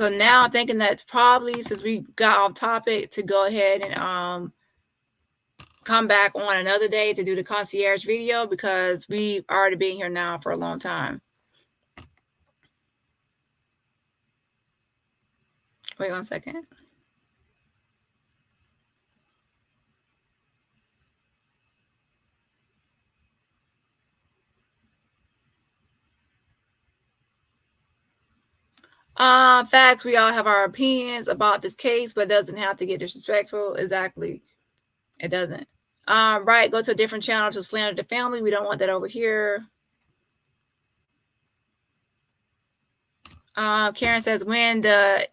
now I'm thinking that probably, since we got off topic, to go ahead and come back on another day to do the concierge video, because we've already been here now for a long time. Wait 1 second. Facts, we all have our opinions about this case, but it doesn't have to get disrespectful. Exactly. It doesn't. Right, go to a different channel to slander the family. We don't want that over here. Karen says, when the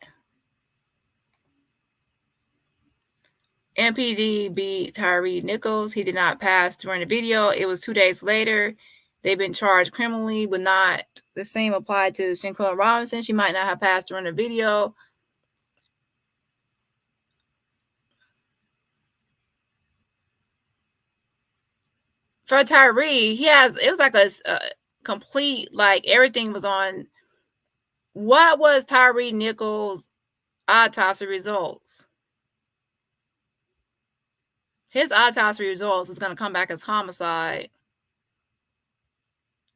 MPD beat Tyree Nichols, he did not pass during the video. It was 2 days later. They've been charged criminally, but not the same applied to Shanquella Robinson. She might not have passed during the video. For Tyree, it was like a complete, like everything was on. What was Tyree Nichols' autopsy results? His autopsy results is going to come back as homicide.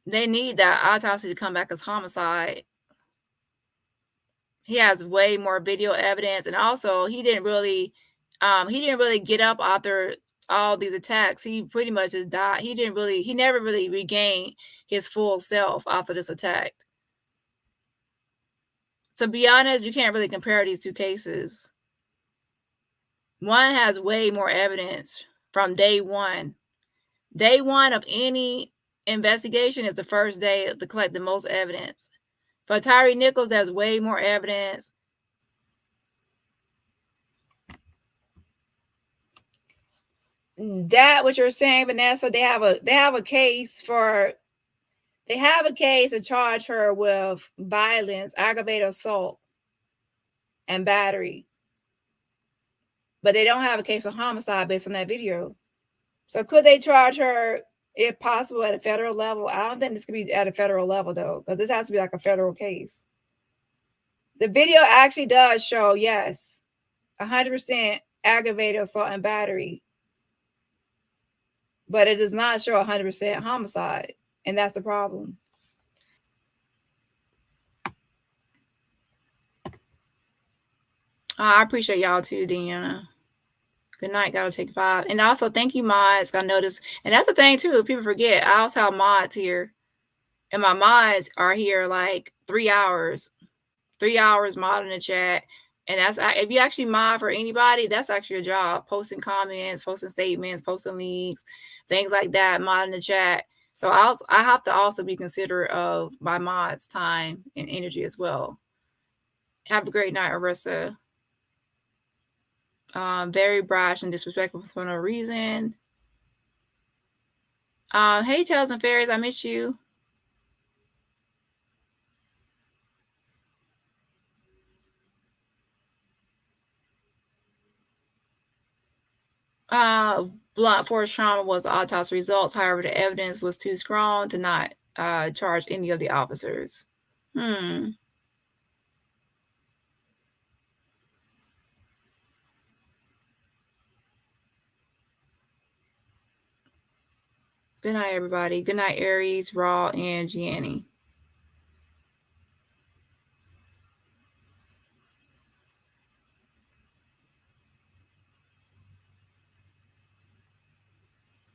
They need that autopsy to come back as homicide. He has way more video evidence, and also he didn't really get up after all these attacks. He pretty much just died. He never really regained his full self after this attack. To be honest, you can't really compare these two cases. One has way more evidence from day one. Day one of any investigation is the first day to collect the most evidence. For Tyree Nichols, there's way more evidence. That what you're saying, Vanessa, they have a case to charge her with violence, aggravated assault, and battery. But they don't have a case for homicide based on that video. So could they charge her, if possible, at a federal level? I don't think this could be at a federal level, though, because this has to be like a federal case. The video actually does show, yes, 100% aggravated assault and battery. But it does not show 100% homicide. And that's the problem. I appreciate y'all too, Deanna. Good night. Gotta take 5. And also, thank you, mods. I noticed, and that's the thing too. People forget. I also have mods here, and my mods are here like 3 hours. 3 hours mod in the chat. And that's if you actually mod for anybody, that's actually your job. Posting comments, posting statements, posting links, things like that, mod in the chat. So I have to also be considerate of my mods' time and energy as well. Have a great night, Arissa. Very brash and disrespectful for no reason. Hey, Tales and Fairies, I miss you. Blunt force trauma was autopsy results. However, the evidence was too strong to not charge any of the officers. Good night, everybody. Good night, Aries, Raw, and Gianni.